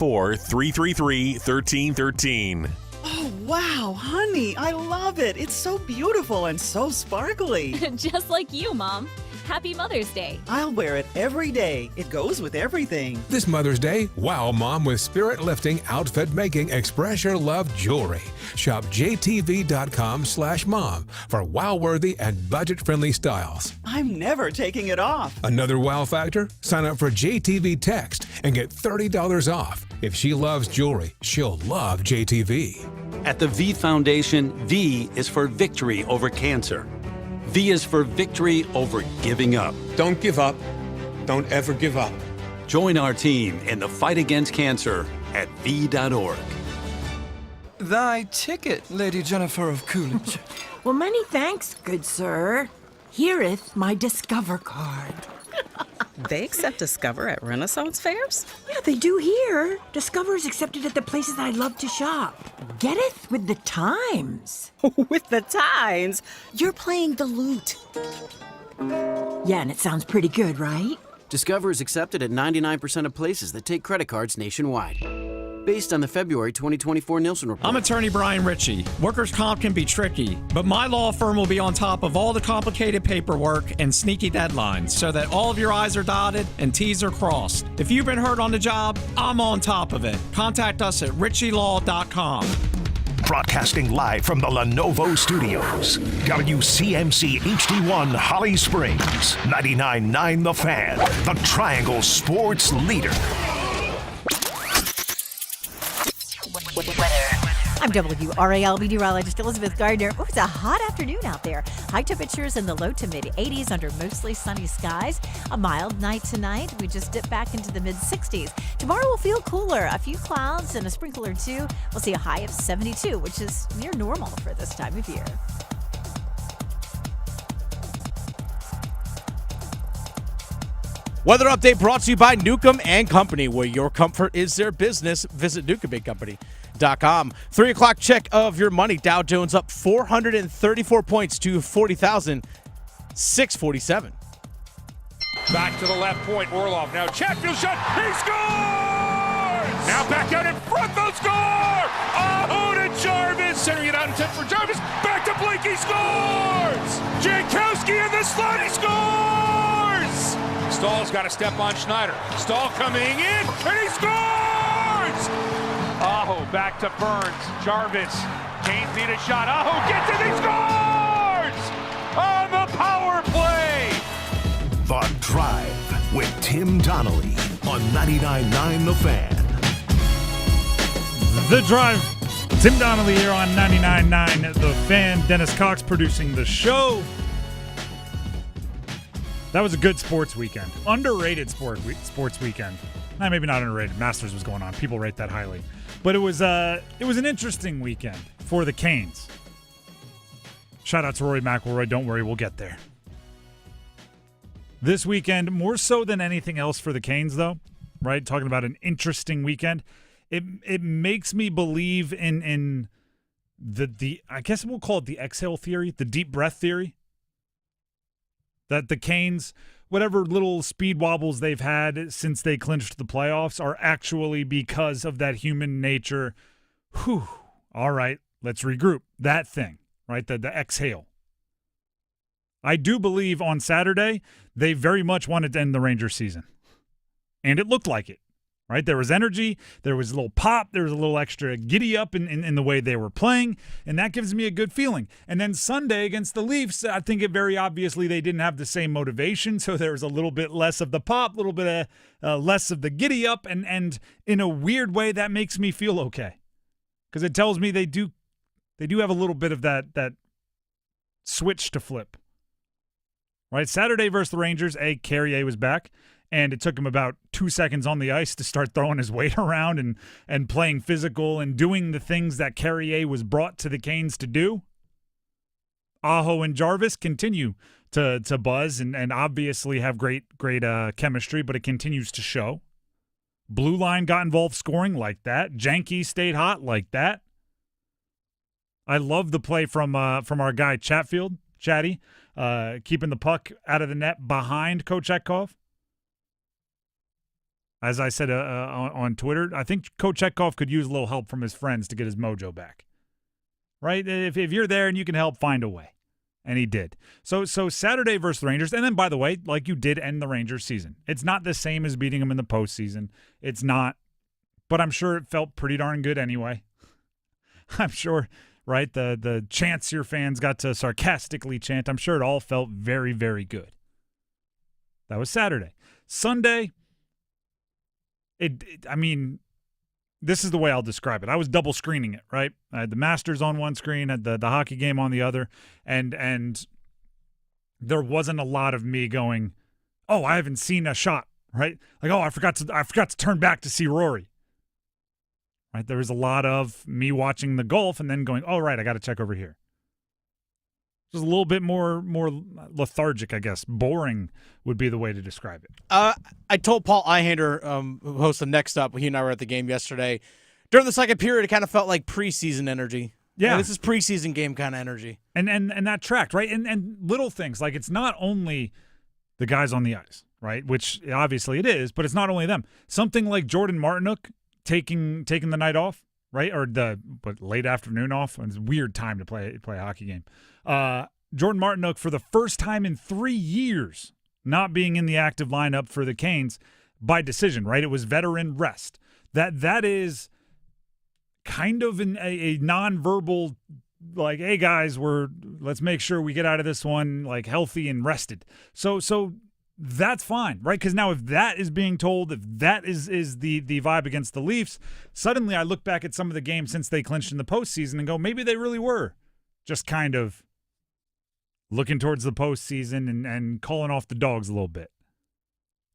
4-333-1313. Oh, wow, honey, I love it. It's so beautiful and so sparkly. Just like you, Mom. Happy Mother's Day. I'll wear it every day. It goes with everything. This Mother's Day, wow Mom with spirit-lifting, outfit-making, express your love jewelry. Shop jtv.com/mom for wow-worthy and budget-friendly styles. I'm never taking it off. Another wow factor? Sign up for JTV Text and get $30 off. If she loves jewelry, she'll love JTV. At the V Foundation, V is for victory over cancer. V is for victory over giving up. Don't give up. Don't ever give up. Join our team in the fight against cancer at V.org. Thy ticket, Lady Jennifer of Coolidge. Well, many thanks, good sir. Here'th my Discover card. They accept Discover at Renaissance fairs? Yeah, they do here. Discover is accepted at the places I love to shop. Getteth with the times. With the times? You're playing the lute. Yeah, and it sounds pretty good, right? Discover is accepted at 99% of places that take credit cards nationwide. Based on the February 2024 Nielsen report. I'm attorney Brian Richie. Workers' comp can be tricky, but my law firm will be on top of all the complicated paperwork and sneaky deadlines so that all of your I's are dotted and T's are crossed. If you've been hurt on the job, I'm on top of it. Contact us at richielaw.com. Broadcasting live from the Lenovo Studios. WCMC HD1 Holly Springs. 99.9 The Fan. The Triangle Sports Leader. I'm WRALBD Raleigh, just Elizabeth Gardner. Oh, it's a hot afternoon out there. High temperatures in the low to mid 80s under mostly sunny skies. A mild night tonight. We just dip back into the mid 60s. Tomorrow will feel cooler. A few clouds and a sprinkle or two. We'll see a high of 72, which is near normal for this time of year. Weather update brought to you by Newcomb and Company, where your comfort is their business. Visit newcombandcompany.com. 3 o'clock check of your money. Dow Jones up 434 points to 40,647. Back to the left point, Orlov. Now Chatfield shot. He scores! Now back out in front, they'll score! Oh, to Jarvis. Centering it out in 10 for Jarvis. Back to Blake, he scores! Jankowski in the slot, he scores! Stahl's got to step on Schneider. Stahl coming in, and he scores! Aho back to Burns. Jarvis. Canes need a shot. Aho gets it, he scores! On the power play! The Drive with Tim Donnelly on 99.9 The Fan. The Drive. Tim Donnelly here on 99.9 The Fan. Dennis Cox producing the show. That was a good sports weekend. Underrated sports weekend. Maybe not underrated. Masters was going on. People rate that highly. But it was an interesting weekend for the Canes. Shout out to Rory McIlroy. Don't worry, we'll get there. This weekend, more so than anything else for the Canes, though, right? Talking about an interesting weekend. It makes me believe in the I guess we'll call it the exhale theory, the deep breath theory. That the Canes, whatever little speed wobbles they've had since they clinched the playoffs, are actually because of that human nature. Whew. All right, let's regroup. That thing, right? The exhale. I do believe on Saturday they very much wanted to end the Rangers season. And it looked like it, right? There was energy. There was a little pop. There was a little extra giddy up in the way they were playing. And that gives me a good feeling. And then Sunday against the Leafs, I think it very obviously they didn't have the same motivation. So there was a little bit less of the pop, a little bit less of the giddy up. And in a weird way, that makes me feel okay. Because it tells me they do have a little bit of that switch to flip. Right? Saturday versus the Rangers, Carrier was back. And it took him about 2 seconds on the ice to start throwing his weight around and playing physical and doing the things that Carrier was brought to the Canes to do. Aho and Jarvis continue to buzz and obviously have great chemistry, but it continues to show. Blue line got involved scoring like that. Janke stayed hot like that. I love the play from our guy Chatty, keeping the puck out of the net behind Kochetkov. As I said on Twitter, I think Kochetkov could use a little help from his friends to get his mojo back. Right? If you're there and you can help, find a way. And he did. So Saturday versus the Rangers, and then, by the way, like, you did end the Rangers season. It's not the same as beating them in the postseason. It's not. But I'm sure it felt pretty darn good anyway. I'm sure, right, the chants your fans got to sarcastically chant, I'm sure it all felt very, very good. That was Saturday. Sunday, I mean, this is the way I'll describe it. I was double screening it, right? I had the Masters on one screen, had the hockey game on the other, and there wasn't a lot of me going, oh, I haven't seen a shot, right? Like, oh, I forgot to turn back to see Rory. Right? There was a lot of me watching the golf and then going, oh, right, I got to check over here. Just a little bit more lethargic, I guess. Boring would be the way to describe it. I told Paul Ihander, who hosts the Next Up, he and I were at the game yesterday. During the second period, it kind of felt like preseason energy. Yeah. This is preseason game kind of energy. And that tracked, right? And little things. Like, it's not only the guys on the ice, right? Which obviously it is, but it's not only them. Something like Jordan Martinook taking the night off, right? Or late afternoon off. It's a weird time to play a hockey game. Jordan Martinook, for the first time in 3 years, not being in the active lineup for the Canes by decision, right? It was veteran rest. That is kind of a nonverbal, like, hey guys, let's make sure we get out of this one like healthy and rested. So that's fine, right? Because now if that is being told, if that is the vibe against the Leafs, suddenly I look back at some of the games since they clinched in the postseason and go, maybe they really were just kind of looking towards the postseason and calling off the dogs a little bit.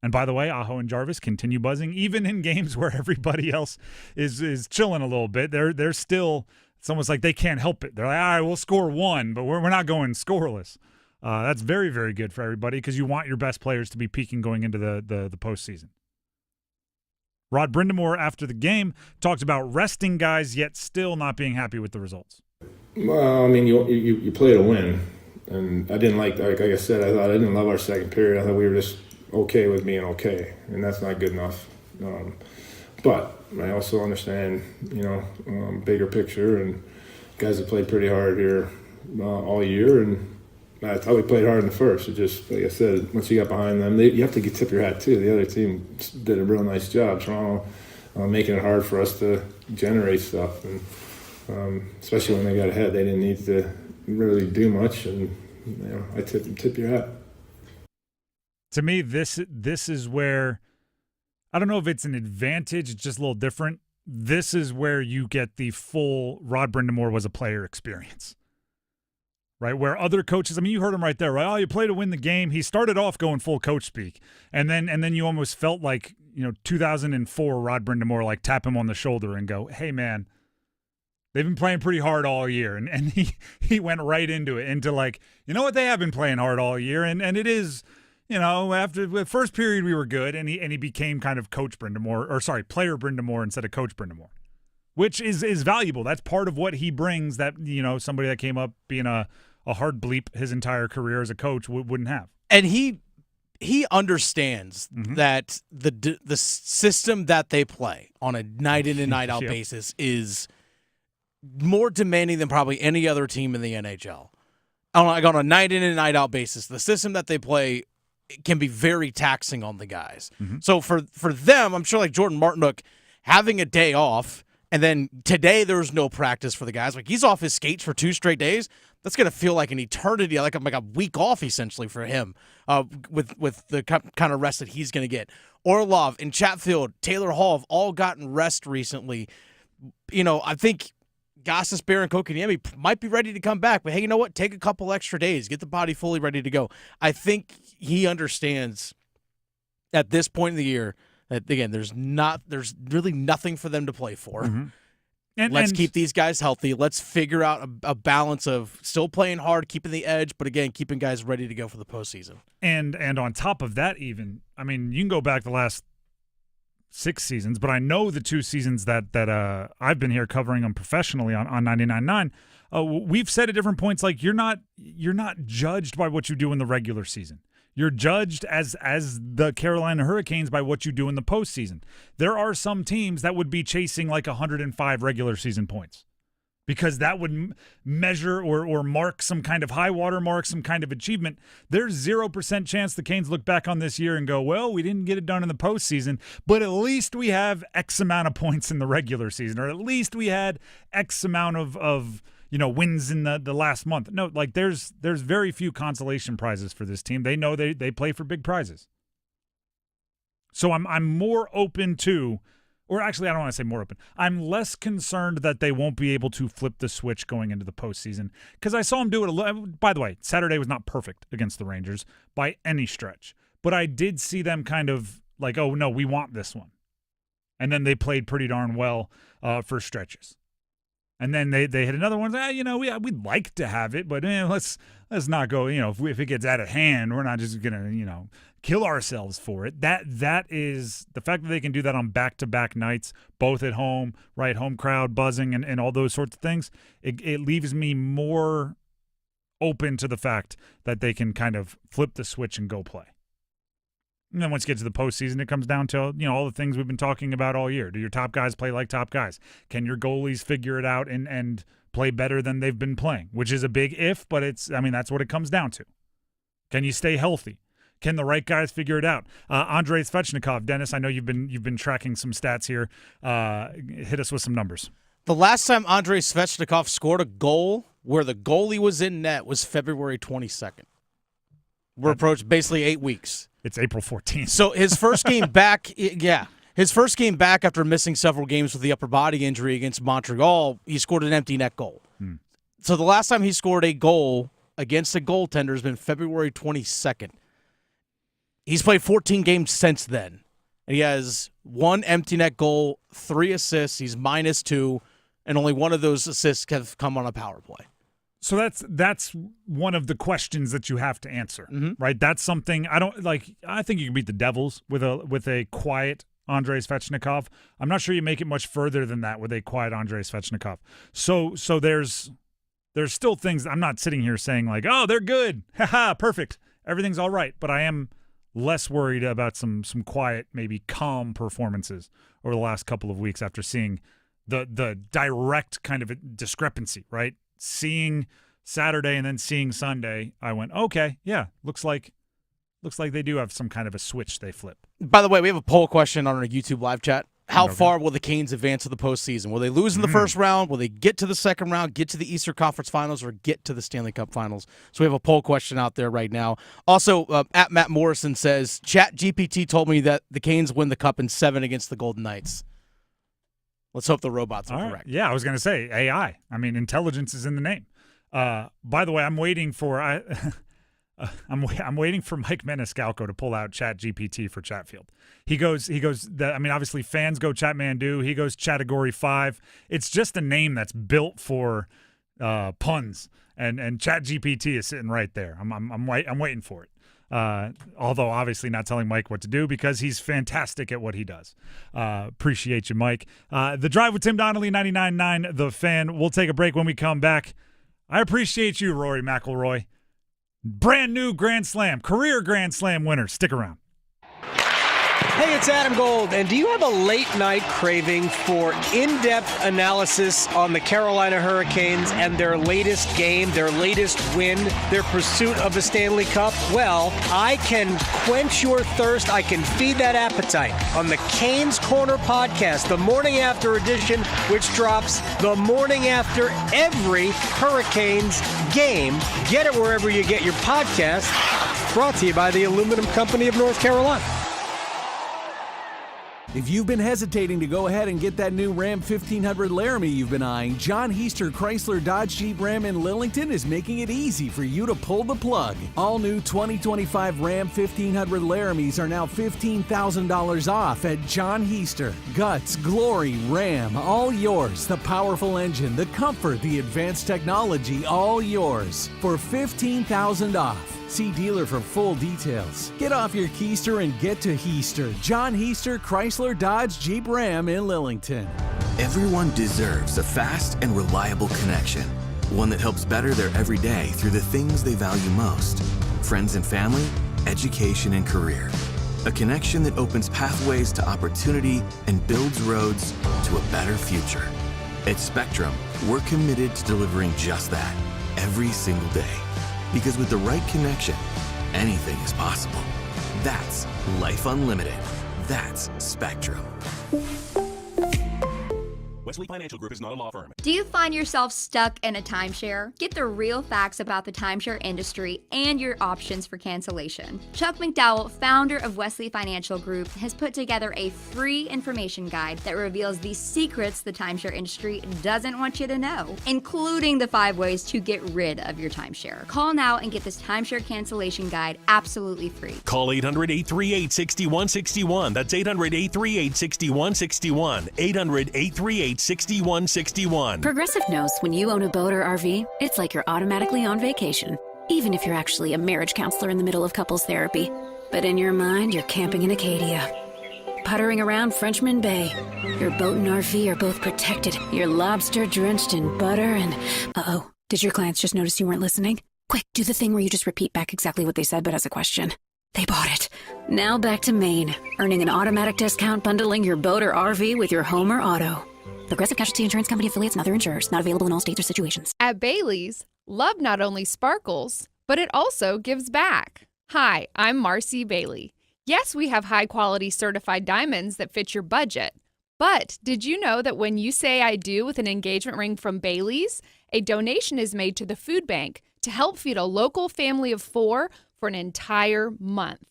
And by the way, Aho and Jarvis continue buzzing, even in games where everybody else is chilling a little bit. They're still, it's almost like they can't help it. They're like, all right, we'll score one, but we're not going scoreless. That's very, very good for everybody because you want your best players to be peaking going into the postseason. Rod Brind'Amour, after the game, talked about resting guys yet still not being happy with the results. Well, I mean, you play to win, and I didn't like I said, I didn't love our second period. I thought we were just okay with being okay, and that's not good enough. But I also understand, bigger picture, and guys have played pretty hard here all year, and I thought we played hard in the first. It just, like I said, once you got behind them, you have to tip your hat too. The other team did a real nice job, Toronto, making it hard for us to generate stuff, and especially when they got ahead, they didn't need to really do much, and I tip your hat. To me, this is where, I don't know if it's an advantage, it's just a little different. This is where you get the full Rod Brind'Amour was a player experience. Right, where other coaches, I mean, you heard him right there, right? Oh, you play to win the game. He started off going full coach speak, and then you almost felt like 2004 Rod Brind'Amour, like, tap him on the shoulder and go, "Hey man, they've been playing pretty hard all year," and he went right into like, you know what, they have been playing hard all year, and it is, after the first period we were good, and he became kind of Coach Brind'Amour, or sorry, Player Brind'Amour instead of Coach Brind'Amour, which is valuable. That's part of what he brings that somebody that came up being a hard bleep his entire career as a coach wouldn't have. And he understands that the system that they play on a night in and night out basis is more demanding than probably any other team in the NHL. On a night in and night out basis, the system that they play can be very taxing on the guys. So for them, I'm sure, like Jordan Martinook having a day off, and then today there was no practice for the guys. Like, he's off his skates for 2 straight days. That's going to feel like an eternity, like a week off essentially for him with the kind of rest that he's going to get. Orlov and Chatfield, Taylor Hall have all gotten rest recently. I think Gostisbehere and Kotkaniemi might be ready to come back, but hey, you know what? Take a couple extra days. Get the body fully ready to go. I think he understands at this point in the year that, again, there's really nothing for them to play for. Let's keep these guys healthy. Let's figure out a balance of still playing hard, keeping the edge, but again, keeping guys ready to go for the postseason. And on top of that, even, I mean, you can go back the last 6 seasons, but I know the 2 seasons that I've been here covering them professionally on 99.9. We've said at different points, like, you're not judged by what you do in the regular season. You're judged as the Carolina Hurricanes by what you do in the postseason. There are some teams that would be chasing like 105 regular season points because that would measure or mark some kind of high water mark, some kind of achievement. There's 0% chance the Canes look back on this year and go, well, we didn't get it done in the postseason, but at least we have X amount of points in the regular season, or at least we had X amount of wins in the last month. No, like there's very few consolation prizes for this team. They know they play for big prizes. So I'm more open to, or actually I don't want to say more open. I'm less concerned that they won't be able to flip the switch going into the postseason because I saw them do it. By the way, Saturday was not perfect against the Rangers by any stretch, but I did see them kind of like, oh no, we want this one. And then they played pretty darn well for stretches. And then they hit another one. We'd like to have it, but let's not go. If it gets out of hand, we're not just gonna kill ourselves for it. That is the fact that they can do that on back-to-back nights, both at home, right, home crowd buzzing and all those sorts of things. It leaves me more open to the fact that they can kind of flip the switch and go play. And then once you get to the postseason, it comes down to all the things we've been talking about all year. Do your top guys play like top guys? Can your goalies figure it out and play better than they've been playing? Which is a big if, but that's what it comes down to. Can you stay healthy? Can the right guys figure it out? Andrei Svechnikov, Dennis, I know you've been tracking some stats here. Hit us with some numbers. The last time Andrei Svechnikov scored a goal where the goalie was in net was February 22nd. We're approaching basically 8 weeks. It's April 14th. So his first game back, his first game back after missing several games with the upper body injury against Montreal, he scored an empty net goal. So the last time he scored a goal against a goaltender has been February 22nd. He's played 14 games since then. And he has 1 empty net goal, 3 assists. He's -2, and only 1 of those assists have come on a power play. So that's one of the questions that you have to answer, right? That's something I think you can beat the Devils with a quiet Andrei Svechnikov. I'm not sure you make it much further than that with a quiet Andrei Svechnikov. So there's still things. I'm not sitting here saying like, oh, they're good, haha, perfect, everything's all right. But I am less worried about some quiet, maybe calm performances over the last couple of weeks after seeing the direct kind of a discrepancy, right? Seeing Saturday and then seeing Sunday, I went, okay, yeah, looks like they do have some kind of a switch they flip. By the way, we have a poll question on our YouTube live chat. How far will the Canes advance to the postseason? Will they lose in the first round? Will they get to the second round, get to the Eastern Conference Finals, or get to the Stanley Cup Finals? So we have a poll question out there right now. Also, at Matt Morrison says, ChatGPT told me that the Canes win the Cup in 7 against the Golden Knights. Let's hope the robots are correct. Yeah, I was going to say AI. I mean, intelligence is in the name. By the way, I'm waiting for I'm waiting for Mike Maniscalco to pull out ChatGPT for Chatfield. He goes. Obviously, fans go Chatmandu. He goes Chategory 5. It's just a name that's built for puns, and ChatGPT is sitting right there. I'm waiting for it. Although obviously not telling Mike what to do because he's fantastic at what he does. Appreciate you, Mike. The Drive with Tim Donnelly, 99.9 The Fan. We'll take a break when we come back. I appreciate you, Rory McIlroy. Brand new Grand Slam, career Grand Slam winner. Stick around. Hey, it's Adam Gold, and do you have a late-night craving for in-depth analysis on the Carolina Hurricanes and their latest game, their latest win, their pursuit of the Stanley Cup? Well, I can quench your thirst. I can feed that appetite on the Canes Corner podcast, the morning after edition, which drops the morning after every Hurricanes game. Get it wherever you get your podcast. Brought to you by the Aluminum Company of North Carolina. If you've been hesitating to go ahead and get that new Ram 1500 Laramie you've been eyeing, John Heister Chrysler Dodge Jeep Ram in Lillington is making it easy for you to pull the plug. All new 2025 Ram 1500 Laramies are now $15,000 off at John Heister. Guts, glory, Ram, all yours. The powerful engine, the comfort, the advanced technology, all yours. For $15,000 off. See dealer for full details. Get off your keister and get to Heister. John Heister Chrysler Dodge Jeep Ram in Lillington. Everyone deserves a fast and reliable connection. One that helps better their everyday through the things they value most. Friends and family, education and career. A connection that opens pathways to opportunity and builds roads to a better future. At Spectrum, we're committed to delivering just that every single day. Because with the right connection, anything is possible. That's Life Unlimited. That's Spectrum. Wesley Financial Group is not a law firm. Do you find yourself stuck in a timeshare? Get the real facts about the timeshare industry and your options for cancellation. Chuck McDowell, founder of Wesley Financial Group, has put together a free information guide that reveals the secrets the timeshare industry doesn't want you to know, including the 5 ways to get rid of your timeshare. Call now and get this timeshare cancellation guide absolutely free. Call 800-838-6161. That's 800-838-6161. 800-838-6161. Progressive knows when you own a boat or RV, it's like you're automatically on vacation, even if you're actually a marriage counselor in the middle of couples therapy. But in your mind, you're camping in Acadia, puttering around Frenchman Bay. Your boat and RV are both protected. You're lobster drenched in butter and... Uh-oh, did your clients just notice you weren't listening? Quick, do the thing where you just repeat back exactly what they said but as a question. They bought it. Now back to Maine, earning an automatic discount bundling your boat or RV with your home or auto. Progressive Casualty Insurance Company affiliates and other insurers. Not available in all states or situations. At Bailey's, love not only sparkles, but it also gives back. Hi, I'm Marcy Bailey. Yes, we have high-quality certified diamonds that fit your budget. But did you know that when you say I do with an engagement ring from Bailey's, a donation is made to the food bank to help feed a local family of 4 for an entire month?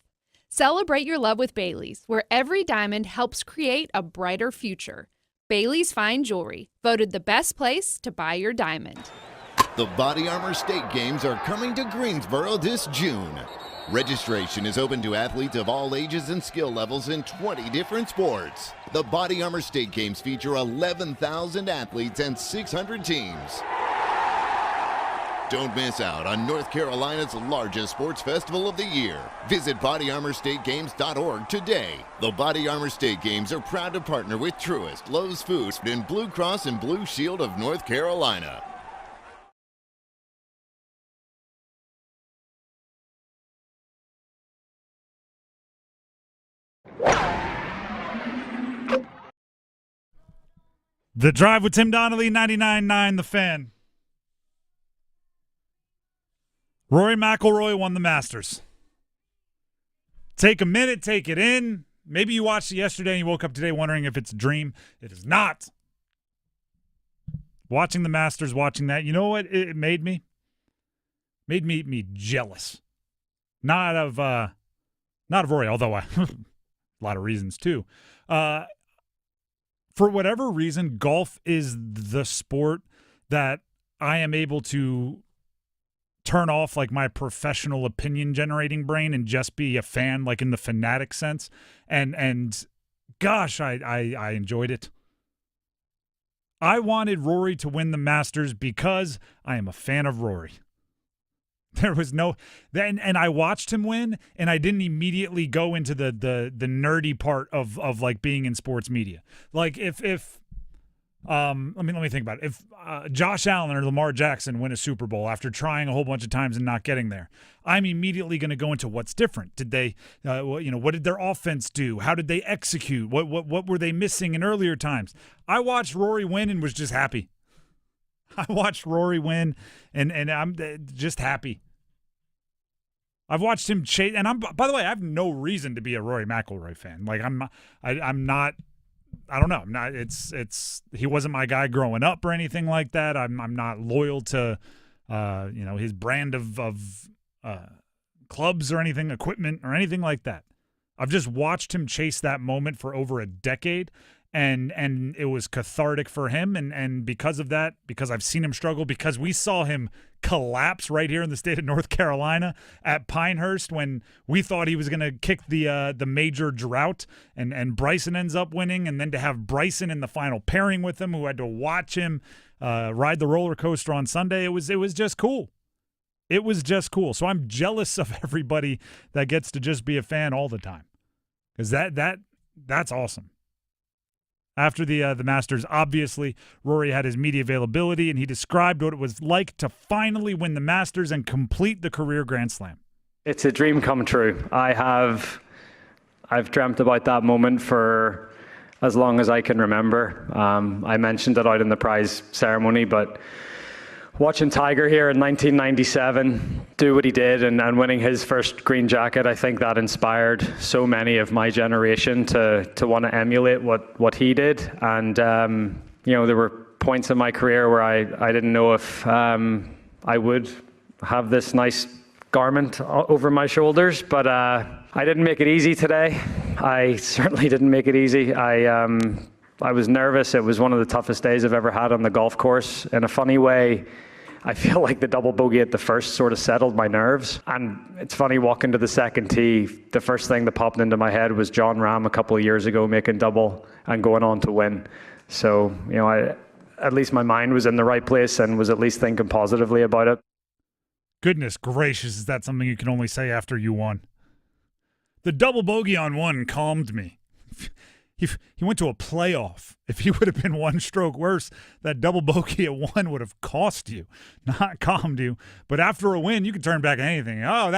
Celebrate your love with Bailey's, where every diamond helps create a brighter future. Bailey's Fine Jewelry, voted the best place to buy your diamond. The Body Armor State Games are coming to Greensboro this June. Registration is open to athletes of all ages and skill levels in 20 different sports. The Body Armor State Games feature 11,000 athletes and 600 teams. Don't miss out on North Carolina's largest sports festival of the year. Visit bodyarmorstategames.org today. The Body Armor State Games are proud to partner with Truist, Lowe's Foods, and Blue Cross and Blue Shield of North Carolina. The Drive with Tim Donnelly, 99.9 The Fan. Rory McIlroy won the Masters. Take a minute, take it in. Maybe you watched it yesterday and you woke up today wondering if it's a dream. It is not. Watching the Masters, watching that, you know what it made me? Made me jealous. Not of Rory, although a lot of reasons too. For whatever reason, golf is the sport that I am able to turn off like my professional opinion generating brain and just be a fan, like in the fanatic sense. And gosh, I enjoyed it. I wanted Rory to win the Masters because I am a fan of Rory. There was no, and I watched him win, and I didn't immediately go into the nerdy part of like being in sports media. Like if let me think about it. If Josh Allen or Lamar Jackson win a Super Bowl after trying a whole bunch of times and not getting there, I'm immediately going to go into what's different. Did they, what did their offense do? How did they execute? What were they missing in earlier times? I watched Rory win and was just happy. I watched Rory win and I'm just happy. I've watched him chase, and by the way, I have no reason to be a Rory McIlroy fan. Like I'm not. I don't know. I'm not. It's. He wasn't my guy growing up or anything like that. I'm not loyal to, his brand of clubs or anything, equipment or anything like that. I've just watched him chase that moment for over a decade, and it was cathartic for him. And because of that, because I've seen him struggle, because we saw him collapse right here in the state of North Carolina at Pinehurst when we thought he was going to kick the major drought, and Bryson ends up winning, and then to have Bryson in the final pairing with him, who had to watch him ride the roller coaster on Sunday, it was just cool. It was just cool. So I'm jealous of everybody that gets to just be a fan all the time, because that's awesome. After the Masters, obviously, Rory had his media availability, and he described what it was like to finally win the Masters and complete the career Grand Slam. It's a dream come true. I've dreamt about that moment for as long as I can remember. I mentioned it out in the prize ceremony, but watching Tiger here in 1997 do what he did and winning his first green jacket, I think that inspired so many of my generation to want to emulate what he did. And, there were points in my career where I didn't know if I would have this nice garment over my shoulders, but I didn't make it easy today. I certainly didn't make it easy. I was nervous. It was one of the toughest days I've ever had on the golf course. In a funny way, I feel like the double bogey at the first sort of settled my nerves. And it's funny, walking to the second tee, the first thing that popped into my head was John Ram a couple of years ago making double and going on to win. So, at least my mind was in the right place and was at least thinking positively about it. Goodness gracious, is that something you can only say after you won? The double bogey on one calmed me. He went to a playoff. If he would have been one stroke worse, that double bogey at one would have cost you, not calmed you. But after a win, you can turn back anything. Oh,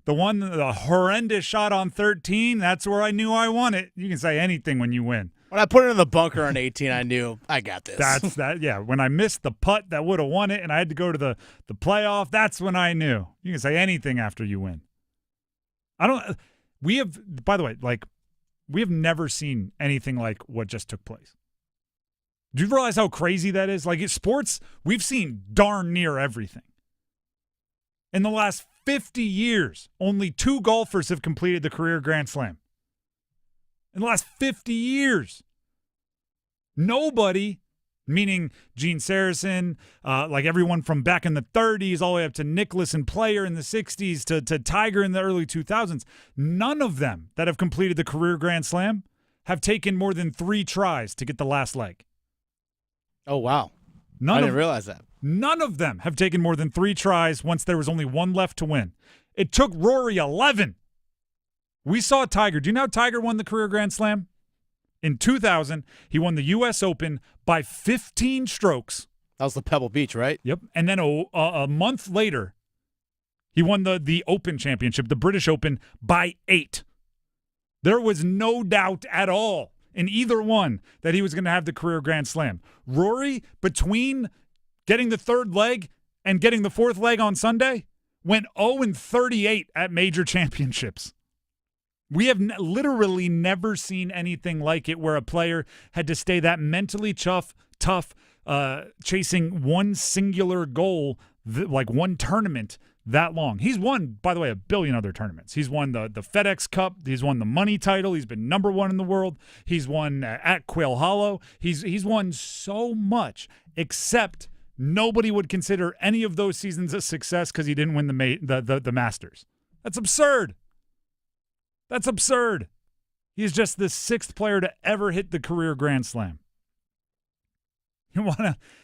the horrendous shot on 13, that's where I knew I won it. You can say anything when you win. When I put it in the bunker on 18, I knew I got this. That's that. Yeah, when I missed the putt that would have won it and I had to go to the playoff, that's when I knew. You can say anything after you win. By the way, we have never seen anything like what just took place. Do you realize how crazy that is? Like, in sports, we've seen darn near everything. In the last 50 years, only 2 golfers have completed the career Grand Slam. In the last 50 years. Nobody, meaning Gene Sarazen, like everyone from back in the 30s all the way up to Nicklaus and Player in the 60s to Tiger in the early 2000s, none of them that have completed the career Grand Slam have taken more than 3 tries to get the last leg. Oh, wow. I didn't realize that. None of them have taken more than 3 tries once there was only 1 left to win. It took Rory 11. We saw Tiger. Do you know how Tiger won the career Grand Slam? In 2000, he won the U.S. Open by 15 strokes. That was the Pebble Beach, right? Yep. And then a month later, he won the Open Championship, the British Open, by 8. There was no doubt at all in either one that he was going to have the career Grand Slam. Rory, between getting the 3rd leg and getting the 4th leg on Sunday, went 0-38 at major championships. We have literally never seen anything like it where a player had to stay that mentally tough, chasing one singular goal, like one tournament, that long. He's won, by the way, 1 billion other tournaments. He's won the FedEx Cup. He's won the money title. He's been number 1 in the world. He's won at Quail Hollow. He's won so much, except nobody would consider any of those seasons a success because he didn't win the Masters. That's absurd. That's absurd. He's just the 6th player to ever hit the career Grand Slam.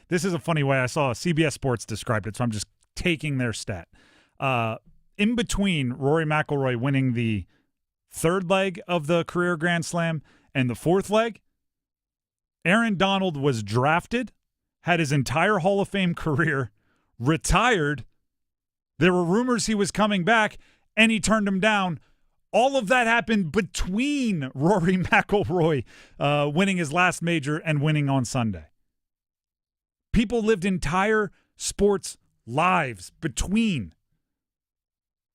This is a funny way. I saw CBS Sports described it, so I'm just taking their stat. In between Rory McIlroy winning the 3rd leg of the career Grand Slam and the 4th leg, Aaron Donald was drafted, had his entire Hall of Fame career, retired. There were rumors he was coming back, and he turned him down. All of that happened between Rory McIlroy winning his last major and winning on Sunday. People lived entire sports lives between.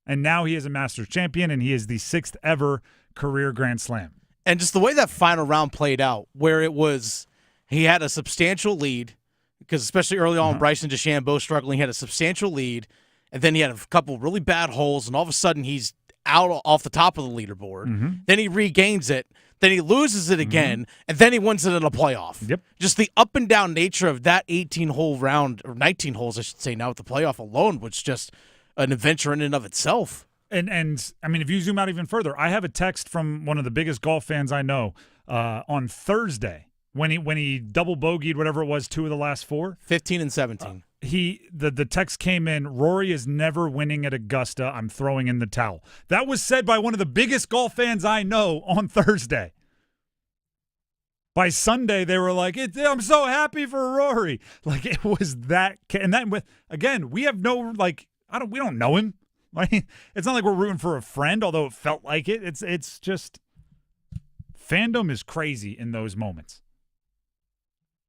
And now he is a Masters champion, and he is the 6th ever career Grand Slam. And just the way that final round played out, where it was, he had a substantial lead, because especially early on, Bryce and DeChambeau struggling, he had a substantial lead, and then he had a couple really bad holes, and all of a sudden he's out off the top of the leaderboard. Then he regains it. Then he loses it again, and then he wins it in a playoff. Yep. Just the up and down nature of that 18-hole round, or 19 holes, I should say, now with the playoff alone, was just an adventure in and of itself. And I mean, if you zoom out even further, I have a text from one of the biggest golf fans I know on Thursday when he double bogeyed whatever it was, 2 of the last 4. 15 and 17. The text came in, Rory is never winning at Augusta. I'm throwing in the towel. That was said by one of the biggest golf fans I know on Thursday. By Sunday, they were like, I'm so happy for Rory. Like, it was that. And then, again, we have no, we don't know him. Like, it's not like we're rooting for a friend, although it felt like it. It's just fandom is crazy in those moments.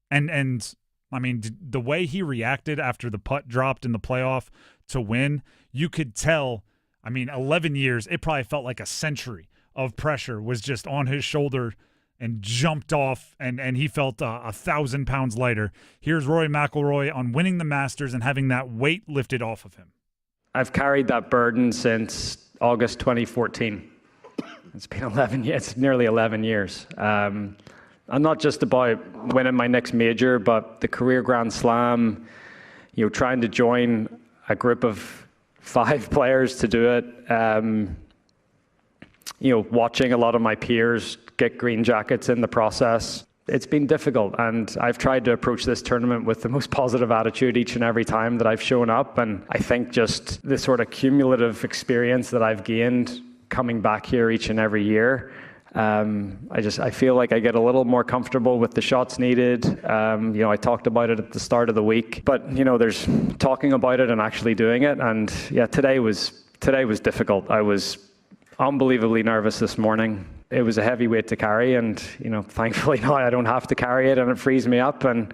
And I mean, the way he reacted after the putt dropped in the playoff to win, you could tell. I mean, 11 years, it probably felt like a century of pressure was just on his shoulder and jumped off, and he felt 1,000 pounds lighter. Here's Rory McIlroy on winning the Masters and having that weight lifted off of him. I've carried that burden since August 2014. It's been 11 years. It's nearly 11 years. And not just about winning my next major, but the career Grand Slam, trying to join a group of 5 players to do it. Watching a lot of my peers get green jackets in the process. It's been difficult, and I've tried to approach this tournament with the most positive attitude each and every time that I've shown up, and I think just the sort of cumulative experience that I've gained coming back here each and every year, I feel like I get a little more comfortable with the shots needed. I talked about it at the start of the week, but there's talking about it and actually doing it, and yeah, today was difficult. I was unbelievably nervous this morning. It was a heavy weight to carry, and thankfully now I don't have to carry it, and it frees me up, and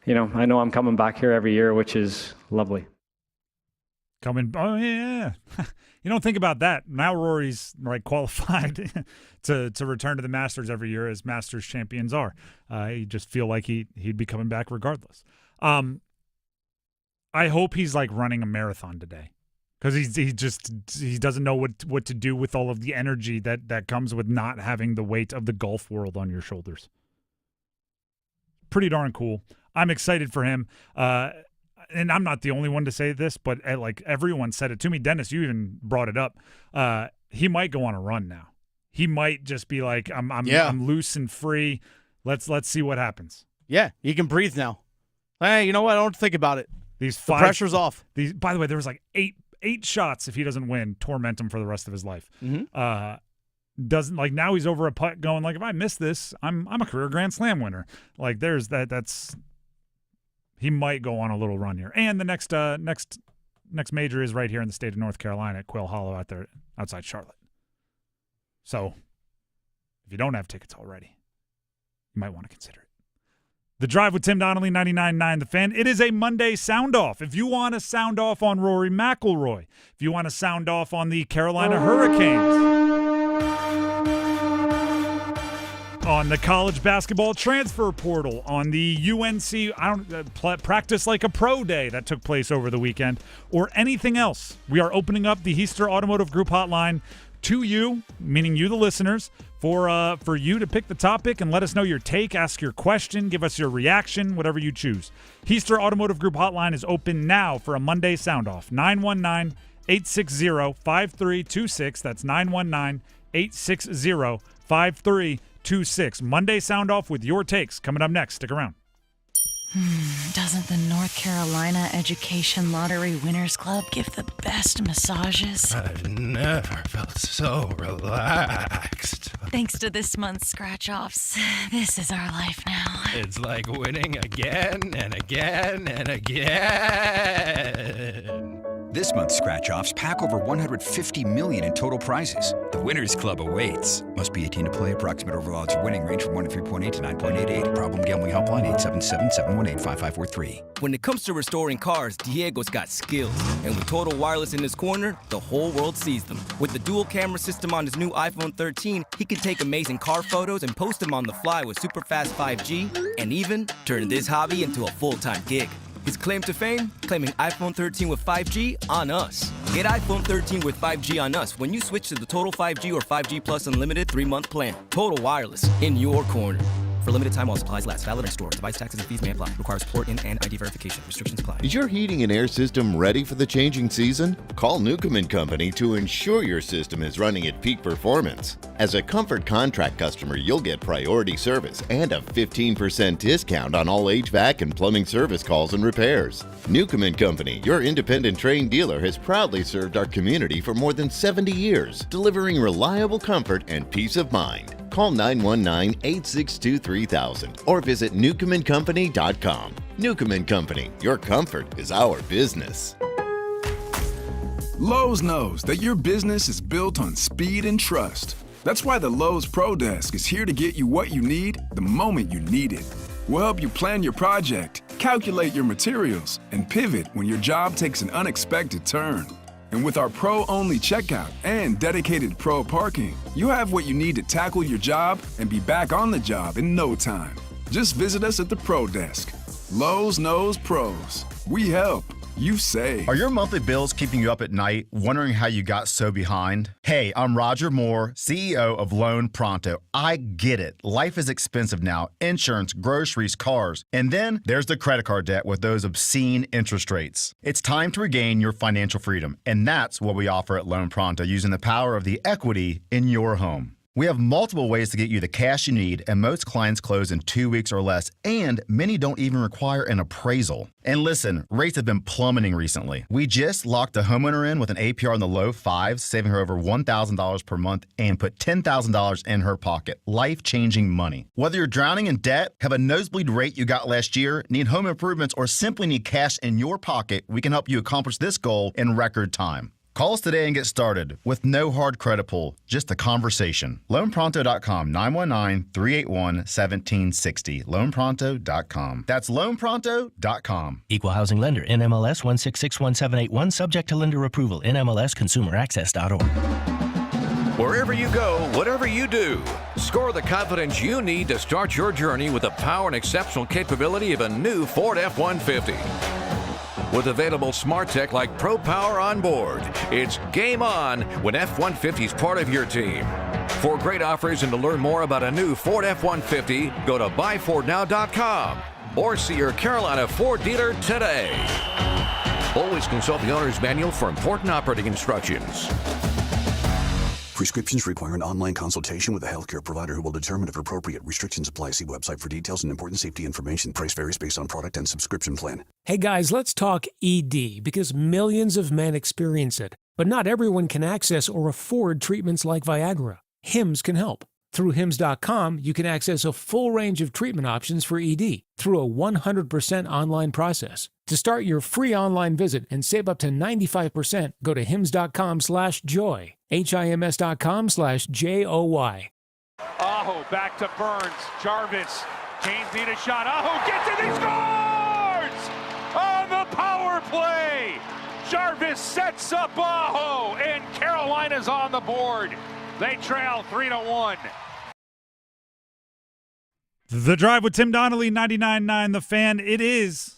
I know I'm coming back here every year, which is lovely. Oh yeah. You don't think about that. Now Rory's qualified to return to the Masters every year, as Masters champions are. You just feel like he'd be coming back regardless. I hope he's running a marathon today. Because he doesn't know what to do with all of the energy that comes with not having the weight of the golf world on your shoulders. Pretty darn cool. I'm excited for him. And I'm not the only one to say this, but everyone said it to me. Dennis, you even brought it up. He might go on a run now. He might just be like, I'm loose and free. Let's see what happens. Yeah, he can breathe now. Hey, you know what? I don't think about it. The pressure's off. By the way, there was 8 shots if he doesn't win, torment him for the rest of his life. Mm-hmm. Doesn't now he's over a putt going if I miss this, I'm a career Grand Slam winner. There's that's he might go on a little run here. And the next major is right here in the state of North Carolina at Quail Hollow out there outside Charlotte. So if you don't have tickets already, you might want to consider it. The Drive with Tim Donnelly, 99.9 The Fan. It is a Monday sound off. If you want to sound off on Rory McIlroy, if you want to sound off on the Carolina Hurricanes, on the college basketball transfer portal, on the UNC practice like a pro day that took place over the weekend, or anything else, we are opening up the Heister Automotive Group hotline to you, meaning you, the listeners, for you to pick the topic and let us know your take, ask your question, give us your reaction, whatever you choose. Heister Automotive Group hotline is open now for a Monday sound off. 919-860-5326. That's 919-860-5326. Monday sound off with your takes coming up next. Stick around. Doesn't the North Carolina Education Lottery Winners Club give the best massages? I've never felt so relaxed. Thanks to this month's scratch-offs, this is our life now. It's like winning again and again and again. This month's scratch-offs pack over $150 million in total prizes. The Winners Club awaits. Must be 18 to play. Approximate overall odds for winning range from 1-3.8 to 9.88. Problem gambling helpline 877-718-5543. When it comes to restoring cars, Diego's got skills. And with Total Wireless in his corner, the whole world sees them. With the dual camera system on his new iPhone 13, he can take amazing car photos and post them on the fly with super fast 5G, and even turn this hobby into a full-time gig. His claim to fame? Claiming iPhone 13 with 5G on us. Get iPhone 13 with 5G on us when you switch to the Total 5G or 5G Plus Unlimited 3-month plan. Total Wireless, in your corner. For limited time while supplies last. Valid in store. Device taxes and fees may apply. Requires port in and ID verification. Restrictions apply. Is your heating and air system ready for the changing season? Call Newcomb & Company to ensure your system is running at peak performance. As a Comfort Contract customer, you'll get priority service and a 15% discount on all HVAC and plumbing service calls and repairs. Newcomb & Company, your independent trained dealer, has proudly served our community for more than 70 years, delivering reliable comfort and peace of mind. Call 919-862-3000 or visit newcombandcompany.com. Newcomb & Company, your comfort is our business. Lowe's knows that your business is built on speed and trust. That's why the Lowe's Pro Desk is here to get you what you need the moment you need it. We'll help you plan your project, calculate your materials, and pivot when your job takes an unexpected turn. And with our pro-only checkout and dedicated pro parking, you have what you need to tackle your job and be back on the job in no time. Just visit us at the Pro Desk. Lowe's knows pros. We help. You save. Are your monthly bills keeping you up at night, wondering how you got so behind? Hey, I'm Roger Moore, CEO of Loan Pronto. I get it. Life is expensive now. Insurance, groceries, cars. And then there's the credit card debt with those obscene interest rates. It's time to regain your financial freedom. And that's what we offer at Loan Pronto, using the power of the equity in your home. We have multiple ways to get you the cash you need, and most clients close in 2 weeks or less, and many don't even require an appraisal. And listen, rates have been plummeting recently. We just locked a homeowner in with an APR in the low fives, saving her over $1,000 per month, and put $10,000 in her pocket. Life-changing money. Whether you're drowning in debt, have a nosebleed rate you got last year, need home improvements, or simply need cash in your pocket, we can help you accomplish this goal in record time. Call us today and get started with no hard credit pull, just a conversation. LoanPronto.com, 919-381-1760. LoanPronto.com. That's LoanPronto.com. Equal housing lender, NMLS 1661781, subject to lender approval, NMLSConsumerAccess.org. Wherever you go, whatever you do, score the confidence you need to start your journey with the power and exceptional capability of a new Ford F-150. With available smart tech like Pro Power on board, it's game on when F-150 is part of your team. For great offers and to learn more about a new Ford F-150, go to buyfordnow.com or see your Carolina Ford dealer today. Always consult the owner's manual for important operating instructions. Prescriptions require an online consultation with a healthcare provider who will determine if appropriate. Restrictions apply. See website for details and important safety information. Price varies based on product and subscription plan. Hey guys, let's talk ED because millions of men experience it. But not everyone can access or afford treatments like Viagra. Hims can help. Through Hims.com, you can access a full range of treatment options for ED through a 100% online process. To start your free online visit and save up to 95%, go to hims.com/joy. HIMS.com/JOY. Aho back to Burns. Jarvis. Canes need a shot. Aho gets it. He scores! On the power play. Jarvis sets up Aho, and Carolina's on the board. They trail 3-1. The Drive with Tim Donnelly, 99.9 The Fan. It is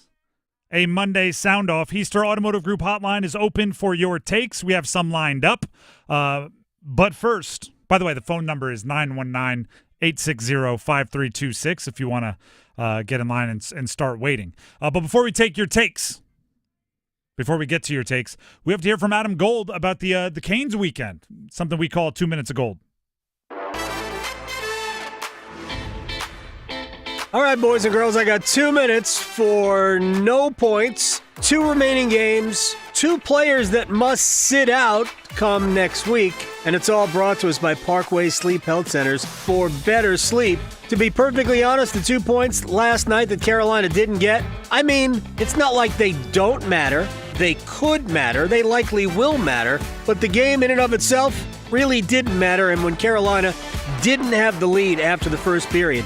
a Monday Soundoff. Heister Automotive Group hotline is open for your takes. We have some lined up. But first, by the way, the phone number is 919-860-5326 if you want to get in line and start waiting. But before we take your takes, before we get to your takes, we have to hear from Adam Gold about the Canes weekend, something we call 2 minutes of gold. All right, boys and girls, I got 2 minutes for no points, 2 remaining games, 2 players that must sit out come next week, and it's all brought to us by Parkway Sleep Health Centers for better sleep. To be perfectly honest, the 2 points last night that Carolina didn't get, I mean, it's not like they don't matter. They could matter. They likely will matter. But the game in and of itself really didn't matter, and when Carolina didn't have the lead after the first period,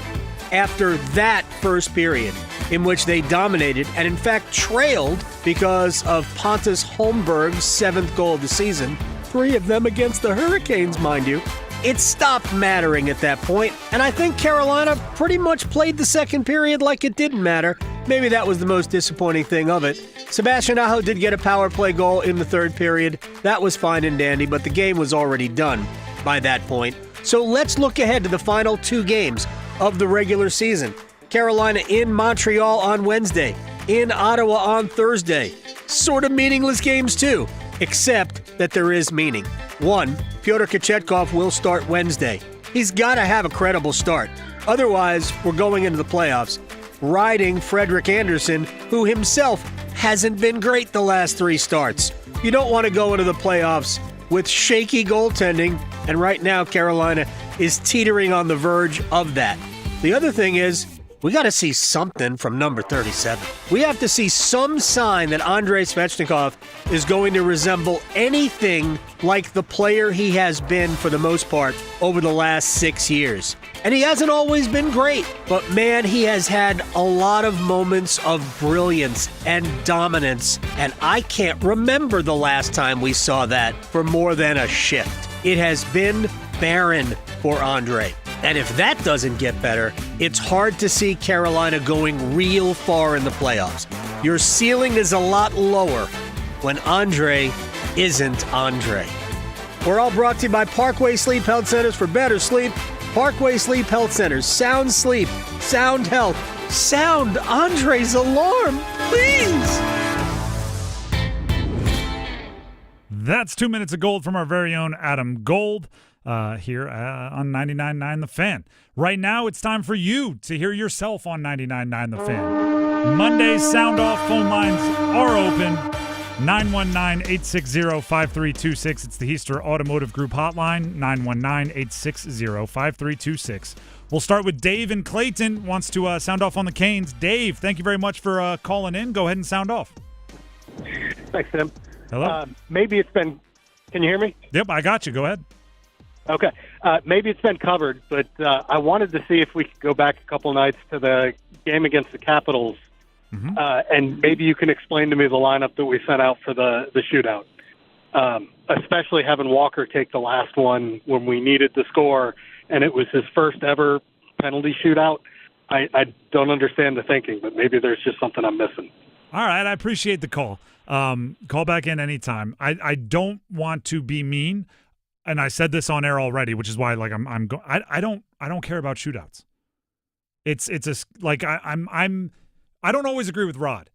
after that first period in which they dominated and in fact trailed because of Pontus Holmberg's 7th goal of the season, 3 of them against the Hurricanes, mind you, it stopped mattering at that point, and I think Carolina pretty much played the second period like it didn't matter. Maybe that was the most disappointing thing of it. Sebastian Aho did get a power play goal in the third period. That was fine and dandy, but the game was already done by that point. So let's look ahead to the final 2 games of the regular season. Carolina in Montreal on Wednesday, in Ottawa on Thursday. Sort of meaningless games too, except that there is meaning. 1, Pyotr Kochetkov will start Wednesday. He's got to have a credible start. Otherwise, we're going into the playoffs riding Frederik Andersen, who himself hasn't been great the last 3 starts. You don't want to go into the playoffs with shaky goaltending, and right now Carolina is teetering on the verge of that. The other thing is, we got to see something from number 37. We have to see some sign that Andrei Svechnikov is going to resemble anything like the player he has been for the most part over the last 6 years. And he hasn't always been great, but man, he has had a lot of moments of brilliance and dominance, and I can't remember the last time we saw that for more than a shift. It has been barren for Andrei. And if that doesn't get better, it's hard to see Carolina going real far in the playoffs. Your ceiling is a lot lower when Andrei isn't Andrei. We're all brought to you by Parkway Sleep Health Centers for better sleep. Parkway Sleep Health Centers. Sound sleep, sound health, sound Andrei's alarm, please. That's 2 minutes of gold from our very own Adam Gold. Here on 99.9 The Fan. Right now, it's time for you to hear yourself on 99.9 The Fan. Monday's Soundoff phone lines are open. 919-860-5326. It's the Heister Automotive Group hotline, 919-860-5326. We'll start with Dave in Clayton. Wants to sound off on the Canes. Dave, thank you very much for calling in. Go ahead and sound off. Thanks, Tim. Hello. Maybe it's been... Can you hear me? Yep, I got you. Go ahead. Okay. Maybe it's been covered, but I wanted to see if we could go back a couple nights to the game against the Capitals, and maybe you can explain to me the lineup that we sent out for the shootout, especially having Walker take the last one when we needed the score, and it was his first ever penalty shootout. I don't understand the thinking, but maybe there's just something I'm missing. All right, I appreciate the call. Call back in anytime. I don't want to be mean. And I said this on air already, which is why I don't care about shootouts. I don't always agree with Rod.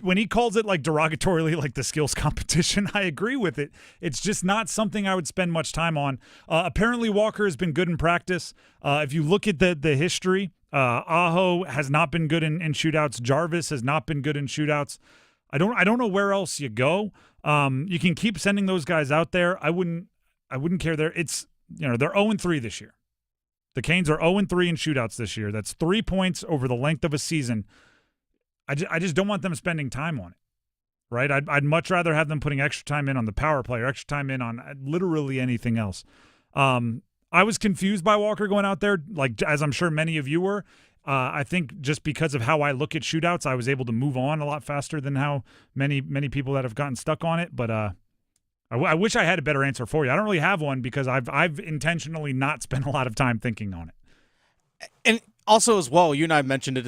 When he calls it like derogatorily like the skills competition, I agree with it. It's just not something I would spend much time on. Apparently Walker has been good in practice. If you look at the history, Aho has not been good in shootouts. Jarvis has not been good in shootouts. I don't know where else you go. You can keep sending those guys out there. I wouldn't care there. It's, they're 0-3 this year. The Canes are 0-3 in shootouts this year. That's 3 points over the length of a season. I just don't want them spending time on it, right? I'd much rather have them putting extra time in on the power play or extra time in on literally anything else. I was confused by Walker going out there, like as I'm sure many of you were. I think just because of how I look at shootouts, I was able to move on a lot faster than how many people that have gotten stuck on it. But I wish I had a better answer for you. I don't really have one because I've intentionally not spent a lot of time thinking on it. And also as well, you and I mentioned it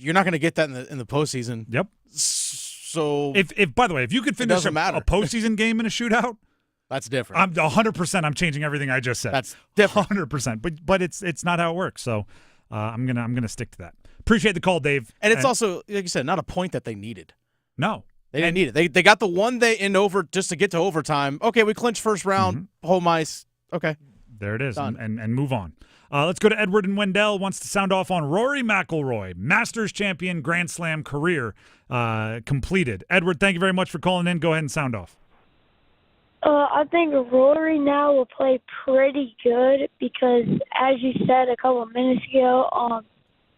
you're not going to get that in the postseason. Yep. So if by the way, if you could finish a postseason game in a shootout, that's different. I'm 100%. I'm changing everything I just said. That's different. 100%. But it's not how it works. So I'm gonna stick to that. Appreciate the call, Dave. And it's also, like you said, not a point that they needed. No. They didn't need it. They got the one day in over just to get to overtime. Okay, we clinched first round, home ice. Okay. There it is, and move on. Let's go to Edward and Wendell. Wants to sound off on Rory McIlroy, Masters champion, Grand Slam career completed. Edward, thank you very much for calling in. Go ahead and sound off. I think Rory now will play pretty good because, as you said a couple of minutes ago,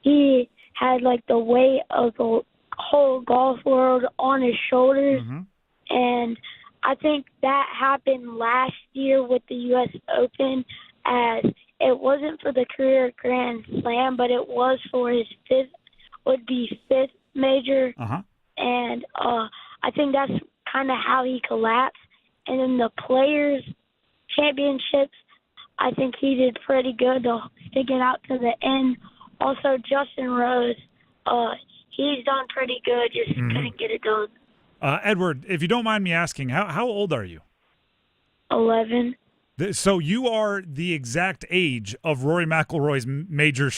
he had like the weight of the whole golf world on his shoulders, and I think that happened last year with the U.S. Open, as it wasn't for the career Grand Slam, but it was for his fifth major, and I think that's kind of how he collapsed. And in the Players' Championships, I think he did pretty good, sticking out to the end. Also, Justin Rose, he's done pretty good, just couldn't get it done. Edward, if you don't mind me asking, how old are you? 11. So you are the exact age of Rory McIlroy's major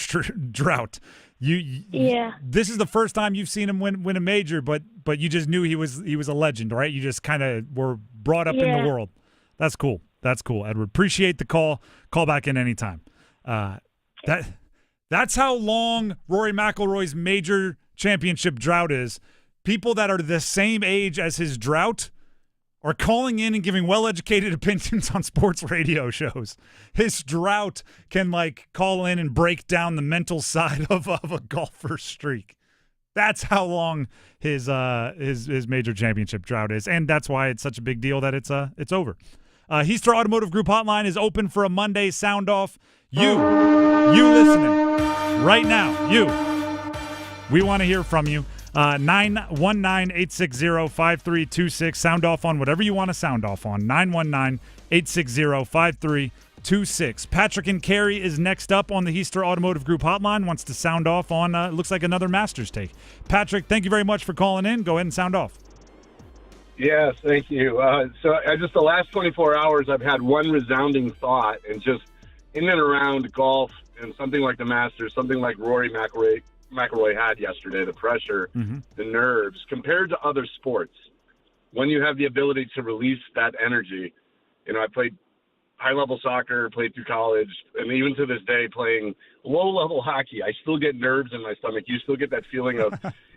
drought. Yeah. This is the first time you've seen him win a major, but you just knew he was a legend, right? You just kind of were brought up in the world. That's cool. That's cool, Edward. Appreciate the call. Call back in anytime. That's how long Rory McIlroy's major championship drought is. People that are the same age as his drought are calling in and giving well-educated opinions on sports radio shows. His drought can call in and break down the mental side of a golfer's streak. That's how long his major championship drought is, and that's why it's such a big deal that it's over. Heister Automotive Group hotline is open for a Monday sound off. You listening right now, we want to hear from you. 919-860-5326. Sound off on whatever you want to sound off on. 919-860-5326. Patrick and Carey is next up on the Heister Automotive Group hotline. Wants to sound off on, looks like another Masters take. Patrick, thank you very much for calling in. Go ahead and sound off. Yes, thank you. So just the last 24 hours, I've had one resounding thought, and just in and around golf and something like the Masters, something like Rory McIlroy had yesterday, the pressure, the nerves, compared to other sports, when you have the ability to release that energy. I played high-level soccer, played through college, and even to this day playing low-level hockey, I still get nerves in my stomach. You still get that feeling of,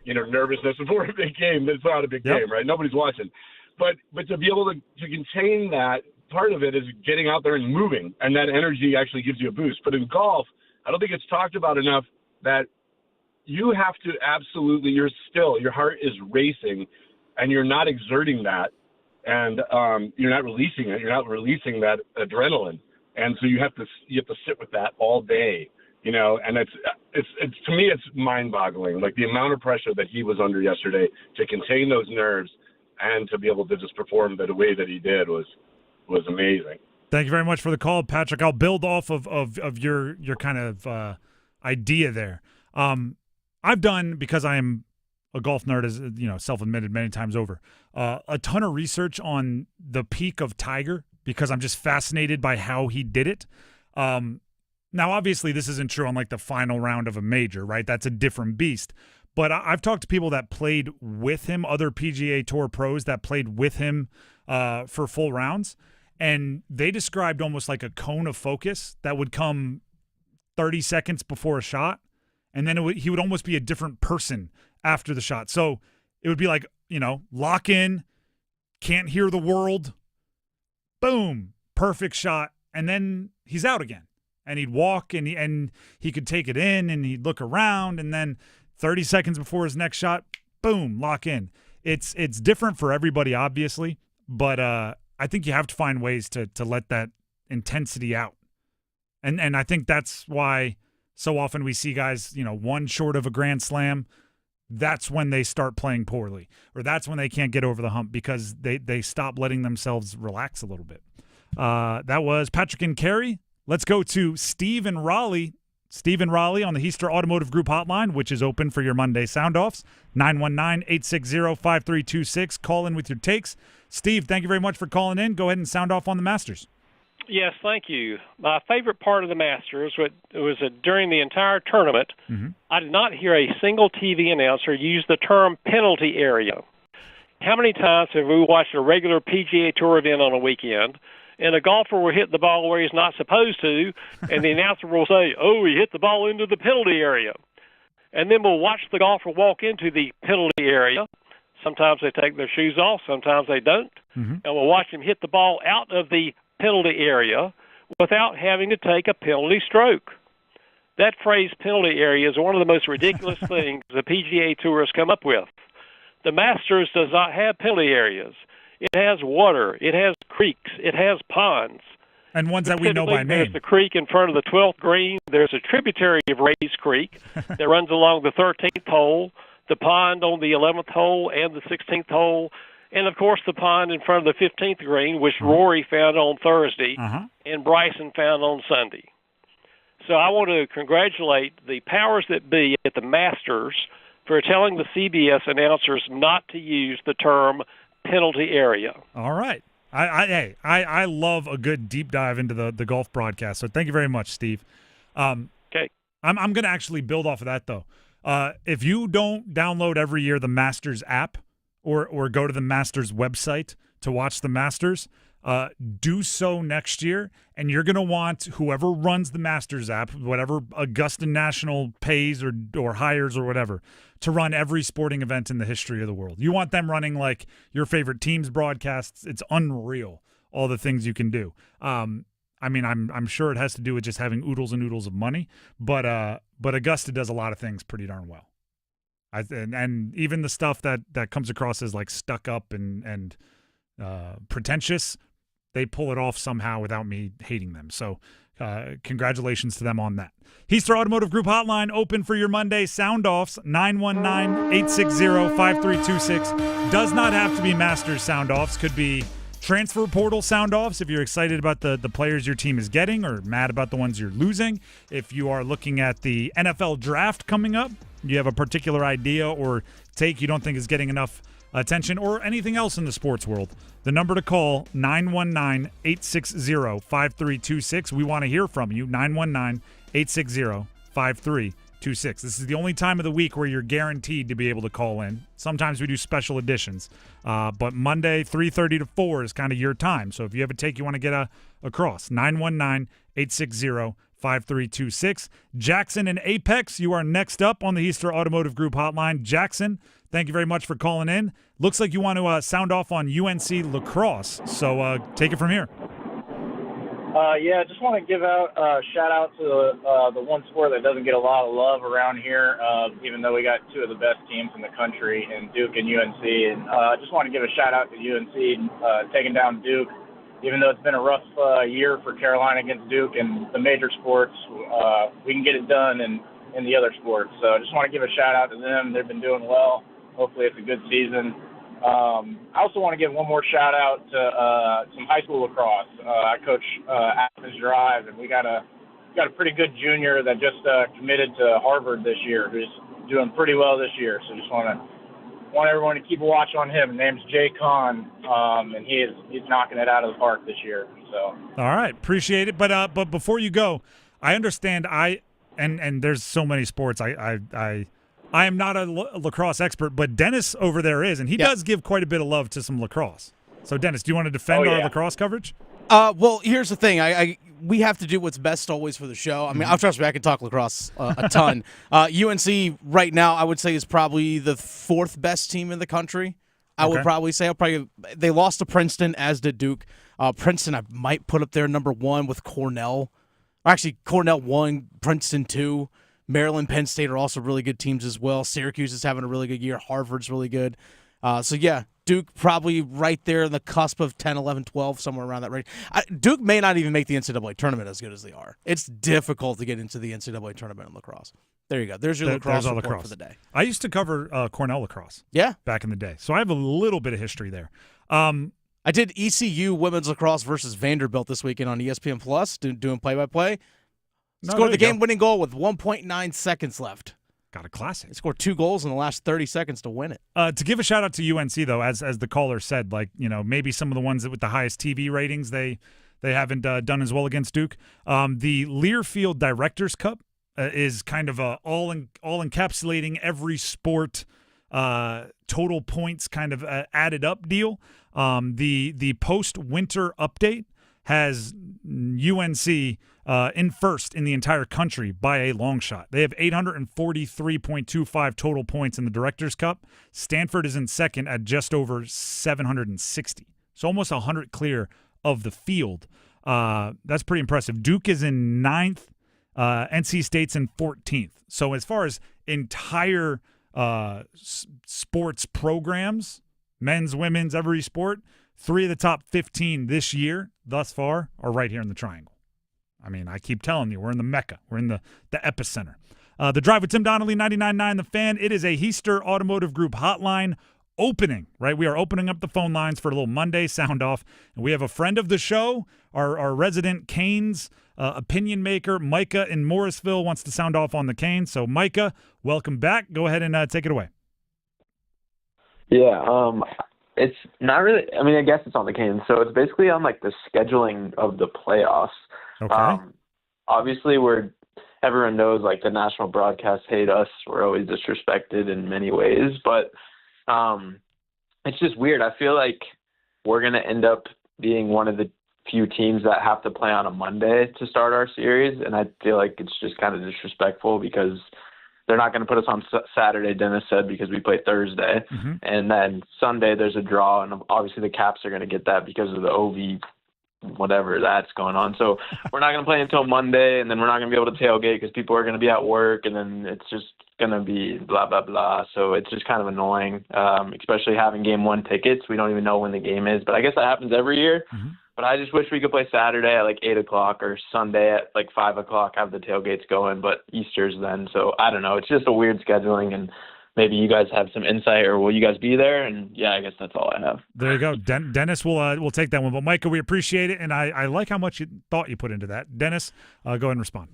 nervousness before a big game. It's not a big game, right? Nobody's watching. But to be able to contain that, part of it is getting out there and moving, and that energy actually gives you a boost. But in golf, I don't think it's talked about enough that you have to absolutely, your heart is racing, and you're not exerting that, and you're not releasing it. You're not releasing that adrenaline, and so you have to sit with that all day, And it's to me, it's mind-boggling. Like the amount of pressure that he was under yesterday to contain those nerves and to be able to just perform the way that he did was amazing. Thank you very much for the call, Patrick. I'll build off of your kind of idea there. I've done, because I am a golf nerd, as self-admitted many times over, a ton of research on the peak of Tiger because I'm just fascinated by how he did it. Now, obviously, this isn't true on the final round of a major, right? That's a different beast. But I've talked to people that played with him, other PGA Tour pros that played with him for full rounds, and they described almost like a cone of focus that would come 30 seconds before a shot. And then he would almost be a different person after the shot. So it would be lock in, can't hear the world, boom, perfect shot, and then he's out again. And he'd walk, and he could take it in, and he'd look around, and then 30 seconds before his next shot, boom, lock in. It's different for everybody, obviously, but I think you have to find ways to let that intensity out. And I think that's why so often we see guys, one short of a grand slam, that's when they start playing poorly, or that's when they can't get over the hump because they stop letting themselves relax a little bit. That was Patrick and Carey. Let's go to Steve in Raleigh. Steve in Raleigh on the Heister Automotive Group hotline, which is open for your Monday sound-offs. 919-860-5326. Call in with your takes. Steve, thank you very much for calling in. Go ahead and sound off on the Masters. Yes, thank you. My favorite part of the Masters was during the entire tournament, I did not hear a single TV announcer use the term penalty area. How many times have we watched a regular PGA Tour event on a weekend, and a golfer will hit the ball where he's not supposed to, and the announcer will say, oh, he hit the ball into the penalty area. And then we'll watch the golfer walk into the penalty area. Sometimes they take their shoes off, sometimes they don't. And we'll watch him hit the ball out of the penalty area without having to take a penalty stroke. That phrase, penalty area, is one of the most ridiculous things the PGA Tour has come up with. The Masters does not have penalty areas. It has water. It has creeks. It has ponds. And ones that we know by name. There's the creek in front of the 12th green. There's a tributary of Rays Creek that runs along the 13th hole, the pond on the 11th hole and the 16th hole, and, of course, the pond in front of the 15th green, which Rory found on Thursday and Bryson found on Sunday. So I want to congratulate the powers that be at the Masters for telling the CBS announcers not to use the term penalty area. All right. I love a good deep dive into the golf broadcast, so thank you very much, Steve. Okay. I'm going to actually build off of that, though. If you don't download every year the Masters app or go to the Masters website to watch the Masters, do so next year, and you're going to want whoever runs the Masters app, whatever Augusta National pays or hires or whatever, to run every sporting event in the history of the world. You want them running like your favorite team's broadcasts. It's unreal, all the things you can do. I mean, I'm sure it has to do with just having oodles and oodles of money, but Augusta does a lot of things pretty darn well. And even the stuff that comes across as like stuck up and pretentious, they pull it off somehow without me hating them. So congratulations to them on that. Heister Automotive Group Hotline open for your Monday sound-offs, 919-860-5326. Does not have to be Masters sound-offs. Could be transfer portal sound-offs if you're excited about the players your team is getting or mad about the ones you're losing. If you are looking at the NFL draft coming up, you have a particular idea or take you don't think is getting enough attention, or anything else in the sports world, the number to call, 919-860-5326. We want to hear from you, 919-860-5326. This is the only time of the week where you're guaranteed to be able to call in. Sometimes we do special editions, but Monday, 3:30 to 4 is kind of your time. So if you have a take you want to get across, 919-860-5326. Jackson and Apex, you are next up on the Heister Automotive Group Hotline. Jackson, thank you very much for calling in. Looks like you want to sound off on UNC lacrosse, so take it from here. Yeah, just want to give out a shout-out to the one sport that doesn't get a lot of love around here, even though we got two of the best teams in the country in Duke and UNC. And I just want to give a shout-out to UNC taking down Duke. Even though it's been a rough year for Carolina against Duke in the major sports, we can get it done in the other sports. So I just want to give a shout-out to them. They've been doing well. Hopefully it's a good season. I also want to give one more shout-out to some high school lacrosse. I coach Athens Drive, and we got a pretty good junior that just committed to Harvard this year, who's doing pretty well this year. So just want everyone to keep a watch on him. His name's Jay Kahn, and he's knocking it out of the park this year. So all right, appreciate it. But before you go, I understand and there's so many sports. I am not a lacrosse expert, but Dennis over there is, and he does give quite a bit of love to some lacrosse. So Dennis, do you want to defend our lacrosse coverage? Well, here's the thing. We have to do what's best always for the show. I mean, trust me, I can talk lacrosse a ton. UNC right now, I would say, is probably the fourth best team in the country. I would probably say. They lost to Princeton, as did Duke. Princeton, I might put up there number one with Cornell. Actually, Cornell 1, Princeton 2. Maryland, Penn State are also really good teams as well. Syracuse is having a really good year. Harvard's really good. So, yeah, Duke probably right there in the cusp of 10, 11, 12, somewhere around that range. Duke may not even make the NCAA tournament as good as they are. It's difficult to get into the NCAA tournament in lacrosse. There you go. There's your lacrosse report for the day. I used to cover Cornell lacrosse back in the day, so I have a little bit of history there. I did ECU women's lacrosse versus Vanderbilt this weekend on ESPN Plus, doing play-by-play. Scored the game-winning goal with 1.9 seconds left. Got a classic. They scored 2 goals in the last 30 seconds to win it. To give a shout-out to UNC, though, as the caller said, maybe some of the ones with the highest TV ratings, they haven't done as well against Duke. The Learfield Directors Cup is kind of a all-encapsulating every sport total points kind of added up deal. The post-winter update has UNC in first in the entire country by a long shot. They have 843.25 total points in the Directors Cup. Stanford is in second at just over 760. So almost 100 clear of the field. That's pretty impressive. Duke is in 9th. NC State's in 14th. So as far as entire sports programs, men's, women's, every sport, 3 of the top 15 this year thus far are right here in the Triangle. I mean, I keep telling you, we're in the Mecca. We're in the epicenter. The Drive with Tim Donnelly, 99.9 The Fan. It is a Heister Automotive Group hotline opening, right? We are opening up the phone lines for a little Monday sound off. And we have a friend of the show, our resident Canes opinion maker, Micah in Morrisville, wants to sound off on the Canes. So, Micah, welcome back. Go ahead and take it away. Yeah, it's not really – I mean, I guess it's on the Canes. So it's basically on, the scheduling of the playoffs. Okay. Obviously, everyone knows, the national broadcasts hate us. We're always disrespected in many ways. But it's just weird. I feel like we're going to end up being one of the few teams that have to play on a Monday to start our series, and I feel like it's just kind of disrespectful because they're not going to put us on Saturday, Dennis said, because we play Thursday. Mm-hmm. And then Sunday there's a draw, and obviously the Caps are going to get that because of the OV whatever that's going on. So we're not going to play until Monday, and then we're not going to be able to tailgate because people are going to be at work, and then it's just going to be blah, blah, blah. So it's just kind of annoying, especially having Game 1 tickets. We don't even know when the game is, but I guess that happens every year. Mm-hmm. But I just wish we could play Saturday at like 8 o'clock or Sunday at like 5 o'clock, have the tailgates going, but Easter's then. So I don't know. It's just a weird scheduling, and maybe you guys have some insight, or will you guys be there? And yeah, I guess that's all I have. There you go. Dennis will take that one. But Micah, we appreciate it, and I like how much you thought you put into that. Dennis, go ahead and respond.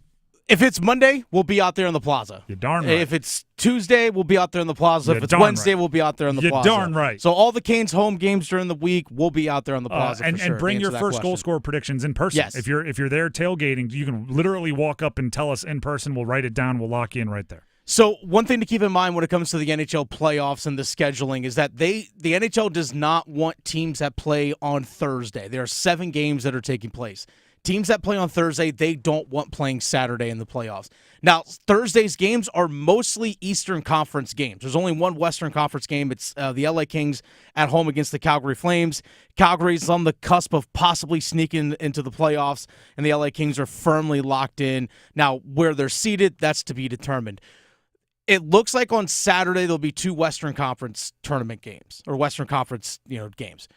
If it's Monday, we'll be out there in the plaza. You're darn right. If it's Tuesday, we'll be out there in the plaza. If it's Wednesday, we'll be out there in the plaza. You're darn right. So all the Canes home games during the week, we'll be out there in the plaza and, for sure. And bring your first goal scorer predictions in person. Yes. If you're there tailgating, you can literally walk up and tell us in person. We'll write it down. We'll lock you in right there. So one thing to keep in mind when it comes to the NHL playoffs and the scheduling is that the NHL does not want teams that play on Thursday. There are 7 games that are taking place. Teams that play on Thursday, they don't want playing Saturday in the playoffs. Now, Thursday's games are mostly Eastern Conference games. There's only one Western Conference game. It's the LA Kings at home against the Calgary Flames. Calgary's on the cusp of possibly sneaking into the playoffs, and the LA Kings are firmly locked in. Now, where they're seated, that's to be determined. It looks like on Saturday there'll be 2 Western Conference tournament games, or Western Conference games.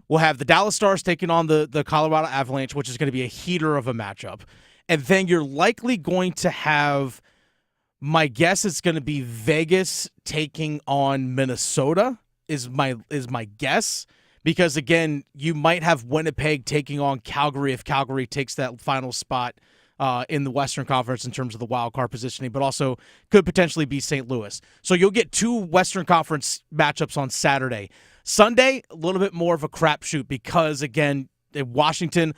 We'll have the Dallas Stars taking on the Colorado Avalanche, which is going to be a heater of a matchup. And then you're likely going to have, my guess it's going to be Vegas taking on Minnesota is my guess. Because, again, you might have Winnipeg taking on Calgary if Calgary takes that final spot in the Western Conference in terms of the wild card positioning, but also could potentially be St. Louis. So you'll get 2 Western Conference matchups on Saturday. Sunday, a little bit more of a crapshoot because, again, Washington,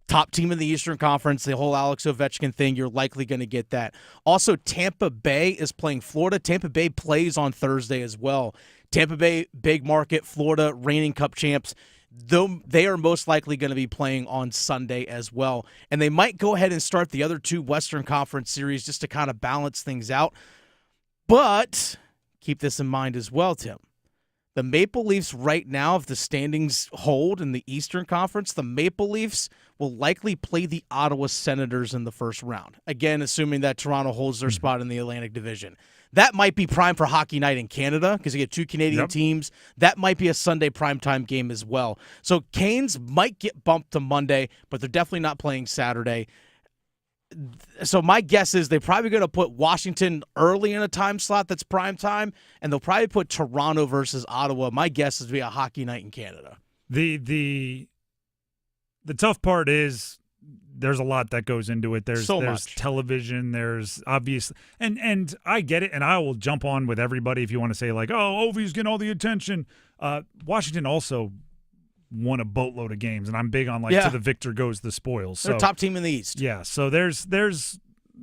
top team in the Eastern Conference, the whole Alex Ovechkin thing, you're likely going to get that. Also, Tampa Bay is playing Florida. Tampa Bay plays on Thursday as well. Tampa Bay, big market, Florida, reigning Cup champs. Though they are most likely going to be playing on Sunday as well. And they might go ahead and start the other 2 Western Conference series just to kind of balance things out. But keep this in mind as well, Tim. The Maple Leafs right now, if the standings hold in the Eastern Conference, the Maple Leafs will likely play the Ottawa Senators in the first round. Again, assuming that Toronto holds their spot in the Atlantic Division. That might be prime for Hockey Night in Canada because you get 2 Canadian teams. That might be a Sunday primetime game as well. So Canes might get bumped to Monday, but they're definitely not playing Saturday. So my guess is they're probably going to put Washington early in a time slot that's prime time, and they'll probably put Toronto versus Ottawa. My guess is to be a Hockey Night in Canada. The tough part is there's a lot that goes into it. There's much. Television, there's obvious, and I get it, and I will jump on with everybody if you want to say like, oh, Ovi's getting all the attention. Washington also won a boatload of games, and I'm big on to the victor goes the spoils. So they're top team in the East. Yeah, so there's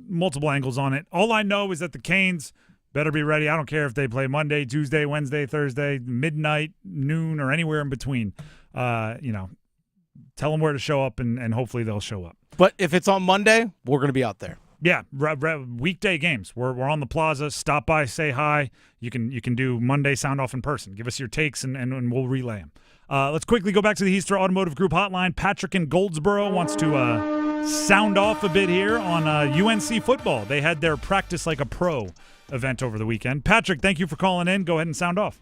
multiple angles on it. All I know is that the Canes better be ready. I don't care if they play Monday, Tuesday, Wednesday, Thursday, midnight, noon, or anywhere in between. Tell them where to show up, and hopefully they'll show up. But if it's on Monday, we're going to be out there. Yeah, weekday games. We're on the plaza. Stop by, say hi. You can do Monday sound off in person. Give us your takes, and we'll relay them. Let's quickly go back to the Easter Automotive Group hotline. Patrick in Goldsboro wants to sound off a bit here on UNC football. They had their Practice Like a Pro event over the weekend. Patrick, thank you for calling in. Go ahead and sound off.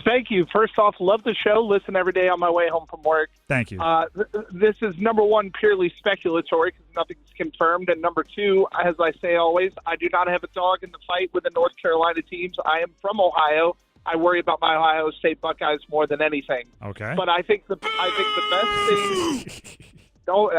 Thank you. First off, love the show. Listen every day on my way home from work. Thank you. This is, number one, purely speculatory because nothing's confirmed. And number 2, as I say always, I do not have a dog in the fight with the North Carolina teams. I am from Ohio. I worry about my Ohio State Buckeyes more than anything. Okay. But I think the best thing. Now.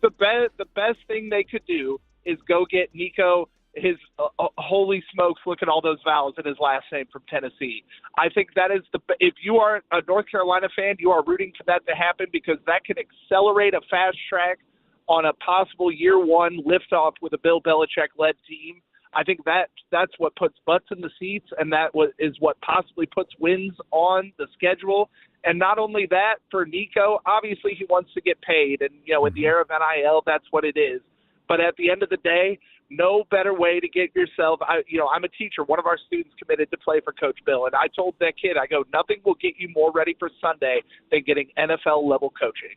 The best thing they could do is go get Nico. His holy smokes! Look at all those vowels in his last name from Tennessee. I think that is if you are a North Carolina fan, you are rooting for that to happen because that can accelerate a fast track on a possible year 1 liftoff with a Bill Belichick led team. I think that's what puts butts in the seats, and is what possibly puts wins on the schedule. And not only that, for Nico, obviously he wants to get paid, and in the era of NIL, that's what it is. But at the end of the day, no better way to get yourself. I'm a teacher. One of our students committed to play for Coach Bill, and I told that kid, I go, nothing will get you more ready for Sunday than getting NFL level coaching.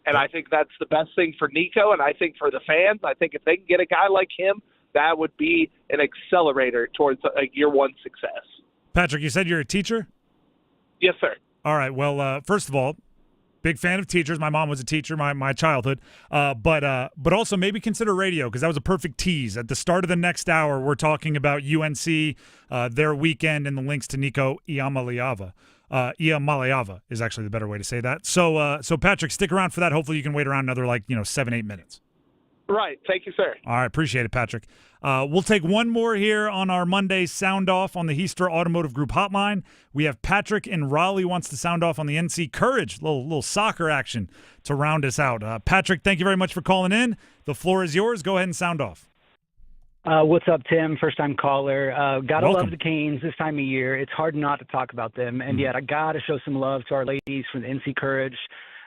And I think that's the best thing for Nico, and I think for the fans, I think if they can get a guy like him, that would be an accelerator towards a year one success. Patrick, you said you're a teacher? Yes, sir. All right. Well, first of all, big fan of teachers. My mom was a teacher my childhood. But also maybe consider radio, because that was a perfect tease. At the start of the next hour, we're talking about UNC, their weekend, and the links to Nico Iamaleava. Iamaleava is actually the better way to say that. So Patrick, stick around for that. Hopefully you can wait around another 7-8 minutes. Right. Thank you, sir. All right. Appreciate it, Patrick. We'll take one more here on our Monday sound off on the Heister Automotive Group hotline. We have Patrick in Raleigh wants to sound off on the NC Courage, little soccer action to round us out. Patrick, thank you very much for calling in. The floor is yours. Go ahead and sound off. What's up, Tim? First-time caller. Gotta Welcome. love the Canes this time of year. It's hard not to talk about them, and yet I gotta show some love to our ladies from the NC Courage.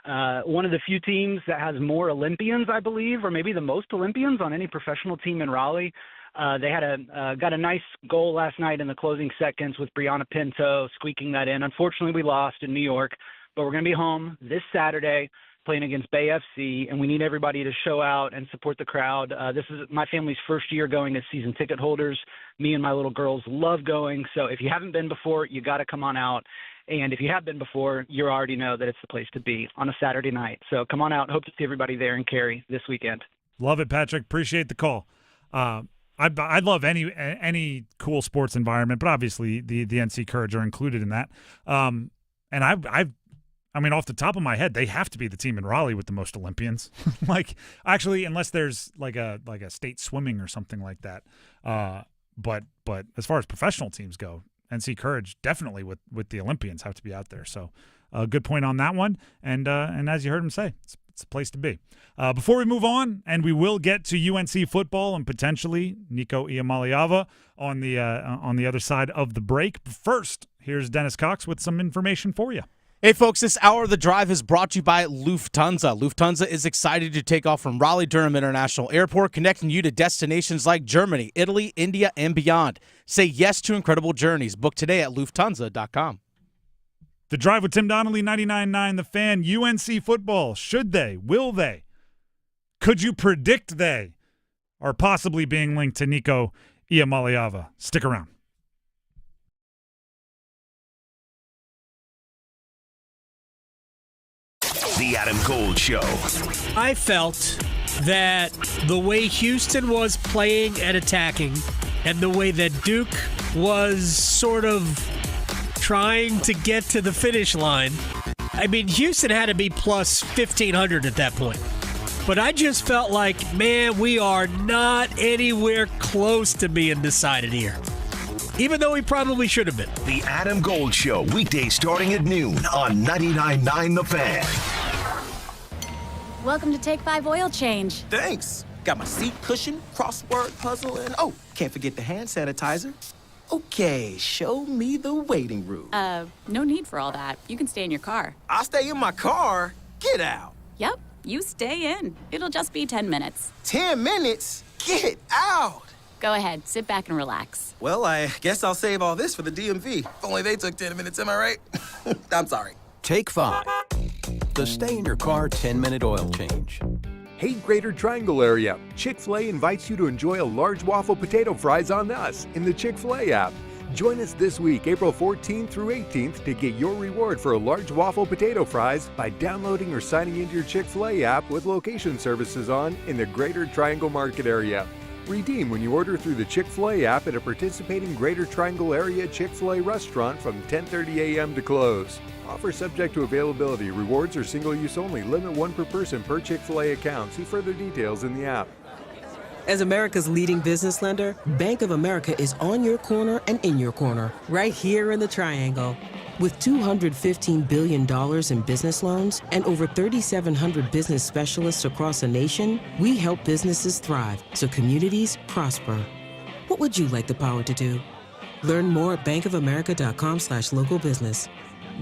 One of the few teams that has more Olympians, I believe, or maybe the most Olympians on any professional team in Raleigh. They had got a nice goal last night in the closing seconds with Brianna Pinto squeaking that in. Unfortunately, we lost in New York, but we're going to be home this Saturday playing against Bay FC, and we need everybody to show out and support the crowd. This is my family's first year going as season ticket holders. Me and my little girls love going, so if you haven't been before, you got to come on out. And if you have been before, you already know that it's the place to be on a Saturday night. So come on out. Hope to see everybody there in Cary this weekend. Love it, Patrick. Appreciate the call. I'd love any cool sports environment, but obviously the NC Courage are included in that. And I mean, off the top of my head, they have to be the team in Raleigh with the most Olympians. Actually, unless there's like a state swimming or something like that. But as far as professional teams go, NC Courage definitely with the Olympians have to be out there. So good point on that one. And as you heard him say, it's a place to be. Before we move on, and we will get to UNC football and potentially Nico Iamaleava on the other side of the break. But first, here's Dennis Cox with some information for you. Hey, folks, this hour of the drive is brought to you by Lufthansa. Lufthansa is excited to take off from Raleigh-Durham International Airport, connecting you to destinations like Germany, Italy, India, and beyond. Say yes to incredible journeys. Book today at Lufthansa.com. The Drive with Tim Donnelly, 99.9 The Fan. UNC football, should they? Will they? Could you predict they are possibly being linked to Nico Iamaleava? Stick around. The Adam Gold Show. I felt that the way Houston was playing and attacking and the way that Duke was sort of trying to get to the finish line, I mean, Houston had to be plus 1,500 at that point. But I just felt like, man, we are not anywhere close to being decided here. Even though we probably should have been. The Adam Gold Show, weekdays starting at noon on 99.9 The Fan. Welcome to Take 5 Oil Change. Thanks. Got my seat cushion, crossword puzzle, and can't forget the hand sanitizer. Okay, show me the waiting room. No need for all that. You can stay in your car. I'll stay in my car? Get out. Yep, you stay in. It'll just be 10 minutes. 10 minutes? Get out. Go ahead, sit back and relax. Well, I guess I'll save all this for the DMV. If only they took 10 minutes, am I right? I'm sorry. Take 5. The stay in your car 10-minute oil change. Hey, Greater Triangle area, Chick-fil-A invites you to enjoy a large waffle potato fries on us in the Chick-fil-A app. Join us this week, April 14th through 18th, to get your reward for a large waffle potato fries by downloading or signing into your Chick-fil-A app with location services on in the Greater Triangle market area. Redeem when you order through the Chick-fil-A app at a participating Greater Triangle area Chick-fil-A restaurant from 10:30 a.m. to close. Offer subject to availability. Rewards are single use only. Limit 1 per person per Chick-fil-A account. See further details in the app. As America's leading business lender, Bank of America is on your corner and in your corner, right here in the Triangle. With $215 billion in business loans and over 3,700 business specialists across the nation, we help businesses thrive so communities prosper. What What would you like the power to do? Learn more at bankofamerica.com/local business.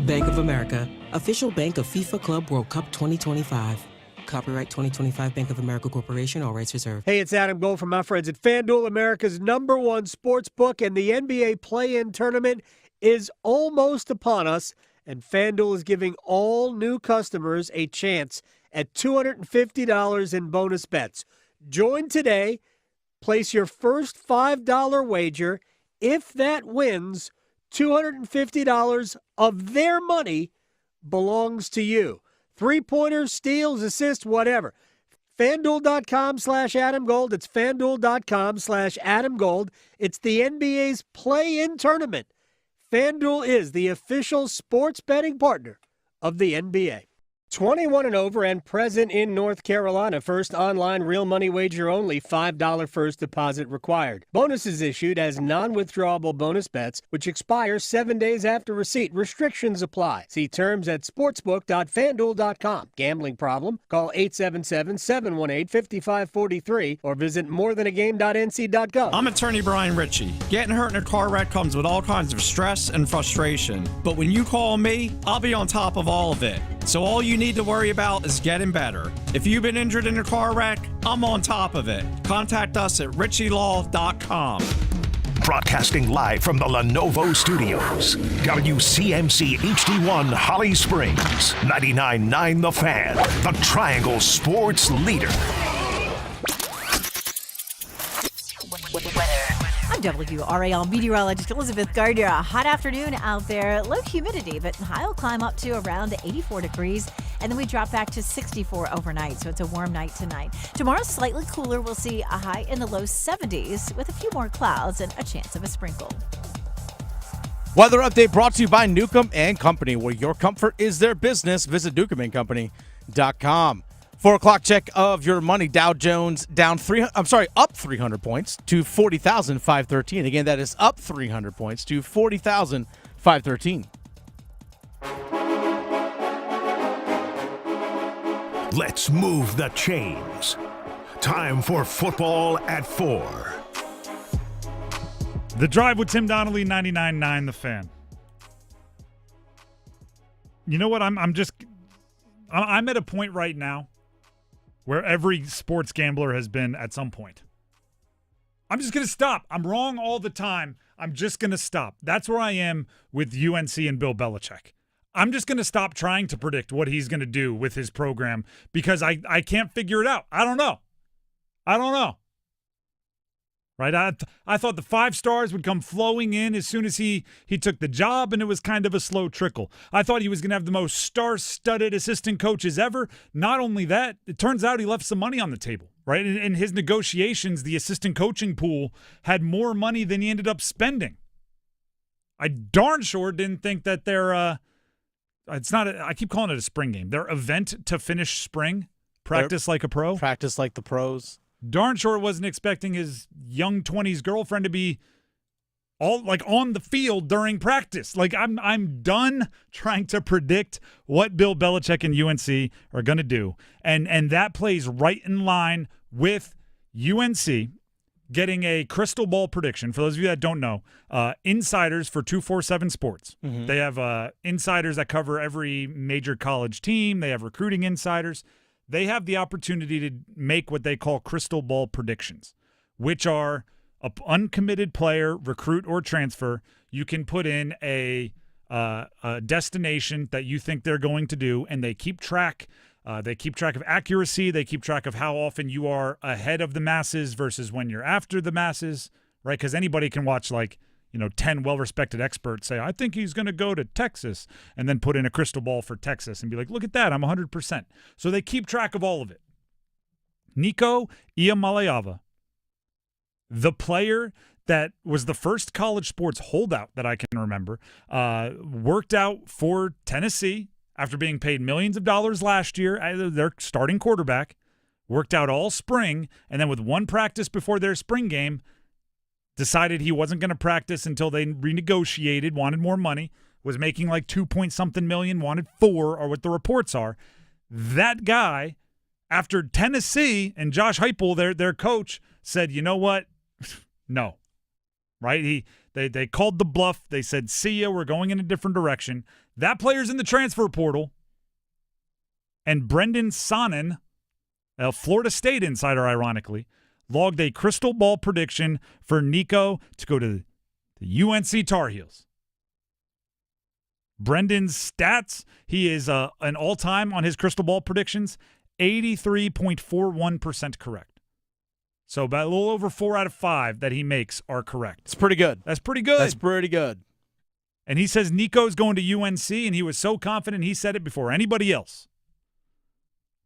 Bank of America, official bank of FIFA Club World Cup 2025. Copyright 2025 Bank of America Corporation, all rights reserved. Hey, it's Adam Gold from my friends at FanDuel, America's #1 sports book, and the NBA play-in tournament is almost upon us, and FanDuel is giving all new customers a chance at $250 in bonus bets. Join today, place your first $5 wager. If that wins, $250 of their money belongs to you. Three-pointers, steals, assists, whatever. FanDuel.com/AdamGold. It's FanDuel.com/AdamGold. It's the NBA's play-in tournament. FanDuel is the official sports betting partner of the NBA. 21 and over and present in North Carolina. First online real money wager only. $5 first deposit required. Bonuses issued as non-withdrawable bonus bets, which expire 7 days after receipt. Restrictions apply. See terms at sportsbook.fanduel.com. Gambling problem? Call 877-718-5543 or visit morethanagame.nc.gov. I'm attorney Brian Richie. Getting hurt in a car wreck comes with all kinds of stress and frustration. But when you call me, I'll be on top of all of it. So all you need to worry about is getting better. If you've been injured in a car wreck, I'm on top of it. Contact us at richielaw.com. Broadcasting live from the Lenovo Studios. WCMC HD1 Holly Springs. 99.9 The Fan. The Triangle Sports Leader. I'm WRAL meteorologist Elizabeth Gardner. A hot afternoon out there, low humidity, but high will climb up to around 84 degrees, and then we drop back to 64 overnight, so it's a warm night tonight. Tomorrow, slightly cooler. We'll see a high in the low 70s with a few more clouds and a chance of a sprinkle. Weather update brought to you by Newcomb & Company, where your comfort is their business. Visit newcombandcompany.com. 4 o'clock check of your money. Dow Jones up 300 points to 40,513. Again, that is up 300 points to 40,513. Let's move the chains. Time for football at 4. The Drive with Tim Donnelly, 99.9 The Fan. You know what? I'm at a point right now where every sports gambler has been at some point. I'm just going to stop. I'm wrong all the time. I'm just going to stop. That's where I am with UNC and Bill Belichick. I'm just going to stop trying to predict what he's going to do with his program because I can't figure it out. I don't know. Right? I thought the 5 stars would come flowing in as soon as he took the job, and it was kind of a slow trickle. I thought he was going to have the most star-studded assistant coaches ever. Not only that, it turns out he left some money on the table, right? In his negotiations, the assistant coaching pool had more money than he ended up spending. I darn sure didn't think that their I keep calling it a spring game. Their event to finish spring, practice like a pro. Practice like the pros. Darn sure wasn't expecting his young 20s girlfriend to be all like on the field during practice. Like I'm done trying to predict what Bill Belichick and UNC are going to do. And that plays right in line with UNC getting a crystal ball prediction. For those of you that don't know, insiders for 247 Sports. Mm-hmm. They have insiders that cover every major college team. They have recruiting insiders. They have the opportunity to make what they call crystal ball predictions, which are an uncommitted player, recruit or transfer. You can put in a destination that you think they're going to do, and they keep track. They keep track of accuracy. They keep track of how often you are ahead of the masses versus when you're after the masses, right? Because anybody can watch 10 well-respected experts say, I think he's going to go to Texas, and then put in a crystal ball for Texas and be like, look at that, I'm 100%. So they keep track of all of it. Nico Iamaleava, the player that was the first college sports holdout that I can remember, worked out for Tennessee after being paid millions of dollars last year. Their starting quarterback worked out all spring, and then with one practice before their spring game, decided he wasn't going to practice until they renegotiated, wanted more money, was making like 2-point-something million, wanted 4, or what the reports are. That guy, after Tennessee and Josh Heupel, their coach, said, you know what? No, right? They called the bluff. They said, see ya, we're going in a different direction. That player's in the transfer portal. And Brendan Sonnen, a Florida State insider, ironically, logged a crystal ball prediction for Nico to go to the UNC Tar Heels. Brendan's stats, he is an all-time on his crystal ball predictions, 83.41% correct. So about a little over 4 out of 5 that he makes are correct. It's pretty good. That's pretty good. That's pretty good. And he says Nico's going to UNC, and he was so confident he said it before anybody else.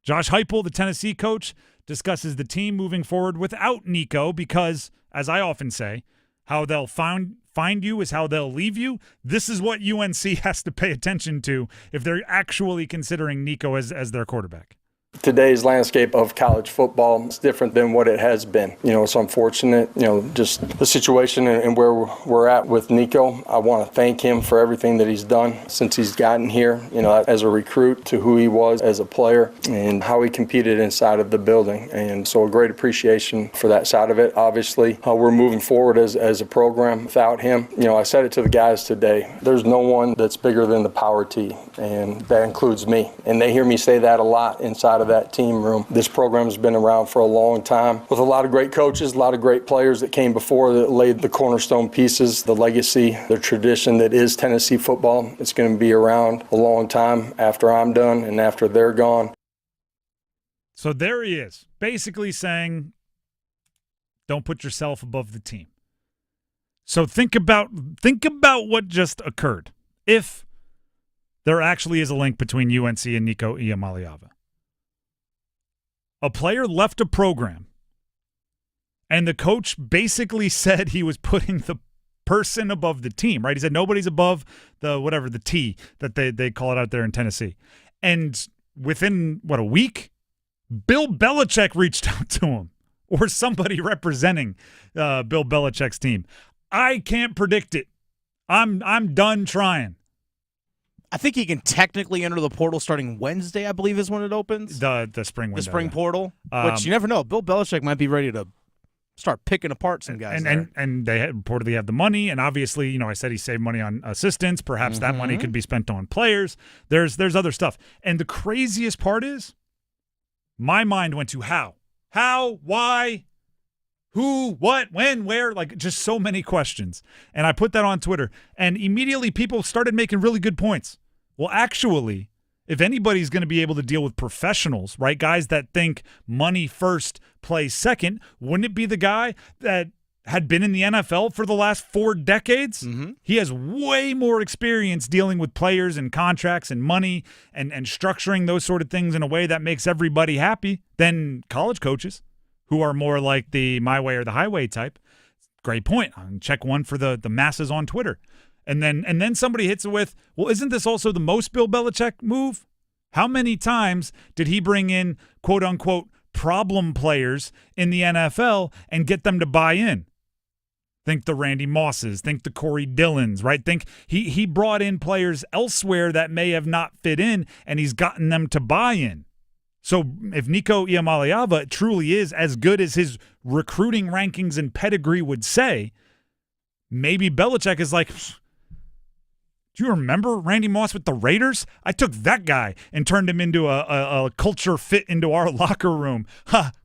Josh Heupel, the Tennessee coach, discusses the team moving forward without Nico because, as I often say, how they'll find you is how they'll leave you. This is what UNC has to pay attention to if they're actually considering Nico as their quarterback. Today's landscape of college football is different than what it has been. It's unfortunate, just the situation and where we're at with Nico. I want to thank him for everything that he's done since he's gotten here, as a recruit to who he was as a player and how he competed inside of the building. And so a great appreciation for that side of it. Obviously, we're moving forward as a program without him. I said it to the guys today. There's no one that's bigger than the power T, and that includes me. And they hear me say that a lot inside of that team room. This program has been around for a long time with a lot of great coaches, a lot of great players that came before that laid the cornerstone pieces, the legacy, the tradition that is Tennessee football. It's going to be around a long time after I'm done and after they're gone. So there he is, basically saying, don't put yourself above the team. So think about what just occurred. If there actually is a link between UNC and Nico Iamaleava. A player left a program, and the coach basically said he was putting the person above the team, right? He said nobody's above the T that they call it out there in Tennessee. And within, a week, Bill Belichick reached out to him, or somebody representing Bill Belichick's team. I can't predict it. I'm done trying. I think he can technically enter the portal starting Wednesday, I believe, is when it opens. The spring window. The spring portal, which you never know. Bill Belichick might be ready to start picking apart some guys. And they reportedly have the money, and obviously, I said he saved money on assistants. Perhaps that money could be spent on players. There's other stuff. And the craziest part is, my mind went to how. How, why, who, what, when, where, just so many questions. And I put that on Twitter, and immediately people started making really good points. Well, actually, if anybody's going to be able to deal with professionals, right, guys that think money first, play second, wouldn't it be the guy that had been in the NFL for the last 4 decades? Mm-hmm. He has way more experience dealing with players and contracts and money and structuring those sort of things in a way that makes everybody happy than college coaches, who are more like the my way or the highway type. Great point. Check one for the masses on Twitter. And then somebody hits it with, well, isn't this also the most Bill Belichick move? How many times did he bring in, quote unquote, problem players in the NFL and get them to buy in? Think the Randy Mosses, think the Corey Dillons, right? Think he brought in players elsewhere that may have not fit in, and he's gotten them to buy in. So if Nico Iamaleava truly is as good as his recruiting rankings and pedigree would say, maybe Belichick is like, do you remember Randy Moss with the Raiders? I took that guy and turned him into a culture fit into our locker room.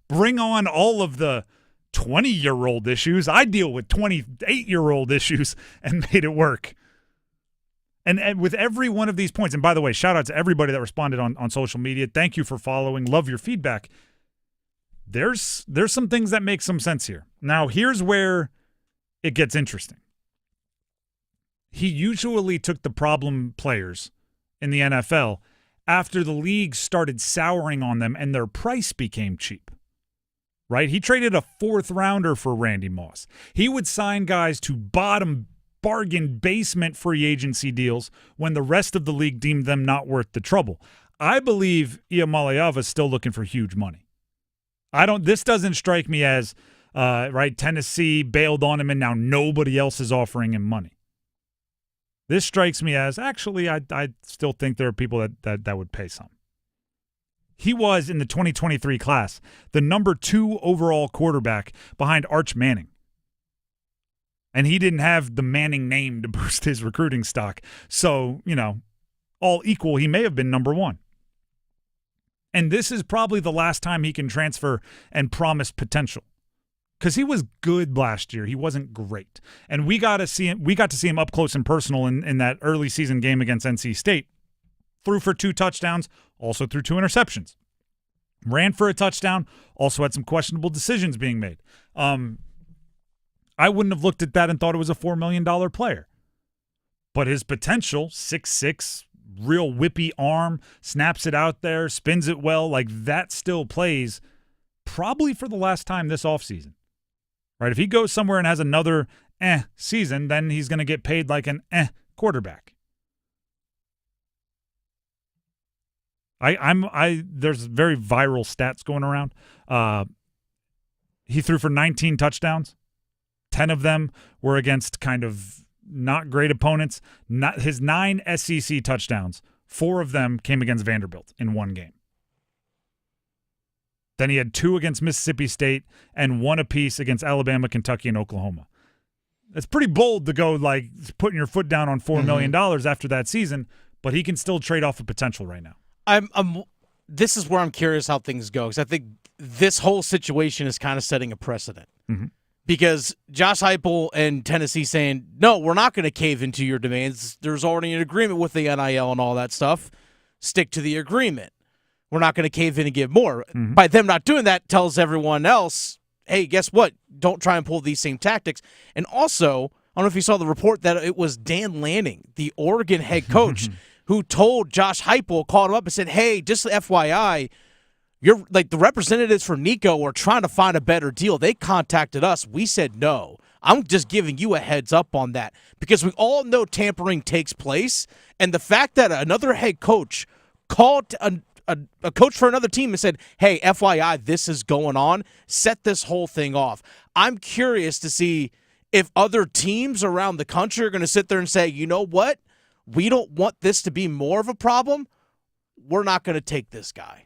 Bring on all of the 20-year-old issues. I deal with 28-year-old issues and made it work. And with every one of these points, and by the way, shout out to everybody that responded on social media. Thank you for following. Love your feedback. There's some things that make some sense here. Now, here's where it gets interesting. He usually took the problem players in the NFL after the league started souring on them and their price became cheap. Right? He traded a 4th rounder for Randy Moss. He would sign guys to bottom bargain basement free agency deals when the rest of the league deemed them not worth the trouble. I believe Iamaleava is still looking for huge money. This doesn't strike me as right, Tennessee bailed on him and now nobody else is offering him money. This strikes me as, actually, I still think there are people that would pay some. He was, in the 2023 class, the number 2 overall quarterback behind Arch Manning. And he didn't have the Manning name to boost his recruiting stock. So, all equal, he may have been number one. And this is probably the last time he can transfer and promise potential. Because he was good last year. He wasn't great. And we got to see him up close and personal in that early season game against NC State. Threw for 2 touchdowns, also threw 2 interceptions. Ran for a touchdown, also had some questionable decisions being made. I wouldn't have looked at that and thought it was a $4 million player. But his potential, 6'6", real whippy arm, snaps it out there, spins it well, like that still plays probably for the last time this offseason. Right? If he goes somewhere and has another season, then he's going to get paid like an quarterback. There's very viral stats going around. He threw for 19 touchdowns. 10 of them were against kind of not great opponents. Not his 9 SEC touchdowns, 4 of them came against Vanderbilt in one game. Then he had 2 against Mississippi State and 1 apiece against Alabama, Kentucky, and Oklahoma. It's pretty bold to go like putting your foot down on $4 million after that season, but he can still trade off the potential right now. This is where I'm curious how things go, because I think this whole situation is kind of setting a precedent. Mm-hmm. Because Josh Heupel and Tennessee saying, no, we're not going to cave into your demands. There's already an agreement with the NIL and all that stuff. Stick to the agreement. We're not going to cave in and give more. Mm-hmm. By them not doing that tells everyone else, hey, guess what? Don't try and pull these same tactics. And also, I don't know if you saw the report that it was Dan Lanning, the Oregon head coach, who told Josh Heupel, called him up and said, hey, just FYI, you're like the representatives for Nico are trying to find a better deal. They contacted us. We said no. I'm just giving you a heads up on that because we all know tampering takes place. And the fact that another head coach called a coach for another team and said, hey, FYI, this is going on, set this whole thing off. I'm curious to see if other teams around the country are going to sit there and say, you know what? We don't want this to be more of a problem. We're not going to take this guy.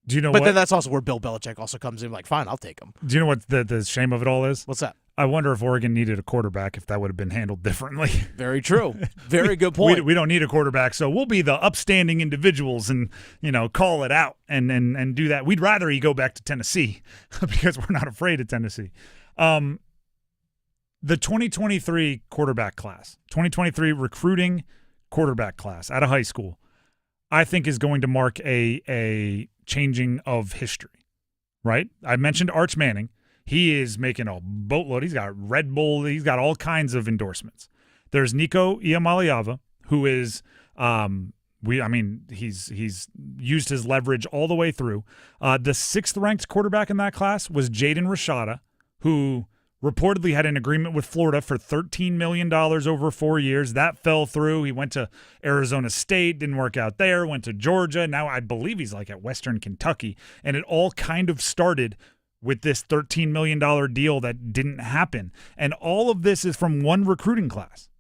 Do you know but what? Then that's also where Bill Belichick also comes in, like, fine, I'll take him. Do you know what the shame of it all is? What's that? I wonder if Oregon needed a quarterback, if that would have been handled differently. Very true. Very good point. We don't need a quarterback, so we'll be the upstanding individuals and, call it out and do that. We'd rather he go back to Tennessee because we're not afraid of Tennessee. The 2023 quarterback class, 2023 recruiting quarterback class out of high school, I think is going to mark a changing of history, right? I mentioned Arch Manning. He is making a boatload. He's got Red Bull. He's got all kinds of endorsements. There's Nico Iamaleava, who is he's used his leverage all the way through. The 6th ranked quarterback in that class was Jaden Rashada, who reportedly had an agreement with Florida for $13 million over 4 years. That fell through. He went to Arizona State, didn't work out there, went to Georgia. Now I believe he's like at Western Kentucky. And it all kind of started with this $13 million deal that didn't happen. And all of this is from one recruiting class.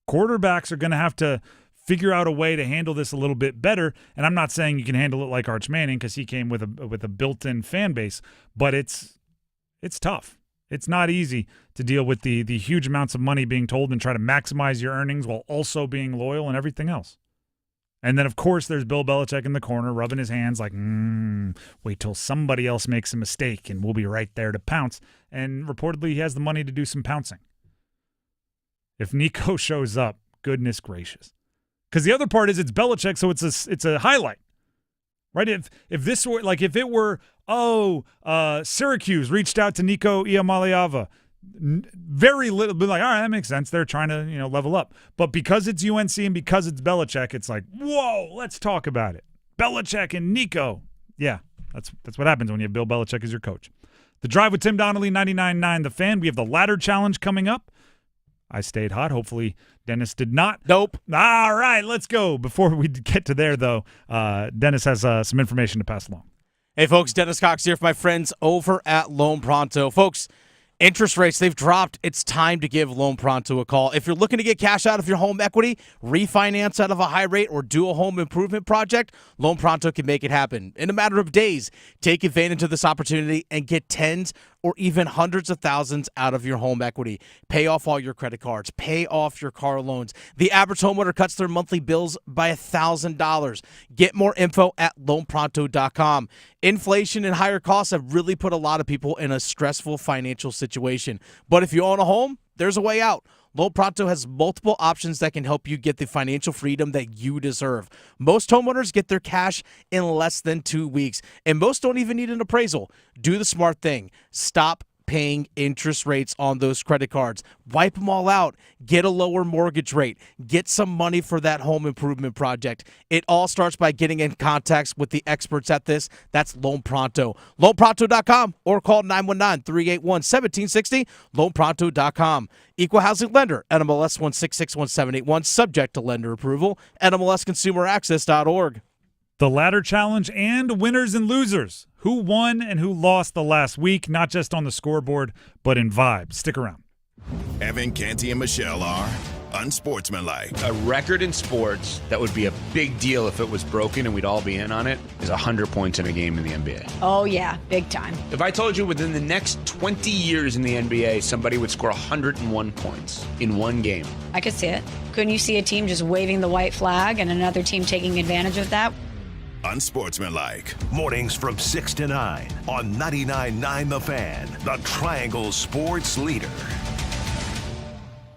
Quarterbacks are going to have to figure out a way to handle this a little bit better. And I'm not saying you can handle it like Arch Manning because he came with a built-in fan base, but it's tough. It's not easy to deal with the huge amounts of money being told and try to maximize your earnings while also being loyal and everything else. And then, of course, there's Bill Belichick in the corner rubbing his hands like, wait till somebody else makes a mistake and we'll be right there to pounce. And reportedly he has the money to do some pouncing. If Nico shows up, goodness gracious. Because the other part is it's Belichick, so it's a highlight. Right? If this were like if it were Syracuse reached out to Nico Iamaleava, very little, be like, all right, that makes sense. They're trying to level up. But because it's UNC and because it's Belichick, it's like, whoa, let's talk about it. Belichick and Nico. Yeah, that's what happens when you have Bill Belichick as your coach. The Drive with Tim Donnelly, 99.9 The Fan. We have the ladder challenge coming up. I stayed hot. Hopefully Dennis did not. Nope. All right, let's go. Before we get to there, though, Dennis has some information to pass along. Hey, folks, Dennis Cox here for my friends over at Loan Pronto. Folks, interest rates, they've dropped. It's time to give Loan Pronto a call. If you're looking to get cash out of your home equity, refinance out of a high rate, or do a home improvement project, Loan Pronto can make it happen in a matter of days. Take advantage of this opportunity and get 10s or even hundreds of thousands out of your home equity. Pay off all your credit cards. Pay off your car loans. The average homeowner cuts their monthly bills by $1,000. Get more info at loanpronto.com. Inflation and higher costs have really put a lot of people in a stressful financial situation. But if you own a home, there's a way out. Loan Pronto has multiple options that can help you get the financial freedom that you deserve. Most homeowners get their cash in less than 2 weeks, and most don't even need an appraisal. Do the smart thing. Stop paying interest rates on those credit cards. Wipe them all out. Get a lower mortgage rate. Get some money for that home improvement project. It all starts by getting in contact with the experts at this. That's Loan Pronto. LoanPronto.com or call 919-381-1760. LoanPronto.com. Equal housing lender. NMLS 1661781. Subject to lender approval. NMLSConsumerAccess.org. The ladder challenge and winners and losers. Who won and who lost the last week, not just on the scoreboard, but in vibe. Stick around. Evan, Canty, and Michelle are unsportsmanlike. A record in sports that would be a big deal if it was broken and we'd all be in on it is 100 points in a game in the NBA. Oh, yeah, big time. If I told you within the next 20 years in the NBA, somebody would score 101 points in one game. I could see it. Couldn't you see a team just waving the white flag and another team taking advantage of that? Unsportsmanlike. Mornings from 6 to 9 on 99.9 The Fan, the Triangle Sports Leader.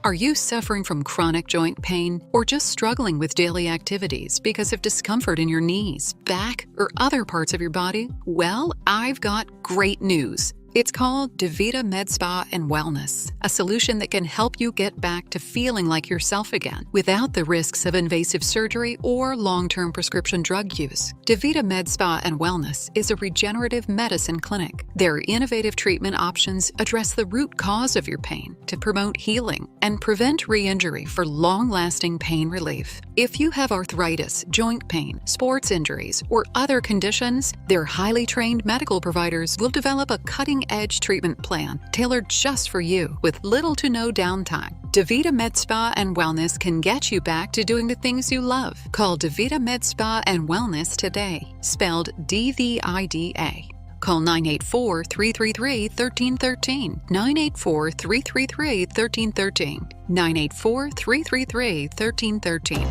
Are you suffering from chronic joint pain or just struggling with daily activities because of discomfort in your knees, back, or other parts of your body? Well, I've got great news. It's called DaVita Med Spa and Wellness, a solution that can help you get back to feeling like yourself again without the risks of invasive surgery or long-term prescription drug use. DaVita Med Spa and Wellness is a regenerative medicine clinic. Their innovative treatment options address the root cause of your pain to promote healing and prevent re-injury for long-lasting pain relief. If you have arthritis, joint pain, sports injuries, or other conditions, their highly trained medical providers will develop a cutting-edge treatment plan tailored just for you with little to no downtime. DaVita Med Spa and Wellness can get you back to doing the things you love. Call DaVita Med Spa and Wellness today, spelled DVIDA. Call 984-333-1313. 984-333-1313. 984-333-1313.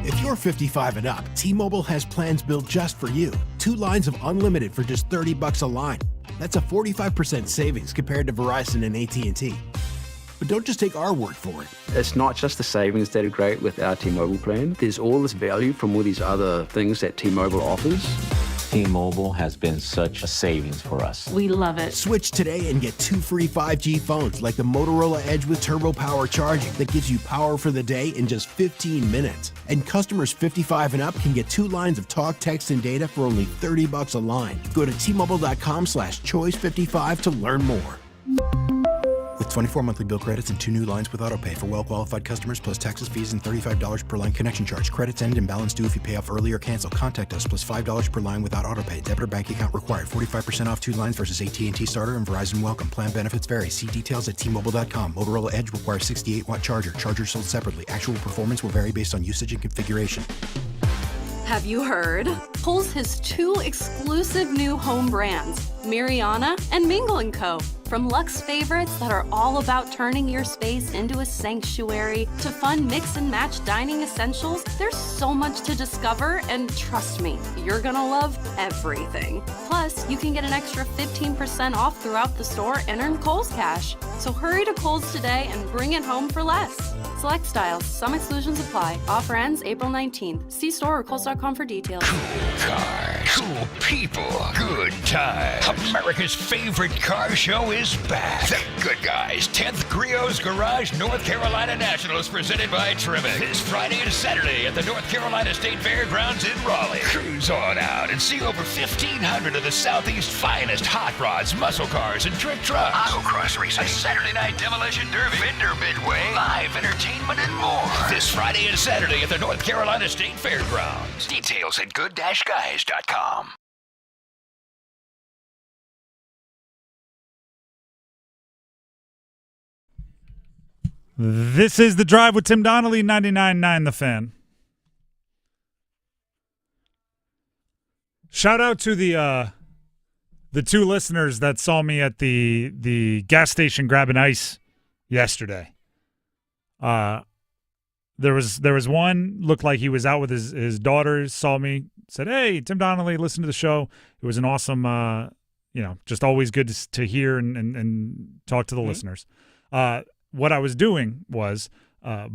If you're 55 and up, T-Mobile has plans built just for you. 2 lines of unlimited for just $30 a line. That's a 45% savings compared to Verizon and AT&T. But don't just take our word for it. It's not just the savings that are great with our T-Mobile plan. There's all this value from all these other things that T-Mobile offers. T-Mobile has been such a savings for us. We love it. Switch today and get 2 free 5G phones like the Motorola Edge with Turbo Power charging that gives you power for the day in just 15 minutes. And customers 55 and up can get 2 lines of talk, text, and data for only $30 a line. Go to T-Mobile.com/choice55 to learn more. With 24 monthly bill credits and 2 new lines with autopay for well-qualified customers plus taxes, fees, and $35 per line connection charge. Credits end and balance due if you pay off early or cancel. Contact us plus $5 per line without autopay. Debit or bank account required. 45% off 2 lines versus AT&T Starter and Verizon Welcome. Plan benefits vary. See details at T-Mobile.com. Motorola Edge requires 68-watt charger. Chargers sold separately. Actual performance will vary based on usage and configuration. Have you heard? Kohl's has 2 exclusive new home brands, Mariana and Mingle & Co. From luxe favorites that are all about turning your space into a sanctuary to fun mix and match dining essentials, there's so much to discover, and trust me, you're gonna love everything. Plus, you can get an extra 15% off throughout the store and earn Kohl's Cash. So hurry to Kohl's today and bring it home for less. Select styles. Some exclusions apply. Offer ends April 19th. See store or Kohl's.com for details. Cool cars, cool people, good times. America's favorite car show is back. The Good Guys 10th Griot's Garage North Carolina Nationals presented by Tremec. This Friday and Saturday at the North Carolina State Fairgrounds in Raleigh. Cruise on out and see over 1,500 of the Southeast's finest hot rods, muscle cars, and trick trucks. Autocross racing, a Saturday night demolition derby, vendor midway, live entertainment, and more. This Friday and Saturday at the North Carolina State Fairgrounds. Details at good-guys.com. This is The Drive with Tim Donnelly, 99.9 The Fan. Shout out to the the two listeners that saw me at the gas station grabbing ice yesterday. There was one, looked like he was out with his daughters, saw me, said, "Hey, Tim Donnelly, listen to the show." It was an awesome, just always good to hear and talk to the listeners. What I was doing was,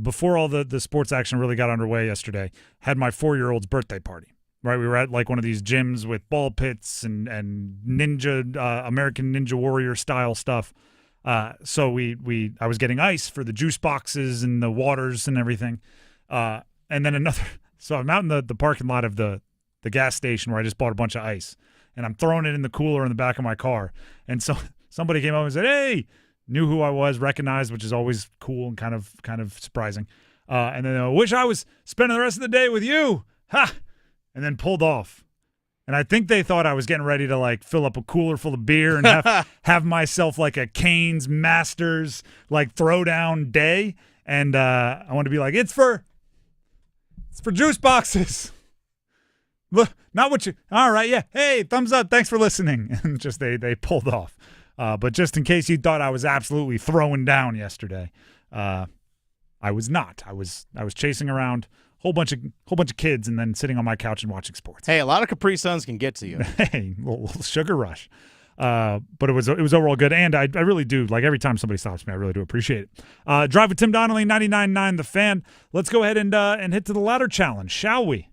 before all the sports action really got underway yesterday, had my 4-year-old's birthday party. Right, we were at like one of these gyms with ball pits and ninja American Ninja Warrior style stuff. So I was getting ice for the juice boxes and the waters and everything. And then so I'm out in the parking lot of the gas station where I just bought a bunch of ice, and I'm throwing it in the cooler in the back of my car. And so somebody came up and said, "Hey," knew who I was, recognized, which is always cool and kind of surprising. And then I wish I was spending the rest of the day with you. Ha! And then pulled off. And I think they thought I was getting ready to like fill up a cooler full of beer and have myself like a Canes Masters like throwdown day. And I want to be like, it's for juice boxes. Look, not what you. All right, yeah. Hey, thumbs up. Thanks for listening. And just they pulled off. But just in case you thought I was absolutely throwing down yesterday, I was not. I was chasing around whole bunch of kids and then sitting on my couch and watching sports. Hey, a lot of Capri Suns can get to you. Hey, little sugar rush. But it was overall good, and I really do, like, every time somebody stops me, I really do appreciate it. Drive with Tim Donnelly, 99.9 The Fan. Let's go ahead and hit to the ladder challenge, shall we?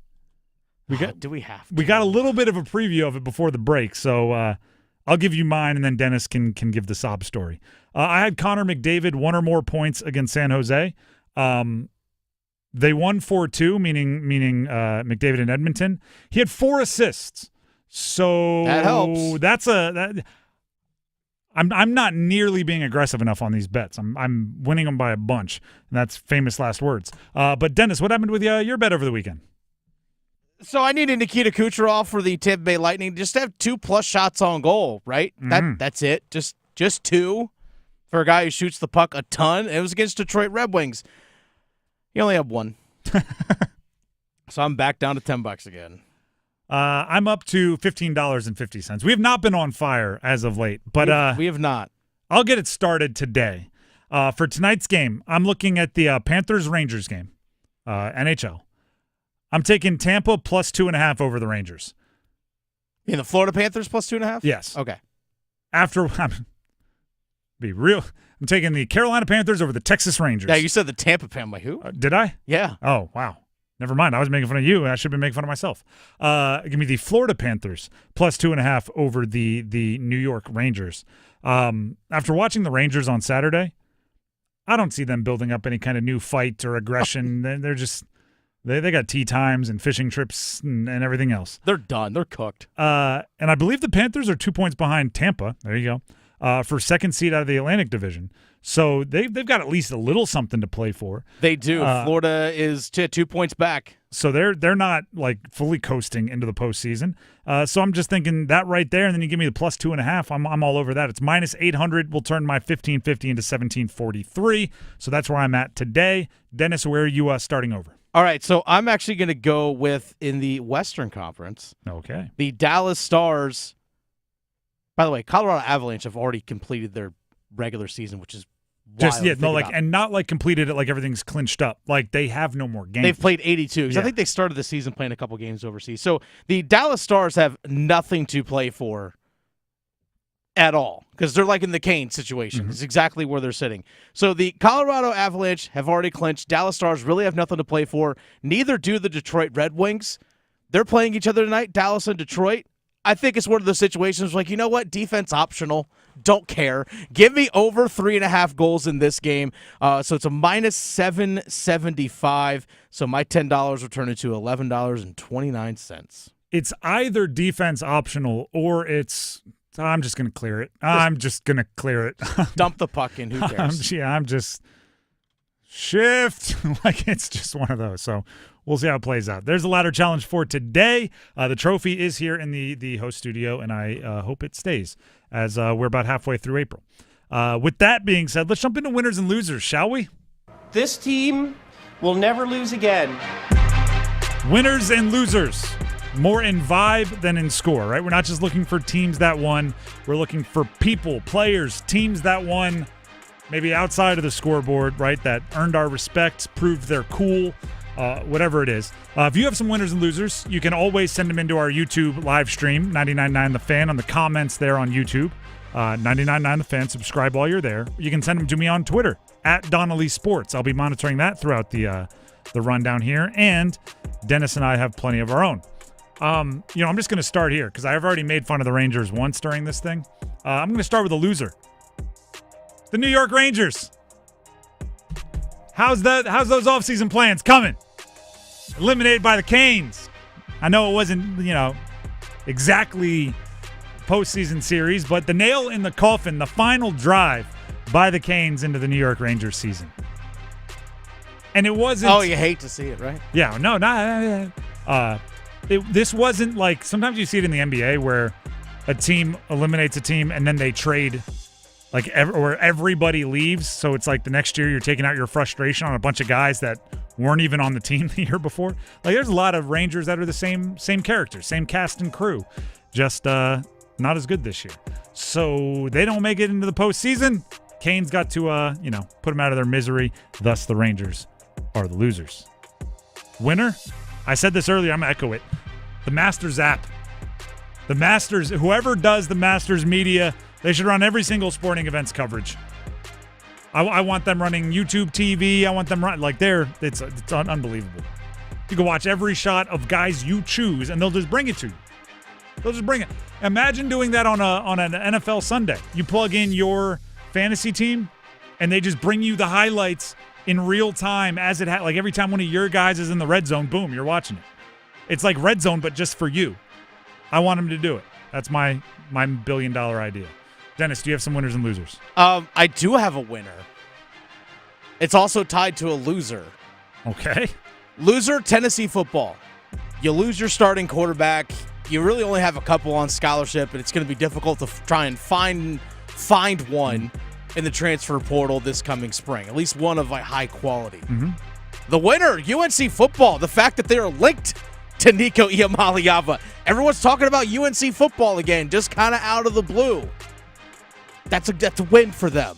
Do we have to? We got a little bit of a preview of it before the break, so I'll give you mine, and then Dennis can give the sob story. I had Connor McDavid 1 or more points against San Jose. They won 4-2, meaning McDavid in Edmonton. He had 4 assists, so that helps. I'm not nearly being aggressive enough on these bets. I'm winning them by a bunch, and that's famous last words. But Dennis, what happened with your bet over the weekend? So I needed Nikita Kucherov for the Tampa Bay Lightning just to have 2+ shots on goal, right? Mm-hmm. That's it. Just 2 for a guy who shoots the puck a ton. It was against Detroit Red Wings. You only have 1. So I'm back down to $10 again. I'm up to $15.50. We have not been on fire as of late, but we have not. I'll get it started today. For tonight's game, I'm looking at the Panthers-Rangers game, NHL. I'm taking Tampa plus 2.5 over the Rangers. In the Florida Panthers plus 2.5? Yes. Okay. Be real. I'm taking the Carolina Panthers over the Texas Rangers. Yeah, you said the Tampa Pan. Like who? Did I? Yeah. Oh, wow. Never mind. I was making fun of you, and I should have been making fun of myself. Give me the Florida Panthers plus 2.5 over the New York Rangers. After watching the Rangers on Saturday, I don't see them building up any kind of new fight or aggression. They're just they got tea times and fishing trips and everything else. They're done. They're cooked. And I believe the Panthers are 2 points behind Tampa. There you go. For second seed out of the Atlantic Division. So they've got at least a little something to play for. They do. Florida is 2 points back. So they're not like fully coasting into the postseason. So I'm just thinking that right there, and then you give me the plus 2.5. I'm all over that. It's minus 800. We'll turn my 1550 into 1743. So that's where I'm at today. Dennis, where are you starting over? All right, so I'm actually going to go with in the Western Conference. Okay. The Dallas Stars. By the way, Colorado Avalanche have already completed their regular season, which is wild. And not like completed it like everything's clinched up. Like they have no more games. They've played 82 because I think they started the season playing a couple games overseas. So the Dallas Stars have nothing to play for at all because they're like in the Kane situation. Mm-hmm. It's exactly where they're sitting. So the Colorado Avalanche have already clinched. Dallas Stars really have nothing to play for. Neither do the Detroit Red Wings. They're playing each other tonight, Dallas and Detroit. I think it's one of those situations like, you know what? Defense optional. Don't care. Give me over 3.5 goals in this game. So it's a minus 775. So my $10 will turn into $11.29. It's either defense optional or it's I'm just going to clear it. I'm just going to clear it. Dump the puck in. Who cares? I'm just shift. Like it's just one of those. So we'll see how it plays out. There's the ladder challenge for today. The trophy is here in the host studio, and I hope it stays as we're about halfway through April. With that being said, let's jump into winners and losers, shall we? This team will never lose again. Winners and losers. more in vibe than in score, right? We're not just looking for teams that won. We're looking for people, players, teams that won maybe outside of the scoreboard, right, that earned our respect, proved they're cool, whatever it is. If you have some winners and losers, you can always send them into our YouTube live stream, 99.9 The Fan, on the comments there on YouTube. 99.9 The Fan, subscribe while you're there. You can send them to me on Twitter, @Donnelly Sports. I'll be monitoring that throughout the rundown here, and Dennis and I have plenty of our own. I'm just going to start here because I've already made fun of the Rangers once during this thing. I'm going to start with a loser. The New York Rangers. How's those offseason plans coming? Eliminated by the Canes. I know it wasn't, exactly postseason series, but the nail in the coffin, the final drive by the Canes into the New York Rangers season. And it wasn't... Oh, you hate to see it, right? Yeah, no, not... this wasn't like... Sometimes you see it in the NBA where a team eliminates a team and then they trade... or everybody leaves, so it's like the next year you're taking out your frustration on a bunch of guys that weren't even on the team the year before. Like, there's a lot of Rangers that are the same characters, same cast and crew, just not as good this year. So they don't make it into the postseason. Canes got to, put them out of their misery. Thus, the Rangers are the losers. Winner? I said this earlier. I'm going to echo it. The Masters app. The Masters, whoever does the Masters media, they should run every single sporting events coverage. I want them running YouTube TV. I want them it's unbelievable. You can watch every shot of guys you choose, and they'll just bring it to you. They'll just bring it. Imagine doing that on an NFL Sunday. You plug in your fantasy team, and they just bring you the highlights in real time as it like every time one of your guys is in the red zone, boom, you're watching it. It's like red zone, but just for you. I want them to do it. That's my $1 billion idea. Dennis, do you have some winners and losers? I do have a winner. It's also tied to a loser. Okay. Loser, Tennessee football. You lose your starting quarterback. You really only have a couple on scholarship, and it's going to be difficult to try and find one in the transfer portal this coming spring, at least one of high quality. Mm-hmm. The winner, UNC football. The fact that they are linked to Nico Iamaleava. Everyone's talking about UNC football again, just kind of out of the blue. That's a win for them,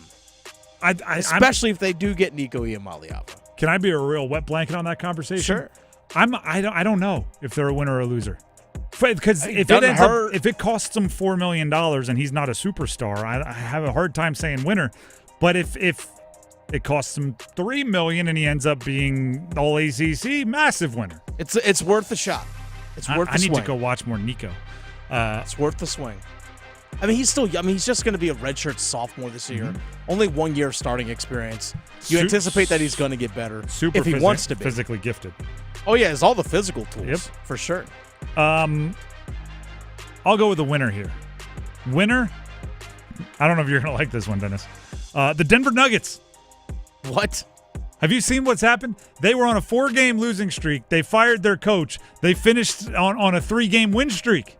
especially if they do get Nico Iamaleava. Can I be a real wet blanket on that conversation? Sure. I don't know if they're a winner or a loser. Because if it costs him $4 million and he's not a superstar, I have a hard time saying winner. But if it costs him $3 million and he ends up being all ACC, massive winner. It's worth the shot. It's worth the swing. I need to go watch more Nico. It's worth the swing. I mean, he's just going to be a redshirt sophomore this year. Mm-hmm. Only 1 year starting experience. You anticipate that he's going to get better if he wants to be. Physically gifted. Oh, yeah, has all the physical tools, for sure. I'll go with the winner here. Winner? I don't know if you're going to like this one, Dennis. The Denver Nuggets. What? Have you seen what's happened? They were on a 4-game losing streak. They fired their coach. They finished on a 3-game win streak.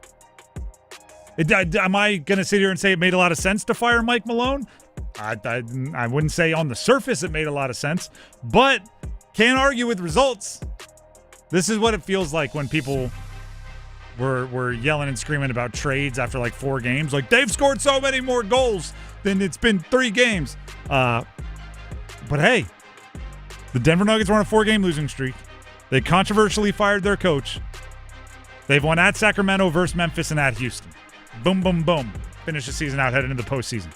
Am I going to sit here and say it made a lot of sense to fire Mike Malone? I wouldn't say on the surface it made a lot of sense, but can't argue with results. This is what it feels like when people were yelling and screaming about trades after 4 games. Like, they've scored so many more goals than it's been 3 games. But hey, the Denver Nuggets were on a 4-game losing streak. They controversially fired their coach. They've won at Sacramento versus Memphis and at Houston. Boom, boom, boom. Finish the season out, headed into the postseason.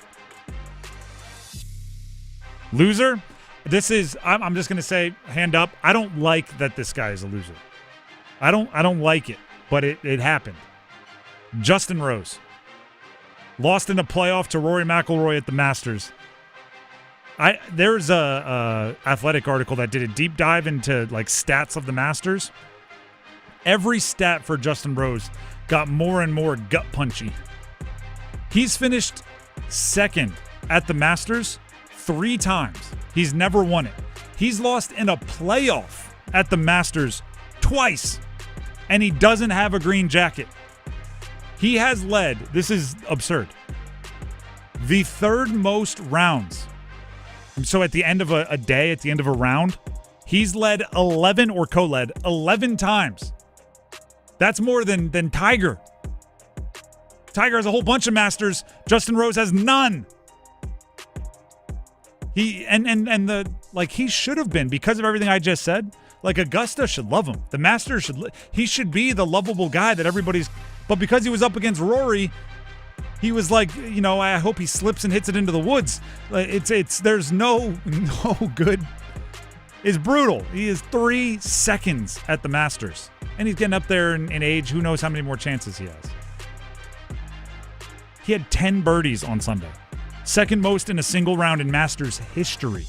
Loser? I'm just going to say, hand up, I don't like that this guy is a loser. I don't like it, but it happened. Justin Rose. Lost in a playoff to Rory McIlroy at the Masters. There's a athletic article that did a deep dive into stats of the Masters. Every stat for Justin Rose got more and more gut punchy. He's finished second at the Masters 3 times. He's never won it. He's lost in a playoff at the Masters twice, and he doesn't have a green jacket. He has led, this is absurd, the 3rd most rounds. So at the end of a day, at the end of a round, he's led 11 or co-led 11 times. That's more than Tiger. Tiger has a whole bunch of Masters. Justin Rose has none. He should have been, because of everything I just said. Like, Augusta should love him. The Masters he should be the lovable guy that everybody's. But because he was up against Rory, he was like, I hope he slips and hits it into the woods. There's no good. It's brutal. He is 3 seconds at the Masters, and he's getting up there in age. Who knows how many more chances he has? He had 10 birdies on Sunday, second most in a single round in Masters history,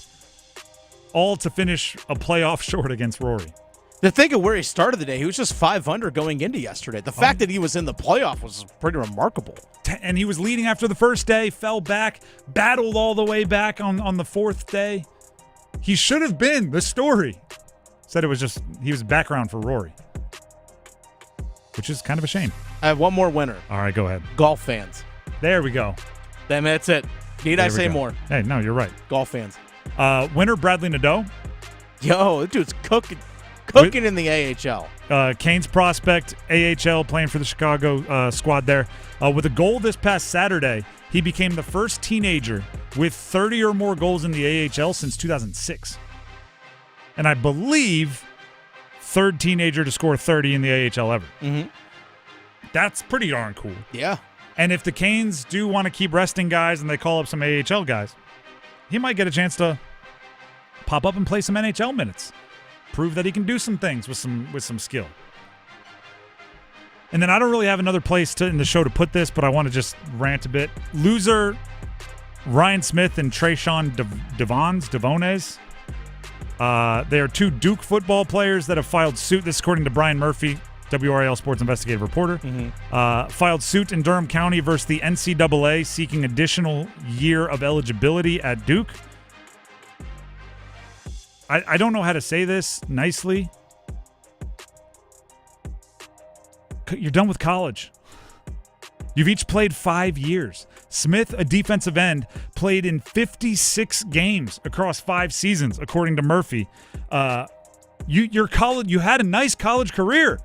all to finish a playoff short against Rory. To think of where he started the day, he was just 5 under going into yesterday. The fact that he was in the playoff was pretty remarkable. And he was leading after the first day, fell back, battled all the way back on the fourth day. He should have been the story. Said it was just, he was background for Rory, which is kind of a shame. I have one more winner. All right, go ahead. Golf fans. There we go. That's it. Need I say more? Hey, no, you're right. Golf fans. Winner Bradley Nadeau. Yo, this dude's cooking in the AHL. Canes prospect, AHL, playing for the Chicago squad there. With a goal this past Saturday, he became the first teenager with 30 or more goals in the AHL since 2006. And I believe third teenager to score 30 in the AHL ever. Mm-hmm. That's pretty darn cool. Yeah. And if the Canes do want to keep resting guys and they call up some AHL guys, he might get a chance to pop up and play some NHL minutes. Prove that he can do some things with some skill. And then I don't really have another place in the show to put this, but I want to just rant a bit. Loser Ryan Smith and Trayshawn Devones. They are 2 Duke football players that have filed suit. This according to Brian Murphy, WRAL sports investigative reporter. Mm-hmm. Filed suit in Durham County versus the NCAA seeking additional year of eligibility at Duke. I don't know how to say this nicely. You're done with college. You've each played 5 years. Smith, a defensive end, played in 56 games across 5 seasons, according to Murphy. You had a nice college career.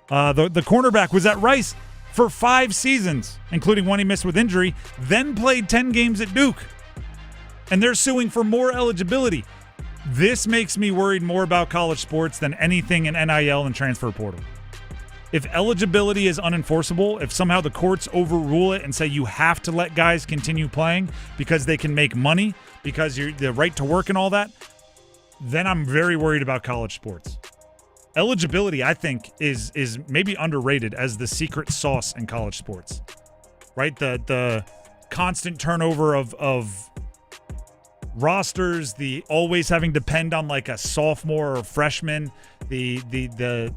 The cornerback was at Rice for 5 seasons, including one he missed with injury, then played 10 games at Duke. And they're suing for more eligibility. This makes me worried more about college sports than anything in NIL and transfer portal. If eligibility is unenforceable, if somehow the courts overrule it and say you have to let guys continue playing because they can make money, because you're the right to work and all that, then I'm very worried about college sports. Eligibility, I think, is maybe underrated as the secret sauce in college sports. Right? The constant turnover of rosters, the always having to depend on like a sophomore or freshman, the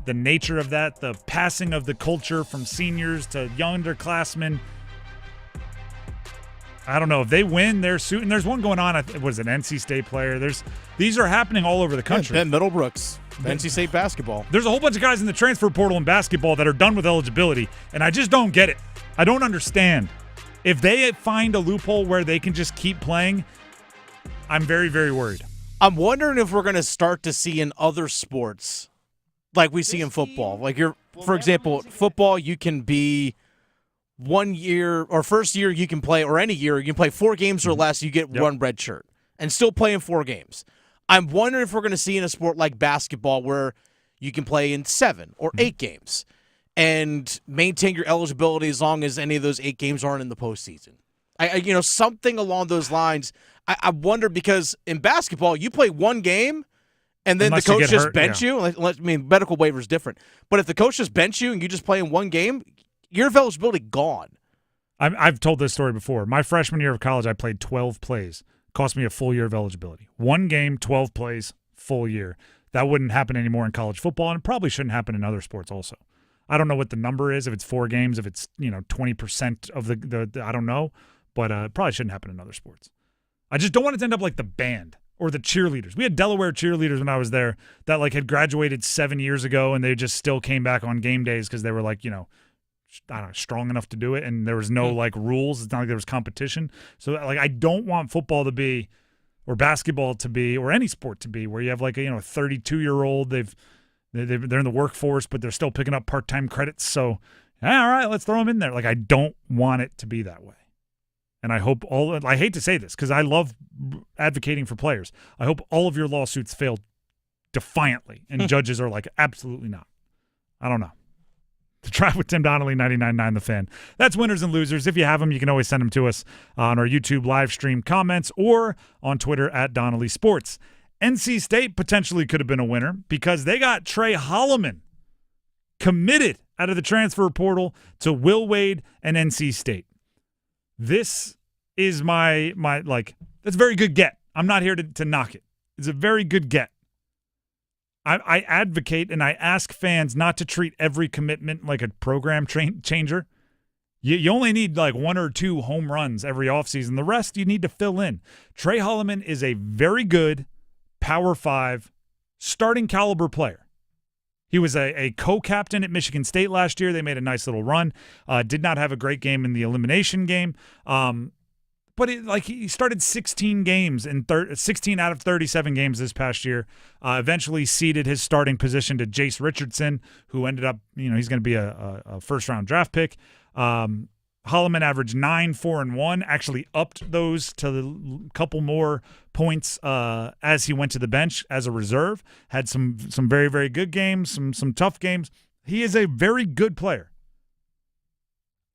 nature of that, the passing of the culture from seniors to young underclassmen. I don't know if they win their suit, and there's one going on. Was an NC State player. These are happening all over the country. Ben Middlebrooks, NC State basketball. There's a whole bunch of guys in the transfer portal in basketball that are done with eligibility, and I just don't get it. I don't understand. If they find a loophole where they can just keep playing, I'm very, very worried. I'm wondering if we're going to start to see in other sports, like we see in football. Like for example, football, you can be 1 year or first year you can play, or any year you can play 4 games or less. You get one red shirt and still play in 4 games. I'm wondering if we're going to see in a sport like basketball where you can play in 7 or 8 games and maintain your eligibility as long as any of those 8 games aren't in the postseason. Something along those lines. I wonder, because in basketball, you play 1 game and then the coach just bench you. I mean, medical waiver is different. But if the coach just bench you and you just play in 1 game, your eligibility gone. I've told this story before. My freshman year of college, I played 12 plays. Cost me a full year of eligibility. 1 game, 12 plays, full year. That wouldn't happen anymore in college football, and it probably shouldn't happen in other sports also. I don't know what the number is, if it's 4 games, if it's 20% of the I don't know, but it probably shouldn't happen in other sports. I just don't want it to end up like the band or the cheerleaders. We had Delaware cheerleaders when I was there that had graduated 7 years ago, and they just still came back on game days because they were strong enough to do it, and there was no rules. It's not like there was competition. So I don't want football to be, or basketball to be, or any sport to be, where you have a 32-year-old. They've They're in the workforce, but they're still picking up part-time credits. So, all right, let's throw them in there. Like, I don't want it to be that way. And I hope I hate to say this because I love advocating for players. I hope all of your lawsuits fail defiantly and judges are like, absolutely not. I don't know. To Drive with Tim Donnelly, 99.9 The Fan. That's winners and losers. If you have them, you can always send them to us on our YouTube live stream comments or on Twitter at Donnelly Sports. NC State potentially could have been a winner because they got Trey Holloman committed out of the transfer portal to Will Wade and NC State. This is my that's a very good get. I'm not here to knock it. It's a very good get. I advocate and I ask fans not to treat every commitment like a program changer. You only need like 1 or 2 home runs every offseason. The rest you need to fill in. Trey Holloman is a very good Power 5 starting caliber player. He was a co-captain at Michigan State last year. They made a nice little run. Did not have a great game in the elimination game. But he started 16 games in 16 out of 37 games this past year. Eventually ceded his starting position to Jace Richardson, who ended up, he's going to be a first-round draft pick. Holloman averaged 9, 4, and 1. Actually upped those to a couple more points as he went to the bench as a reserve. Had some very, very good games, some tough games. He is a very good player.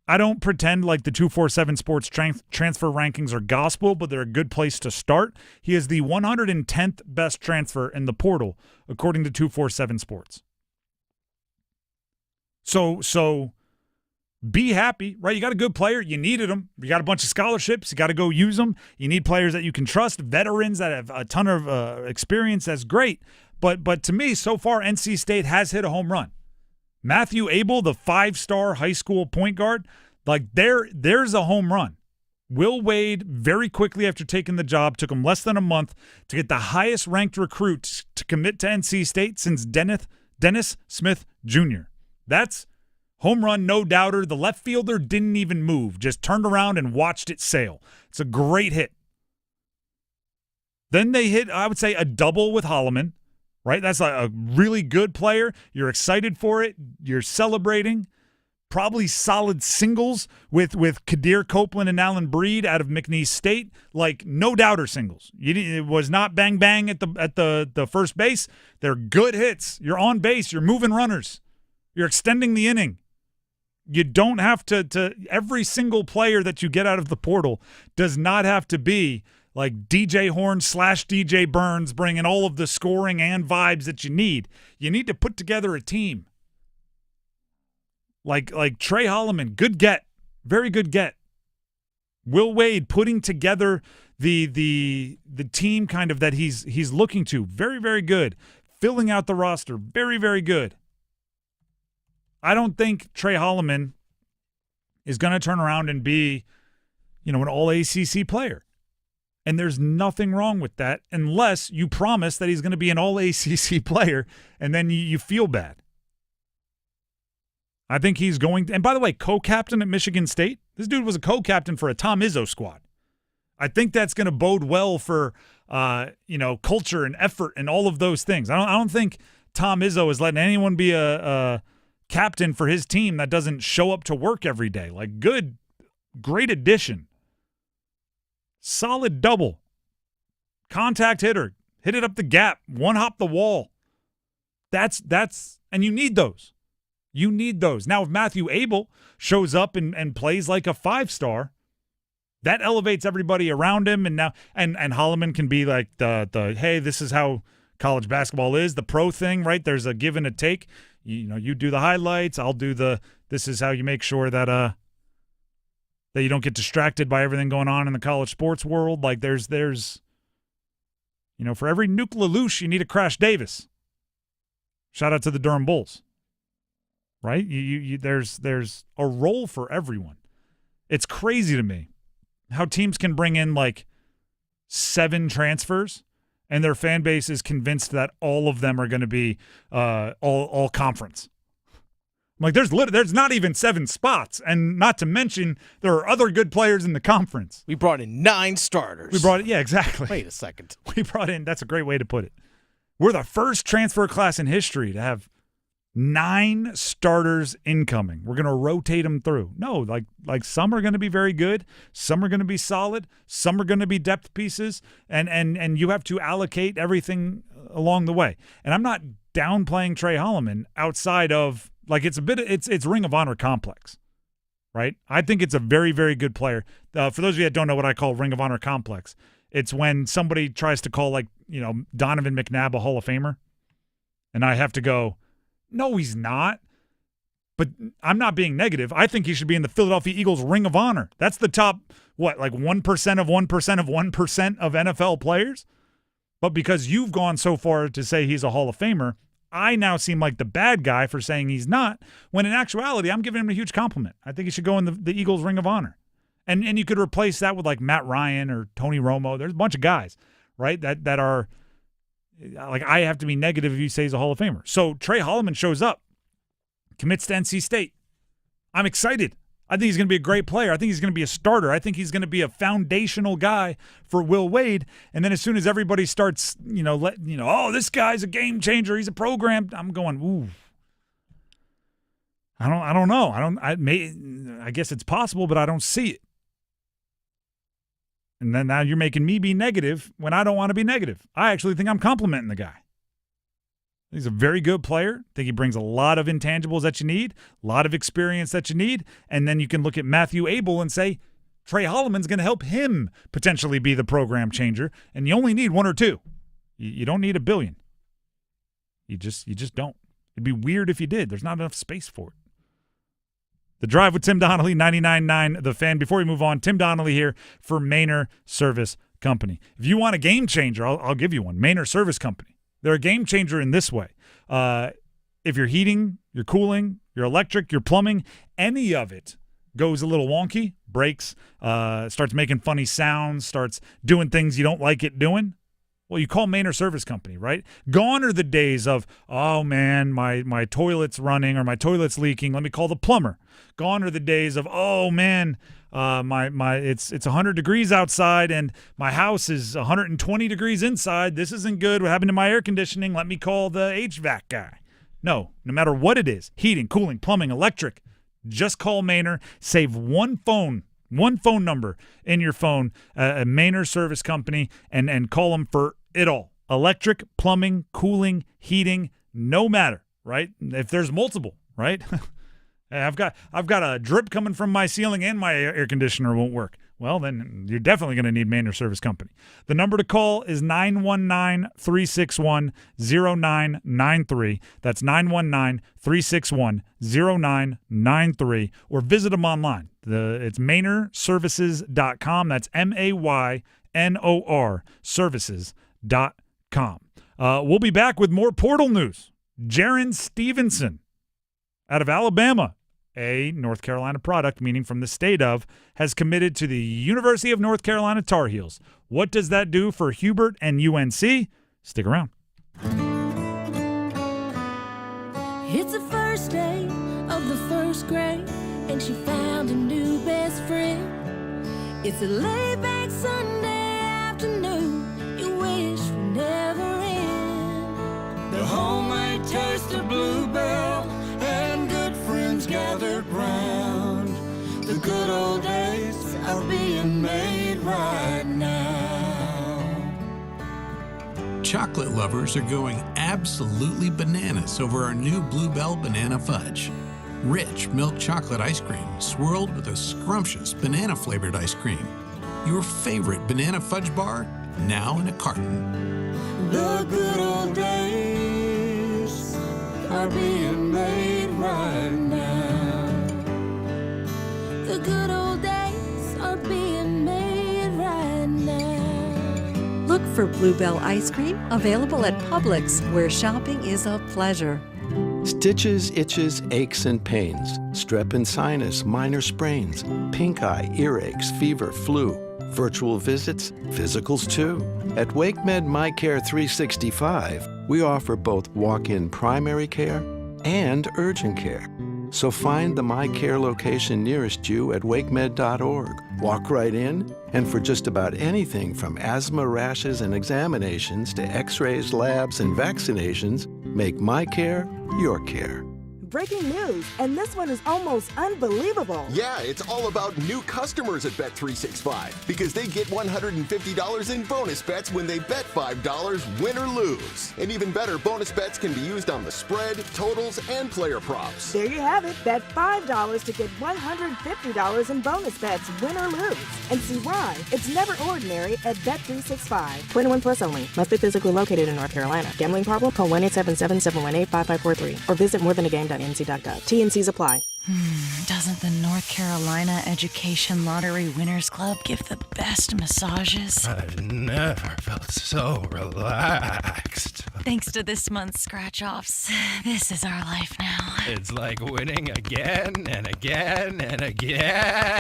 I don't pretend like the 247 Sports transfer rankings are gospel, but they're a good place to start. He is the 110th best transfer in the portal, according to 247 Sports. So be happy, right? You got a good player. You needed him. You got a bunch of scholarships. You got to go use them. You need players that you can trust, veterans that have a ton of experience. That's great. But to me, so far, NC State has hit a home run. Matthew Abel, the 5-star high school point guard, there's a home run. Will Wade, very quickly after taking the job, took him less than a month to get the highest-ranked recruit to commit to NC State since Dennis Smith Jr. That's home run, no doubter. The left fielder didn't even move, just turned around and watched it sail. It's a great hit. Then they hit, I would say, a double with Holloman. Right? That's a really good player. You're excited for it. You're celebrating. Probably solid singles with Kadir Copeland and Alan Breed out of McNeese State. Like, no doubter singles. It was not bang bang at the first base. They're good hits. You're on base. You're moving runners. You're extending the inning. You don't have to every single player that you get out of the portal does not have to be like DJ Horn / DJ Burns, bringing all of the scoring and vibes that you need. You need to put together a team. Like Trey Holloman, good get. Very good get. Will Wade putting together the team kind of that he's looking to. Very, very good. Filling out the roster. Very, very good. I don't think Trey Holloman is going to turn around and be, an all-ACC player. And there's nothing wrong with that unless you promise that he's going to be an all-ACC player and then you feel bad. I think he's going to – and by the way, co-captain at Michigan State, this dude was a co-captain for a Tom Izzo squad. I think that's going to bode well for, culture and effort and all of those things. I don't think Tom Izzo is letting anyone be a captain for his team that doesn't show up to work every day. Like, great addition. Solid double. Contact hitter. Hit it up the gap. One hop the wall. That's and you need those. You need those. Now, if Matthew Abel shows up and plays like a 5-star, that elevates everybody around him. And now and Holloman can be like the hey, this is how college basketball is, the pro thing, right? There's a give and a take. You do the highlights, I'll do this is how you make sure that you don't get distracted by everything going on in the college sports world. Like there's for every Nuke LaLoosh, you need a Crash Davis. Shout out to the Durham Bulls. Right? There's a role for everyone. It's crazy to me how teams can bring in like 7 transfers and their fan base is convinced that all of them are going to be all conference. Like there's not even 7 spots, and not to mention there are other good players in the conference. We brought in 9 starters. Yeah, exactly. Wait a second. We brought in, that's a great way to put it. We're the first transfer class in history to have 9 starters incoming. We're going to rotate them through. No, like some are going to be very good. Some are going to be solid. Some are going to be depth pieces. And you have to allocate everything along the way. And I'm not downplaying Trey Holloman outside of, like, it's Ring of Honor complex, right? I think it's a very, very good player. For those of you that don't know what I call Ring of Honor complex, it's when somebody tries to call, like, Donovan McNabb a Hall of Famer. And I have to go, no, he's not. But I'm not being negative. I think he should be in the Philadelphia Eagles Ring of Honor. That's the top, 1% of 1% of 1% of NFL players? But because you've gone so far to say he's a Hall of Famer, I now seem like the bad guy for saying he's not, when in actuality, I'm giving him a huge compliment. I think he should go in the Eagles Ring of Honor. And you could replace that with, like, Matt Ryan or Tony Romo. There's a bunch of guys, right, that are – like, I have to be negative if you say he's a Hall of Famer. So Trey Holloman shows up, commits to NC State. I'm excited. I think he's going to be a great player. I think he's going to be a starter. I think he's going to be a foundational guy for Will Wade. And then as soon as everybody starts, oh, this guy's a game changer, he's a program, I'm going, ooh. I don't know. I guess it's possible, but I don't see it. And then now you're making me be negative when I don't want to be negative. I actually think I'm complimenting the guy. He's a very good player. I think he brings a lot of intangibles that you need, a lot of experience that you need. And then you can look at Matthew Abel and say, Trey Holloman's going to help him potentially be the program changer. And you only need 1 or 2. You don't need 1 billion. You just don't. It'd be weird if you did. There's not enough space for it. The Drive with Tim Donnelly, 99.9 The Fan. Before we move on, Tim Donnelly here for Maynard Service Company. If you want a game changer, I'll give you one. Maynard Service Company. They're a game changer in this way. If you're heating, you're cooling, you're electric, you're plumbing, any of it goes a little wonky, breaks, starts making funny sounds, starts doing things you don't like it doing, well, you call Maynard Service Company, right? Gone are the days of, oh, man, my toilet's running or my toilet's leaking. Let me call the plumber. Gone are the days of, oh, man, it's 100 degrees outside and my house is 120 degrees inside. This isn't good. What happened to my air conditioning? Let me call the HVAC guy. No matter what it is, heating, cooling, plumbing, electric, just call Maynard. Save one phone number in your phone, a Maynard Service Company, and call them for it all. Electric, plumbing, cooling, heating, no matter, right? If there's multiple, right? I've got a drip coming from my ceiling and my air conditioner won't work. Well, then you're definitely going to need Maynard Service Company. The number to call is 919-361-0993. That's 919-361-0993. Or visit them online. It's MaynardServices.com. That's MAYNOR Services.com. We'll be back with more portal news. Jaron Stevenson out of Alabama, a North Carolina product, meaning from the state of, has committed to the University of North Carolina Tar Heels. What does that do for Hubert and UNC? Stick around. It's the first day of the first grade, and she found a new best friend. It's a laid-back Sunday afternoon, you wish would never end. The homemade taste of Bluebell and good friends gathered round. The good old days are being made right now. Chocolate lovers are going absolutely bananas over our new Bluebell Banana Fudge. Rich milk chocolate ice cream swirled with a scrumptious banana-flavored ice cream. Your favorite banana fudge bar, now in a carton. The good old days are being made right now. The good old days are being made right now. Look for Bluebell ice cream, available at Publix, where shopping is a pleasure. Stitches, itches, aches, and pains. Strep and sinus, minor sprains. Pink eye, earaches, fever, flu. Virtual visits, physicals too. At WakeMed MyCare 365, we offer both walk-in primary care and urgent care. So find the MyCare location nearest you at wakemed.org. Walk right in, and for just about anything from asthma, rashes, and examinations to x-rays, labs, and vaccinations, make MyCare your care. Breaking news, and this one is almost unbelievable. Yeah, it's all about new customers at Bet365 because they get $150 in bonus bets when they bet $5, win or lose. And even better, bonus bets can be used on the spread, totals, and player props. There you have it. Bet $5 to get $150 in bonus bets, win or lose. And see why it's never ordinary at Bet365. 21 plus only. Must be physically located in North Carolina. Gambling problem? Call 1-877-718-5543 or visit morethanagame.nc.gov. T&Cs apply. Doesn't the North Carolina Education Lottery Winners Club give the best massages? I've never felt so relaxed. Thanks to this month's scratch-offs, this is our life now. It's like winning again and again and again.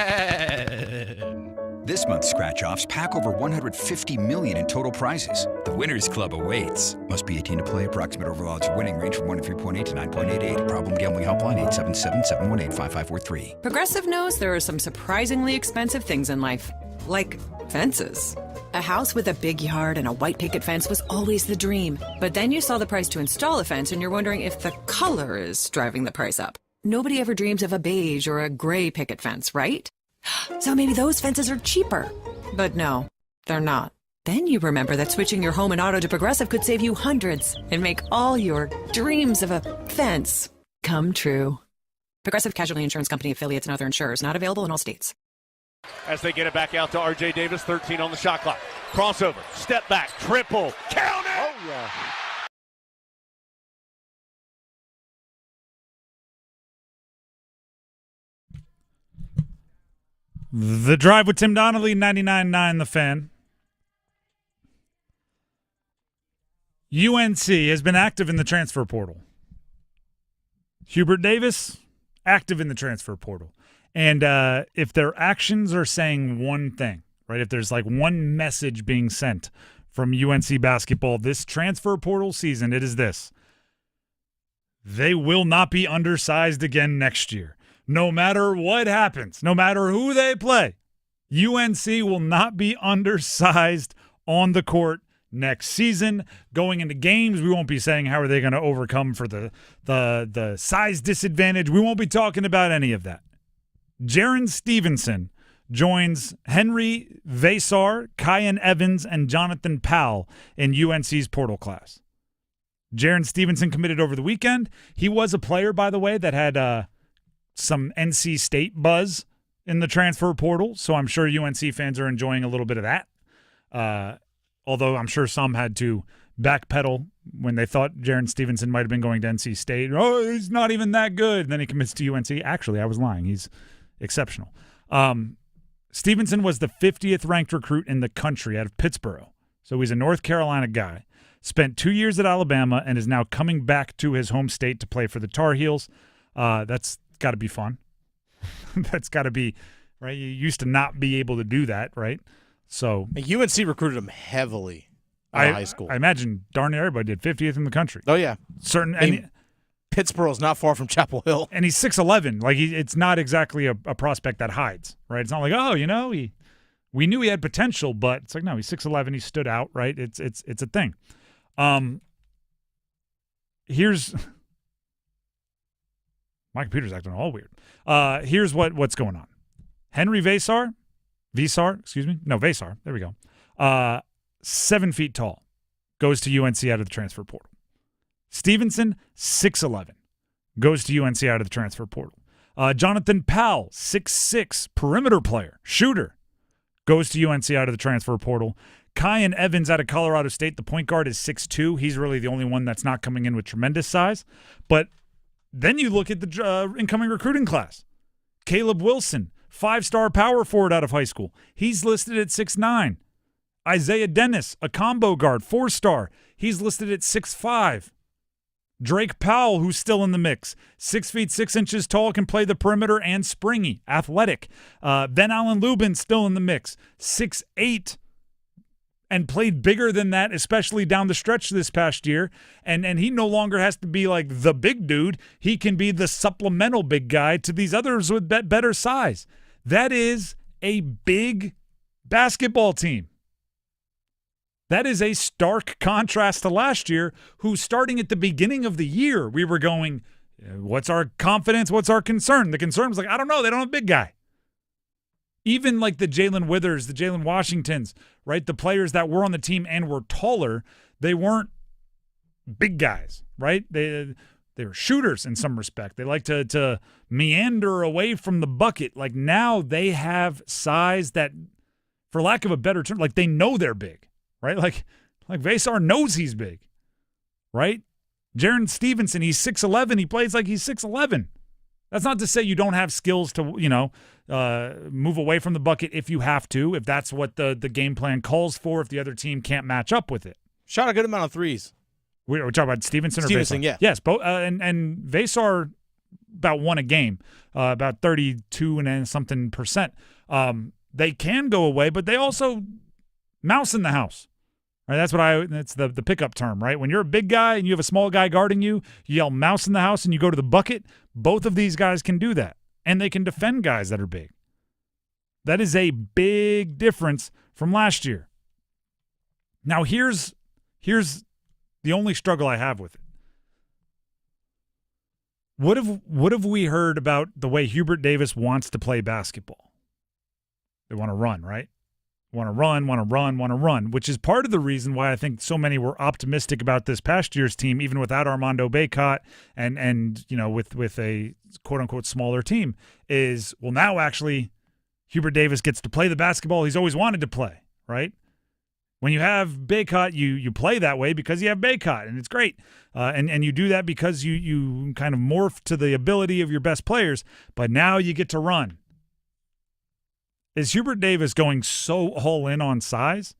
This month's scratch-offs pack over $150 million in total prizes. The Winners Club awaits. Must be 18 to play. Approximate overall odds of winning range from 1-3.8 to 9.88. Problem gambling helpline 877-718-5543. Progressive knows there are some surprisingly expensive things in life, like fences. A house with a big yard and a white picket fence was always the dream. But then you saw the price to install a fence and you're wondering if the color is driving the price up. Nobody ever dreams of a beige or a gray picket fence, right? So maybe those fences are cheaper. But no, they're not. Then you remember that switching your home and auto to Progressive could save you hundreds and make all your dreams of a fence come true. Progressive Casualty Insurance Company affiliates and other insurers. Not available in all states. As they get it back out to R.J. Davis, 13 on the shot clock. Crossover, step back, triple, count it! Oh, yeah. The Drive with Tim Donnelly, 99.9 The Fan. UNC has been active in the transfer portal. Hubert Davis, active in the transfer portal. And if their actions are saying one thing, right, if there's like one message being sent from UNC basketball this transfer portal season, it is this. They will not be undersized again next year. No matter what happens, no matter who they play, UNC will not be undersized on the court next season. Going into games, we won't be saying how are they going to overcome for the size disadvantage. We won't be talking about any of that. Jaron Stevenson joins Henry Vesar, Kyan Evans, and Jonathan Powell in UNC's portal class. Jaron Stevenson committed over the weekend. He was a player, by the way, that had some NC State buzz in the transfer portal, so I'm sure UNC fans are enjoying a little bit of that. Although I'm sure some had to backpedal when they thought Jaron Stevenson might have been going to NC State. Oh, he's not even that good. And then he commits to UNC. Actually, I was lying. He's exceptional. Stevenson was the 50th ranked recruit in the country out of Pittsburgh. So he's a North Carolina guy. Spent 2 years at Alabama and is now coming back to his home state to play for the Tar Heels. That's got to be fun. That's got to be, right? You used to not be able to do that, right? So UNC recruited him heavily in high school. I imagine darn near everybody did. 50th in the country. Oh, yeah. Pittsburgh's not far from Chapel Hill. And he's 6'11". Like, it's not exactly a prospect that hides, right? It's not like, oh, you know, we knew he had potential, but it's like, no, he's 6'11". He stood out, right? It's a thing. Here's – my computer's acting all weird. Here's what's going on. Henry Vesar, there we go. 7 feet tall, goes to UNC out of the transfer portal. Stevenson, 6'11", goes to UNC out of the transfer portal. Jonathan Powell, 6'6", perimeter player, shooter, goes to UNC out of the transfer portal. Kyan Evans out of Colorado State, the point guard, is 6'2". He's really the only one that's not coming in with tremendous size. But then you look at the incoming recruiting class. Caleb Wilson, 5-star power forward out of high school. He's listed at 6'9". Isaiah Dennis, a combo guard, 4-star. He's listed at 6'5". Drake Powell, who's still in the mix, 6 feet 6 inches tall, can play the perimeter and springy, athletic. Then Allen Lubin still in the mix, 6'8", and played bigger than that, especially down the stretch this past year. And he no longer has to be like the big dude. He can be the supplemental big guy to these others with better size. That is a big basketball team. That is a stark contrast to last year, who starting at the beginning of the year, we were going, what's our confidence? What's our concern? The concern was like, I don't know. They don't have a big guy. Even like the Jalen Withers, the Jalen Washingtons, right? The players that were on the team and were taller, they weren't big guys, right? They were shooters in some respect. They like to meander away from the bucket. Like now they have size that, for lack of a better term, like they know they're big, right? Like Vesar knows he's big, right? Jaren Stevenson, he's 6'11". He plays like he's 6'11". That's not to say you don't have skills to, move away from the bucket if you have to, if that's what the game plan calls for, if the other team can't match up with it. Shot a good amount of threes. We're talking about Stevenson or Stevenson, Vesar? yeah. Yes, both, and Vesar about one a game, about 32 and something percent. They can go away, but they also mouse in the house. Right, that's the pickup term, right? When you're a big guy and you have a small guy guarding you, you yell mouse in the house and you go to the bucket. Both of these guys can do that, and they can defend guys that are big. That is a big difference from last year. Now, here's the only struggle I have with it. What have we heard about the way Hubert Davis wants to play basketball? They want to run, right? Want to run, which is part of the reason why I think so many were optimistic about this past year's team, even without Armando Bacot and with a quote-unquote smaller team, is, well, now actually Hubert Davis gets to play the basketball he's always wanted to play, right? When you have Bacot, you play that way because you have Bacot, and it's great. And you do that because you kind of morph to the ability of your best players, but now you get to run. Is Hubert Davis going so all in on size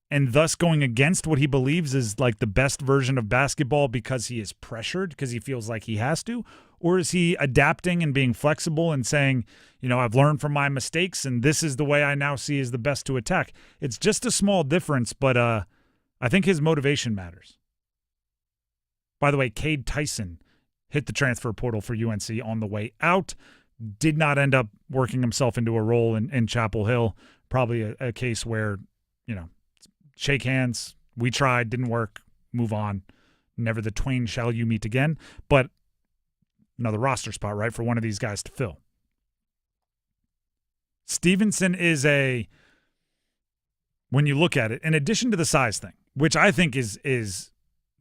and thus going against what he believes is like the best version of basketball because he is pressured, because he feels like he has to? Or is he adapting and being flexible and saying, I've learned from my mistakes and this is the way I now see is the best to attack? It's just a small difference, but I think his motivation matters. By the way, Cade Tyson hit the transfer portal for UNC on the way out. Did not end up working himself into a role in Chapel Hill. Probably a case where, shake hands, we tried, didn't work, move on. Never the twain shall you meet again. But another roster spot, right, for one of these guys to fill. Stevenson is when you look at it, in addition to the size thing, which I think is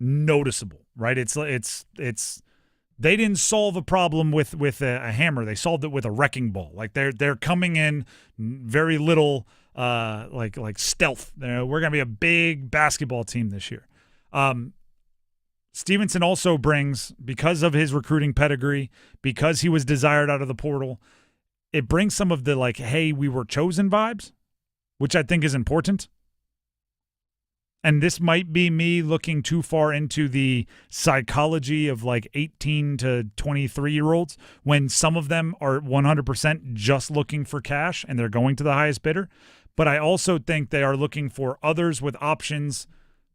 noticeable, right? It's they didn't solve a problem with a hammer. They solved it with a wrecking ball. Like they're coming in very little like stealth. We're going to be a big basketball team this year. Stevenson also brings, because of his recruiting pedigree, because he was desired out of the portal, it brings some of the like, hey, we were chosen vibes, which I think is important. And this might be me looking too far into the psychology of like 18 to 23-year-olds when some of them are 100% just looking for cash and they're going to the highest bidder. But I also think they are looking for others with options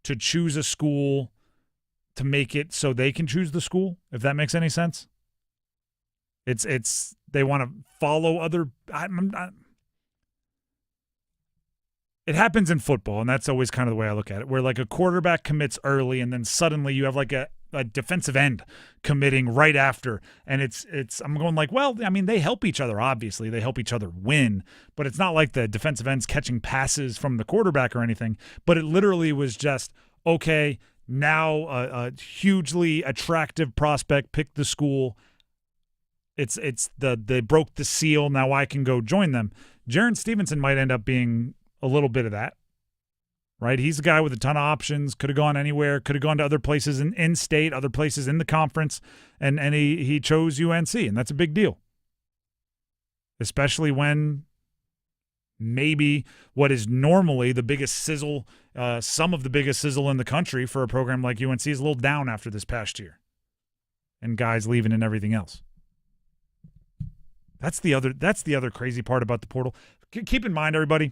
to choose a school to make it so they can choose the school, if that makes any sense. It's they want to follow other it happens in football, and that's always kind of the way I look at it, where like a quarterback commits early and then suddenly you have like a defensive end committing right after. And it's I'm going like, well, I mean, they help each other, obviously. They help each other win, but it's not like the defensive end's catching passes from the quarterback or anything. But it literally was just, okay, now a hugely attractive prospect picked the school. They broke the seal. Now I can go join them. Jaren Stevenson might end up being a little bit of that, right? He's a guy with a ton of options, could have gone anywhere, could have gone to other places in state, other places in the conference, and he chose UNC, and that's a big deal. Especially when maybe what is normally the biggest sizzle, some of the biggest sizzle in the country for a program like UNC is a little down after this past year. And guys leaving and everything else. That's the other crazy part about the portal. Keep in mind, everybody,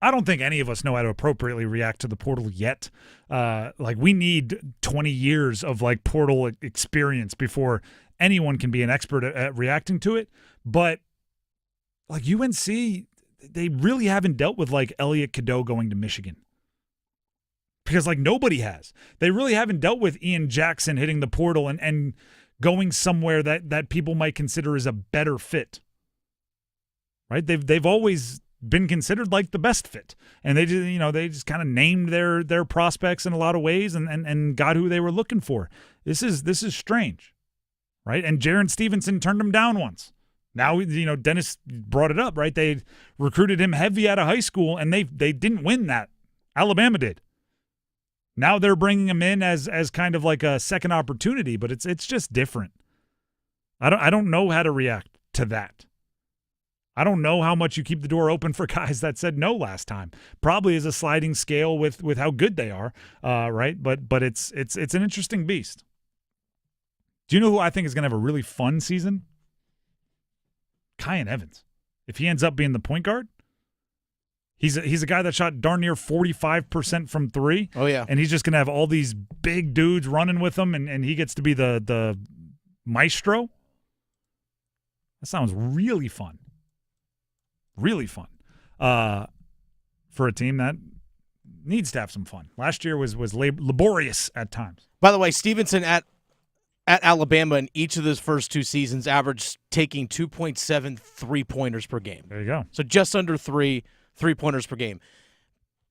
I don't think any of us know how to appropriately react to the portal yet. We need 20 years of portal experience before anyone can be an expert at reacting to it. But UNC, they really haven't dealt with Elliot Cadeau going to Michigan. Because nobody has. They really haven't dealt with Ian Jackson hitting the portal and going somewhere that people might consider as a better fit. Right? They've always been considered the best fit. And they just kind of named their prospects in a lot of ways and got who they were looking for. This is strange. Right? And Jaron Stevenson turned him down once. Now, Dennis brought it up, right? They recruited him heavy out of high school, and they didn't win that. Alabama did. Now they're bringing him in as kind of a second opportunity, but it's just different. I don't know how to react to that. I don't know how much you keep the door open for guys that said no last time. Probably is a sliding scale with how good they are, right? But it's an interesting beast. Do you know who I think is going to have a really fun season? Kyan Evans. If he ends up being the point guard, he's a guy that shot darn near 45% from three. Oh, yeah. And he's just going to have all these big dudes running with him, and he gets to be the maestro. That sounds really fun. Really fun for a team that needs to have some fun. Last year was laborious at times. By the way, Stevenson at Alabama in each of those first two seasons averaged taking 2.7 3-pointers per game. There you go. So just under 3 3-pointers per game.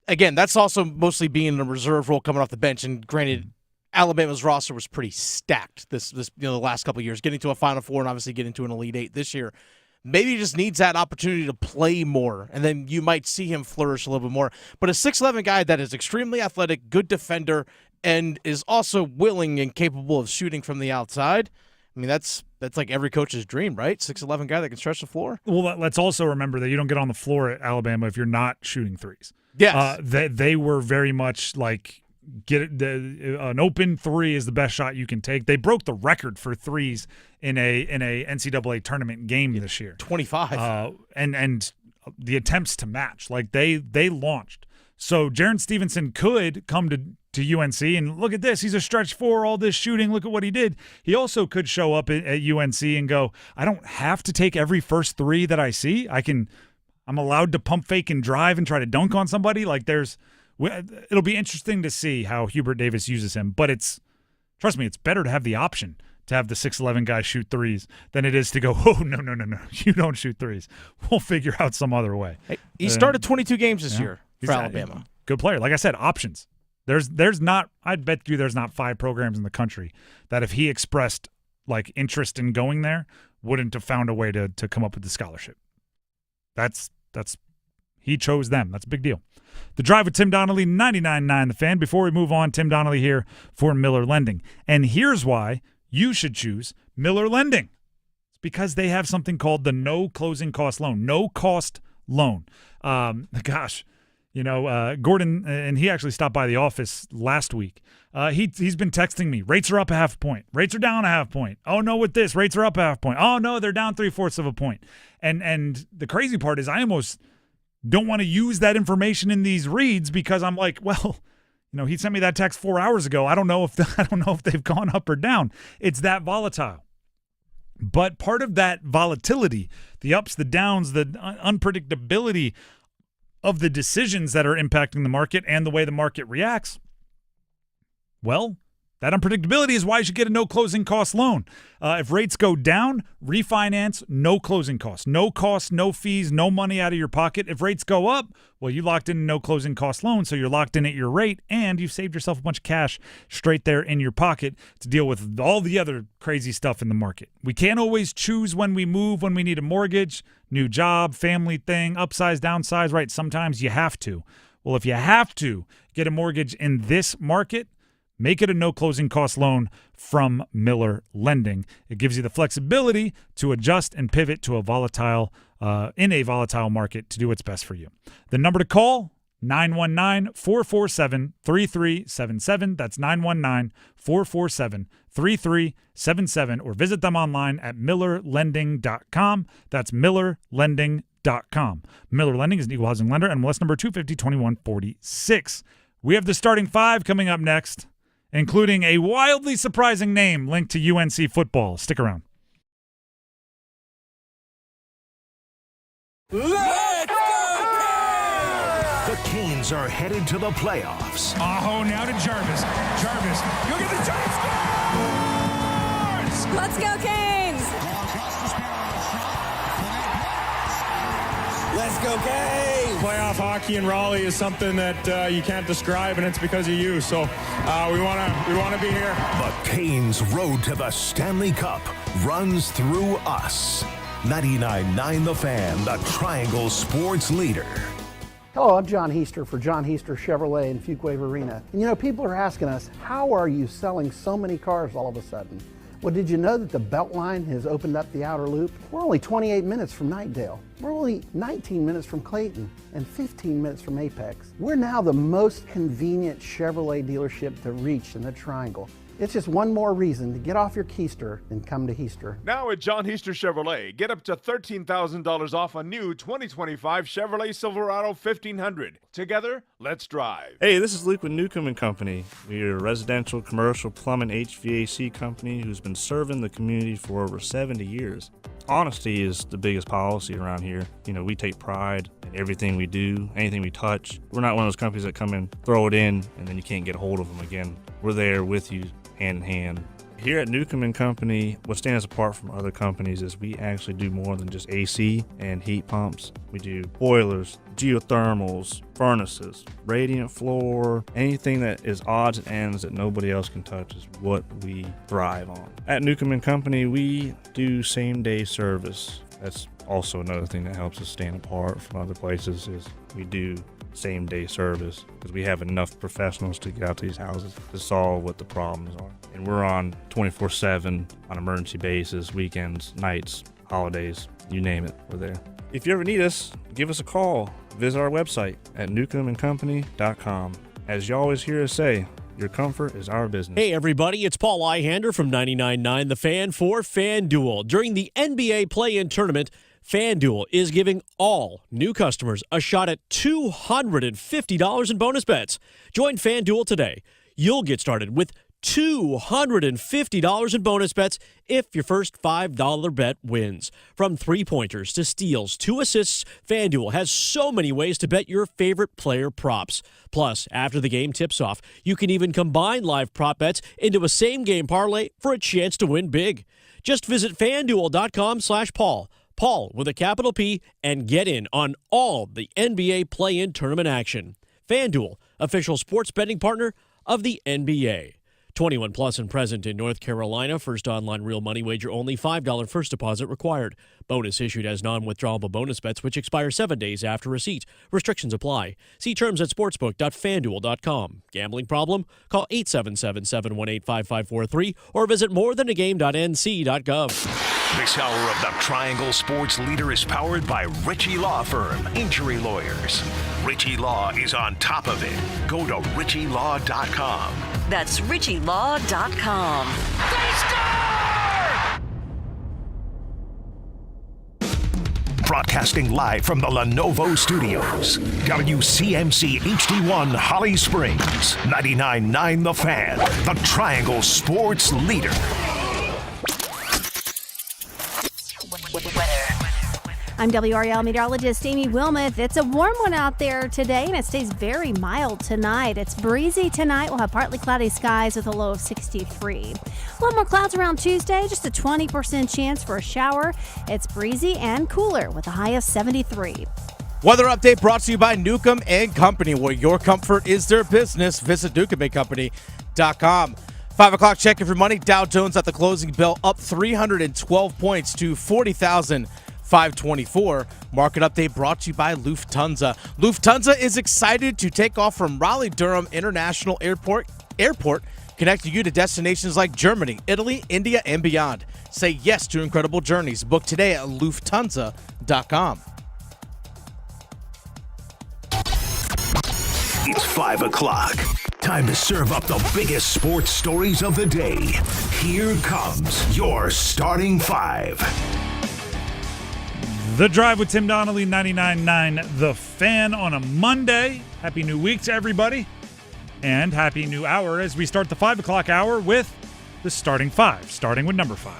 Again, that's also mostly being in a reserve role coming off the bench. And granted, Alabama's roster was pretty stacked this the last couple of years, getting to a Final Four and obviously getting to an Elite Eight this year. Maybe he just needs that opportunity to play more, and then you might see him flourish a little bit more. But a 6'11 guy that is extremely athletic, good defender, and is also willing and capable of shooting from the outside, I mean, that's every coach's dream, right? 6'11 guy that can stretch the floor. Well, let's also remember that you don't get on the floor at Alabama if you're not shooting threes. Yes. They were very much an open three is the best shot you can take. They broke the record for threes in a NCAA tournament game this year. 25. And the attempts to match. They launched. So Jaron Stevenson could come to UNC and look at this. He's a stretch four, all this shooting. Look at what he did. He also could show up at UNC and go, I don't have to take every first three that I see. I'm allowed to pump fake and drive and try to dunk on somebody. It'll be interesting to see how Hubert Davis uses him, but trust me, it's better to have the option to have the 6'11 guy shoot threes than it is to go, oh, no, you don't shoot threes. We'll figure out some other way. He started 22 games this year for Alabama. Good player. Like I said, options. There's not, I'd bet you there's not 5 programs in the country that if he expressed interest in going there, wouldn't have found a way to come up with the scholarship. He chose them. That's a big deal. The Drive with Tim Donnelly, 99.9 The Fan. Before we move on, Tim Donnelly here for Miller Lending. And here's why you should choose Miller Lending. It's because they have something called the no closing cost loan. No cost loan. Gordon, and he actually stopped by the office last week. He's been texting me. Rates are up a half point. Rates are down a half point. Oh, no, with this. Rates are up a half point. Oh, no, they're down 3/4 of a point. And the crazy part is I almost don't want to use that information in these reads because I'm like, well, he sent me that text 4 hours ago. I don't know if they've gone up or down. It's that volatile. But part of that volatility, the ups, the downs, the unpredictability of the decisions that are impacting the market and the way the market reacts, well, that unpredictability is why you should get a no closing cost loan. If rates go down, refinance, no closing costs. No costs, no fees, no money out of your pocket. If rates go up, well, you locked in a no closing cost loan, so you're locked in at your rate, and you've saved yourself a bunch of cash straight there in your pocket to deal with all the other crazy stuff in the market. We can't always choose when we move, when we need a mortgage, new job, family thing, upsize, downsize, right? Sometimes you have to. Well, if you have to get a mortgage in this market, make it a no closing cost loan from Miller Lending. It gives you the flexibility to adjust and pivot to a volatile market to do what's best for you. The number to call, 919-447-3377. That's 919-447-3377. Or visit them online at millerlending.com. That's millerlending.com. MillerLending.com. Miller Lending is an equal housing lender, MLS number 250-2146. We have the starting five coming up next, including a wildly surprising name linked to UNC football. Stick around. Let's go! The Canes are headed to the playoffs. Aho now to Jarvis. Jarvis, you'll get the Giants scores! Let's go, Canes! Let's go, Canes! Playoff hockey in Raleigh is something that you can't describe, and it's because of you. So we wanna be here. The Canes' road to the Stanley Cup runs through us. 99.9 The Fan, the Triangle Sports leader. Hello, I'm John Heister for John Heister Chevrolet in Fuquay Arena. And you know, people are asking us, how are you selling so many cars all of a sudden? Well, did you know that the Beltline has opened up the outer loop? We're only 28 minutes from Knightdale. We're only 19 minutes from Clayton and 15 minutes from Apex. We're now the most convenient Chevrolet dealership to reach in the Triangle. It's just one more reason to get off your keister and come to Heister. Now at John Heister Chevrolet, get up to $13,000 off a new 2025 Chevrolet Silverado 1500. Together, let's drive. Hey, this is Luke with Newcomb & Company. We are a residential, commercial, plumbing, HVAC company who's been serving the community for over 70 years. Honesty is the biggest policy around here. You know, we take pride in everything we do, anything we touch. We're not one of those companies that come and throw it in and then you can't get a hold of them again. We're there with you, hand in hand. Here at Newcomb & Company, what stands apart from other companies is we actually do more than just AC and heat pumps. We do boilers, geothermals, furnaces, radiant floor, anything that is odds and ends that nobody else can touch is what we thrive on. At Newcomb & Company, we do same-day service. That's also another thing that helps us stand apart from other places is we do same-day service because we have enough professionals to get out to these houses to solve what the problems are. And we're on 24/7 on emergency basis, weekends, nights, holidays, you name it, we're there. If you ever need us, give us a call. Visit our website at newcombandcompany.com. As you always hear us say, your comfort is our business. Hey, everybody, it's Paul Ihander from 99.9 The Fan for FanDuel. During the NBA play-in tournament, FanDuel is giving all new customers a shot at $250 in bonus bets. Join FanDuel today. You'll get started with $250 in bonus bets if your first $5 bet wins. From three-pointers to steals to assists, FanDuel has so many ways to bet your favorite player props. Plus, after the game tips off, you can even combine live prop bets into a same-game parlay for a chance to win big. Just visit FanDuel.com/Paul. Paul with a capital P, and get in on all the NBA play-in tournament action. FanDuel, official sports betting partner of the NBA. 21 plus and present in North Carolina. First online real money wager only. $5 first deposit required. Bonus issued as non-withdrawable bonus bets which expire 7 days after receipt. Restrictions apply. See terms at sportsbook.fanduel.com. Gambling problem? Call 877-718-5543 or visit morethanagame.nc.gov. This hour of the Triangle Sports Leader is powered by Richie Law Firm, injury lawyers. Richie Law is on top of it. Go to richielaw.com. That's richielaw.com. They score! Broadcasting live from the Lenovo Studios. WCMC HD1 Holly Springs. 99.9 The Fan, the Triangle Sports Leader. I'm WRAL meteorologist Amy Wilmoth. It's a warm one out there today, and it stays very mild tonight. It's breezy tonight. We'll have partly cloudy skies with a low of 63. A lot more clouds around Tuesday, just a 20% chance for a shower. It's breezy and cooler with a high of 73. Weather update brought to you by Newcomb & Company, where your comfort is their business. Visit newcombandcompany.com. 5 o'clock check of your money. Dow Jones at the closing bell up 312 points to 40,524. Market update brought to you by Lufthansa. Lufthansa is excited to take off from Raleigh Durham International Airport, connecting you to destinations like Germany, Italy, India, and beyond. Say yes to incredible journeys. Book today at Lufthansa.com. It's 5 o'clock. Time to serve up the biggest sports stories of the day. Here comes your starting five. The Drive with Tim Donnelly, 99.9 The Fan on a Monday. Happy new week to everybody. And happy new hour as we start the 5 o'clock hour with the starting five, starting with number 5.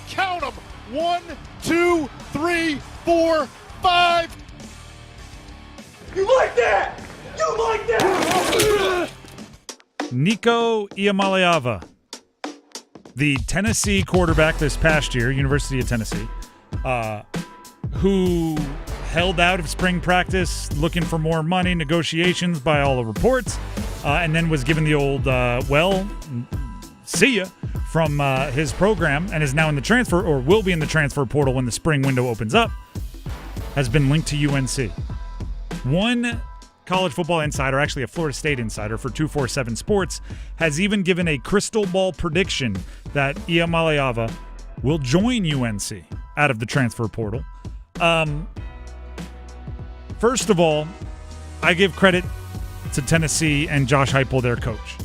Count them. 1, 2, 3, 4, 5. You like that? You like that? Nico Iamaleava, the Tennessee quarterback this past year, University of Tennessee, who held out of spring practice looking for more money, negotiations by all the reports, and then was given the old, see ya, from his program, and is now in the transfer, or will be in the transfer portal when the spring window opens up, has been linked to UNC. One college football insider, actually a Florida State insider for 247 Sports, has even given a crystal ball prediction that Iamaleava will join UNC out of the transfer portal. First of all, I give credit to Tennessee and Josh Heupel, their coach.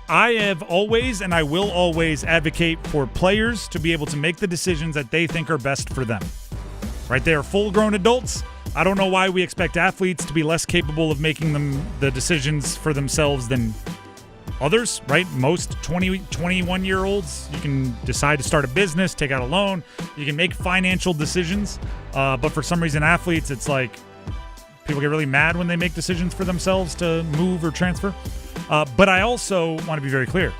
I have always and I will always advocate for players to be able to make the decisions that they think are best for them. Right? They are full-grown adults. I don't know why we expect athletes to be less capable of making the decisions for themselves than others, right? Most 21-year-olds, you can decide to start a business, take out a loan, you can make financial decisions. But for some reason, athletes, it's like people get really mad when they make decisions for themselves to move or transfer. But I also want to be very clear.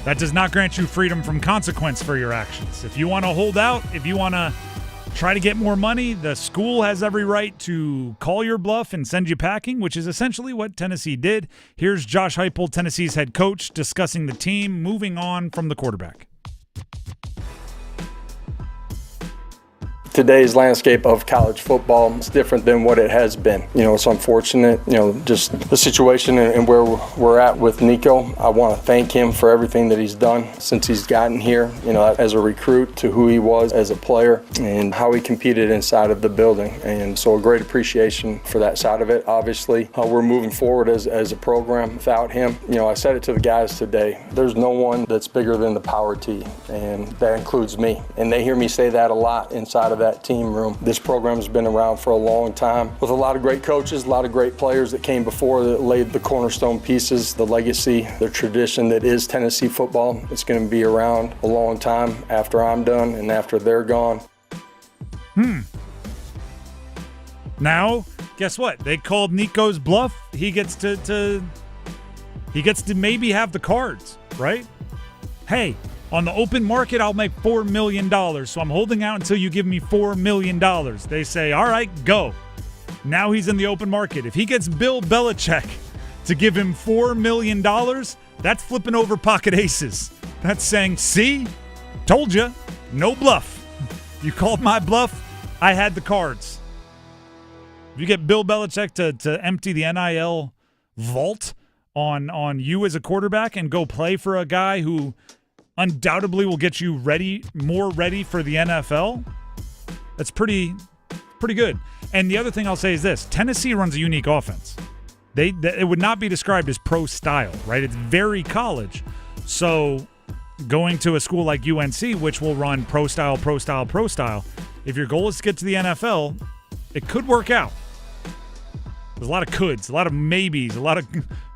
That does not grant you freedom from consequence for your actions. If you want to hold out, if you want to try to get more money, the school has every right to call your bluff and send you packing, which is essentially what Tennessee did. Here's Josh Heupel, Tennessee's head coach, discussing the team moving on from the quarterback. Today's landscape of college football is different than what it has been. It's unfortunate, just the situation and where we're at with Nico. I want to thank him for everything that he's done since he's gotten here, as a recruit to who he was as a player and how he competed inside of the building. And so a great appreciation for that side of it. Obviously, we're moving forward as a program without him. I said it to the guys today. There's no one that's bigger than the power T, and that includes me. And they hear me say that a lot inside of that team room. This program has been around for a long time with a lot of great coaches, a lot of great players that came before that laid the cornerstone pieces, the legacy, the tradition that is Tennessee football. It's going to be around a long time after I'm done and after they're gone. Now, guess what? They called Nico's bluff. He gets to maybe have the cards, right? Hey, on the open market, I'll make $4 million, so I'm holding out until you give me $4 million. They say, all right, go. Now he's in the open market. If he gets Bill Belichick to give him $4 million, that's flipping over pocket aces. That's saying, see, told you, no bluff. You called my bluff, I had the cards. If you get Bill Belichick to empty the NIL vault on you as a quarterback and go play for a guy who undoubtedly will get you more ready for the NFL, that's pretty good. And the other thing I'll say is this: Tennessee runs a unique offense. It would not be described as pro style, right? It's very college. So going to a school like UNC, which will run pro style, if your goal is to get to the NFL, it could work out. There's a lot of coulds, a lot of maybes, a lot of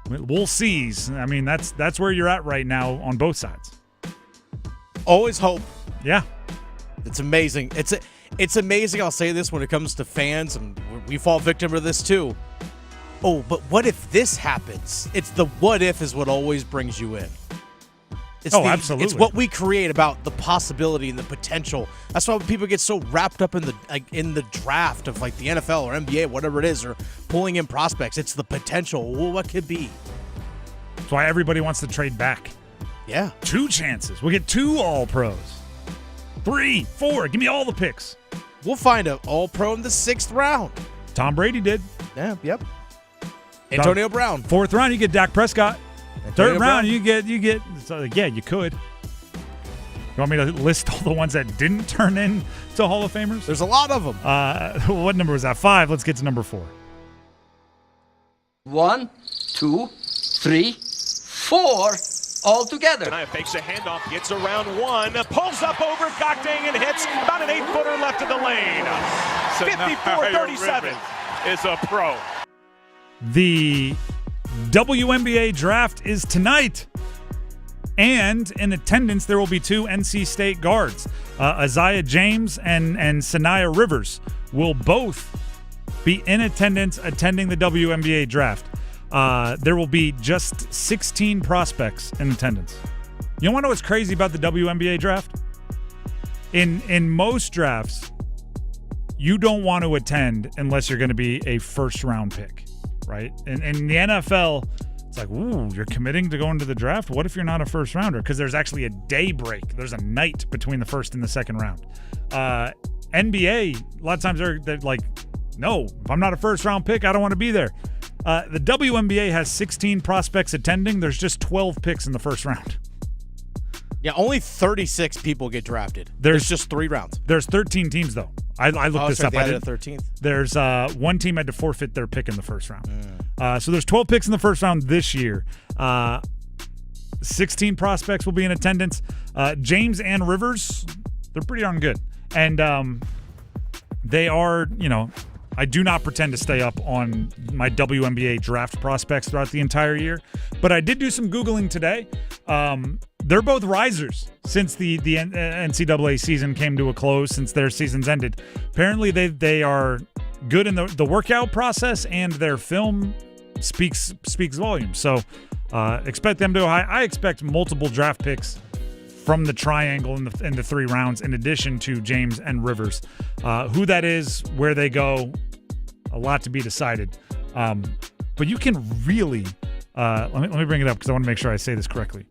we'll sees. I mean, that's where you're at right now on both sides. Always hope. Yeah. It's amazing. It's amazing. I'll say this when it comes to fans, and we fall victim to this too. Oh, but what if this happens? It's the what if is what always brings you in. Absolutely. It's what we create about the possibility and the potential. That's why people get so wrapped up in the draft of like the NFL or NBA, whatever it is, or pulling in prospects. It's the potential. Well, what could be? That's why everybody wants to trade back. Yeah. 2 chances. We'll get 2 All-Pros. 3, 4. Give me all the picks. We'll find an All-Pro in the 6th round. Tom Brady did. Yeah, yep. Antonio Brown. 4th round, you get Dak Prescott. Antonio 3rd Brown. round, you get. So, yeah, you could. You want me to list all the ones that didn't turn into Hall of Famers? There's a lot of them. What number was that? 5. Let's get to number 4. 1, 2, 3, 4 all together. Sanaya fakes a handoff, gets around one, pulls up over Gokdang and hits about an 8-footer left of the lane. 54-37 is a pro. The WNBA draft is tonight. And in attendance, there will be 2 NC State guards. Isaiah James and Sanaya Rivers will both be in attendance attending the WNBA draft. There will be just 16 prospects in attendance. You want to know what's crazy about the WNBA draft? In most drafts, you don't want to attend unless you're going to be a first-round pick, right? In the NFL, it's like, ooh, you're committing to going to the draft? What if you're not a first-rounder? Because there's actually a day break. There's a night between the first and the second round. NBA, a lot of times they're like, no, if I'm not a first-round pick, I don't want to be there. The WNBA has 16 prospects attending. There's just 12 picks in the first round. Yeah, only 36 people get drafted. There's just 3 rounds. There's 13 teams, though. I looked this up. They added a 13th. There's one team had to forfeit their pick in the first round. So there's 12 picks in the first round this year. 16 prospects will be in attendance. James and Rivers, they're pretty darn good. And they are, I do not pretend to stay up on my WNBA draft prospects throughout the entire year, but I did do some Googling today. They're both risers since the NCAA season came to a close, since their seasons ended. Apparently, they are good in the workout process, and their film speaks volumes. So expect them to go high. I expect multiple draft picks from the triangle in the 3 rounds, in addition to James and Rivers. Who that is, where they go, a lot to be decided. But you can really, let me bring it up because I want to make sure I say this correctly.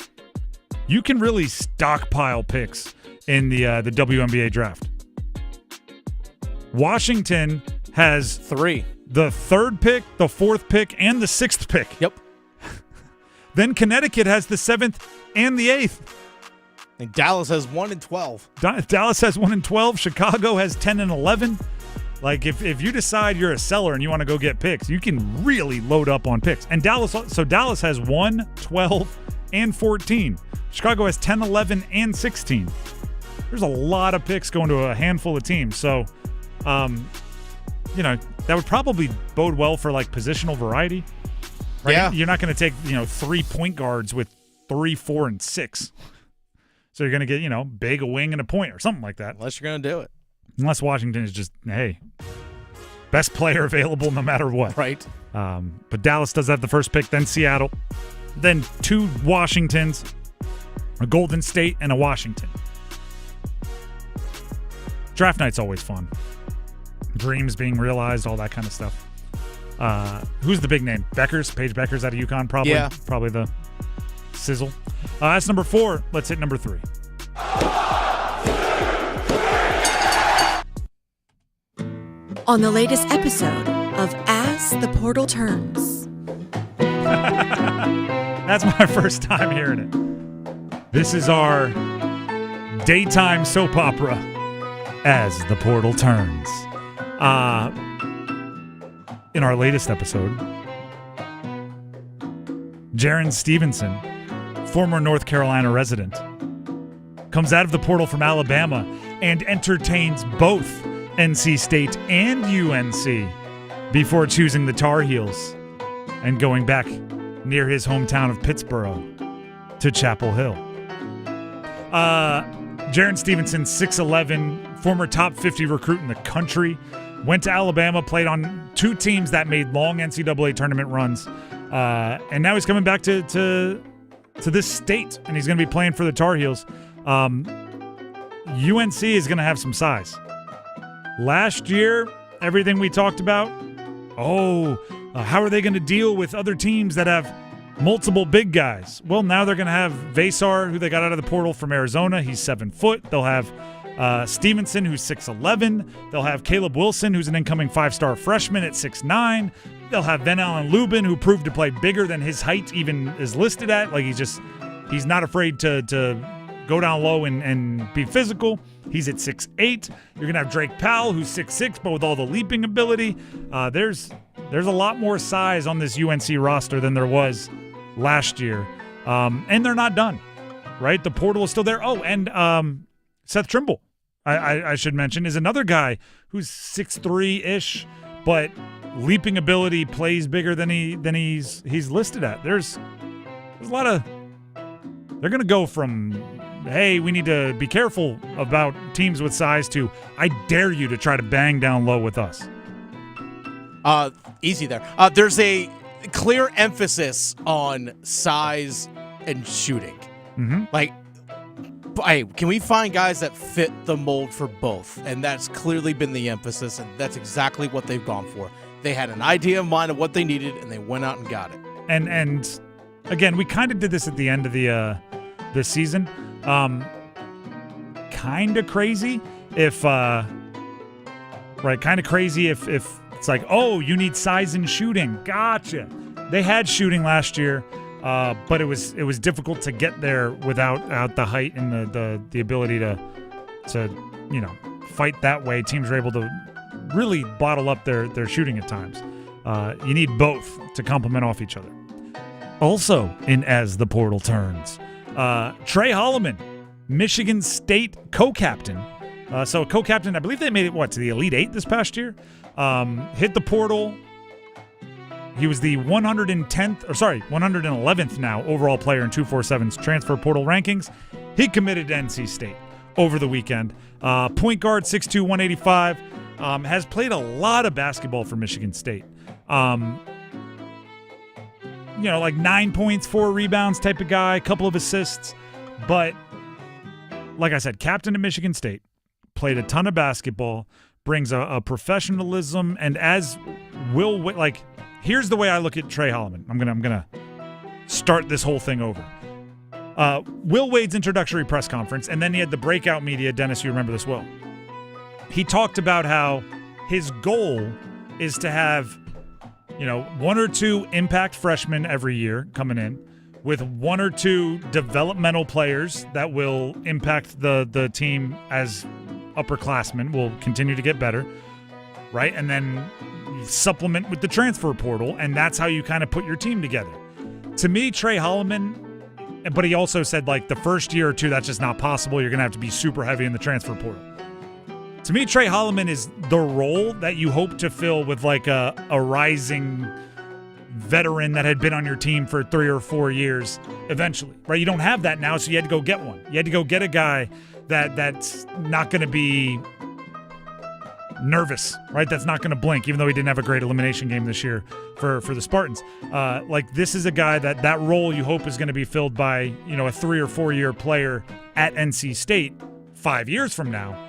You can really stockpile picks in the WNBA draft. Washington has 3. The 3rd pick, the 4th pick, and the 6th pick. Yep. Then Connecticut has the 7th and the 8th. And Dallas has 1 and 12. Dallas has 1 and 12. Chicago has 10 and 11. Like, if you decide you're a seller and you want to go get picks, you can really load up on picks. And Dallas has 1, 12, and 14. Chicago has 10, 11, and 16. There's a lot of picks going to a handful of teams. So, that would probably bode well for, like, positional variety. Right? Yeah. You're not going to take, 3 point guards with 3, 4, and 6. So you're going to get, big, a wing, and a point or something like that. Unless you're going to do it. Unless Washington is just, hey, best player available no matter what. Right. But Dallas does have the first pick, then Seattle, then 2 Washingtons, a Golden State, and a Washington. Draft night's always fun. Dreams being realized, all that kind of stuff. Who's the big name? Paige Beckers out of UConn, probably. Yeah. Probably the sizzle. That's number 4. Let's hit number 3. On the latest episode of As the Portal Turns. That's my first time hearing it. This is our daytime soap opera, As the Portal Turns. In our latest episode, Jaren Stevenson, former North Carolina resident, comes out of the portal from Alabama and entertains both NC State and UNC before choosing the Tar Heels and going back near his hometown of Pittsburgh to Chapel Hill. Jaren Stevenson, 6'11", former top 50 recruit in the country, went to Alabama, played on 2 teams that made long NCAA tournament runs, and now he's coming back to this state, and he's going to be playing for the Tar Heels. UNC is going to have some size. Last year, everything we talked about, how are they going to deal with other teams that have multiple big guys? Well, now they're going to have Vasar, who they got out of the portal from Arizona. He's 7 foot. They'll have Stevenson, who's 6'11". They'll have Caleb Wilson, who's an incoming 5-star freshman at 6'9". They'll have Van Allen Lubin, who proved to play bigger than his height even is listed at. Like, he's not afraid to go down low and be physical. He's at 6'8". You're going to have Drake Powell, who's 6'6", but with all the leaping ability. There's a lot more size on this UNC roster than there was last year. And they're not done, right? The portal is still there. Oh, and Seth Trimble, I should mention, is another guy who's 6'3"-ish, but leaping ability, plays bigger than he's listed at. There's a lot of – they're going to go from, hey, we need to be careful about teams with size to, I dare you to try to bang down low with us. Easy there. There's a clear emphasis on size and shooting. Mm-hmm. Like, hey, can we find guys that fit the mold for both? And that's clearly been the emphasis, and that's exactly what they've gone for. They had an idea in mind of what they needed, and they went out and got it. And again, we kind of did this at the end of the season. Kind of crazy if it's like, oh, you need size and shooting. Gotcha. They had shooting last year, but it was difficult to get there without the height and the ability to fight that way. Teams were able to really bottle up their shooting at times. You need both to complement off each other. Also, in As the Portal Turns, Trey Holloman, Michigan State co-captain. So co-captain, I believe they made it, to the Elite Eight this past year? Hit the portal. He was the 111th now overall player in 247's transfer portal rankings. He committed to NC State over the weekend. Point guard, 6'2", 185. Has played a lot of basketball for Michigan State. Like 9 points, 4 rebounds type of guy, a couple of assists. But like I said, captain of Michigan State, played a ton of basketball, brings a professionalism, and as here's the way I look at Trey Holloman. I'm gonna start this whole thing over. Will Wade's introductory press conference, and then he had the breakout media. Dennis, you remember this well. He talked about how his goal is to have, 1 or 2 impact freshmen every year coming in, with 1 or 2 developmental players that will impact the team as upperclassmen, will continue to get better, right? And then supplement with the transfer portal, and that's how you kind of put your team together. To me, Trey Holloman, but he also said, the first year or 2, that's just not possible. You're going to have to be super heavy in the transfer portal. To me, Trey Holloman is the role that you hope to fill with a rising veteran that had been on your team for 3 or 4 years eventually, right? You don't have that now, so you had to go get one. You had to go get a guy that's not going to be nervous, right? That's not going to blink, even though he didn't have a great elimination game this year for the Spartans. This is a guy that role you hope is going to be filled by, a 3 or 4 year player at NC State 5 years from now.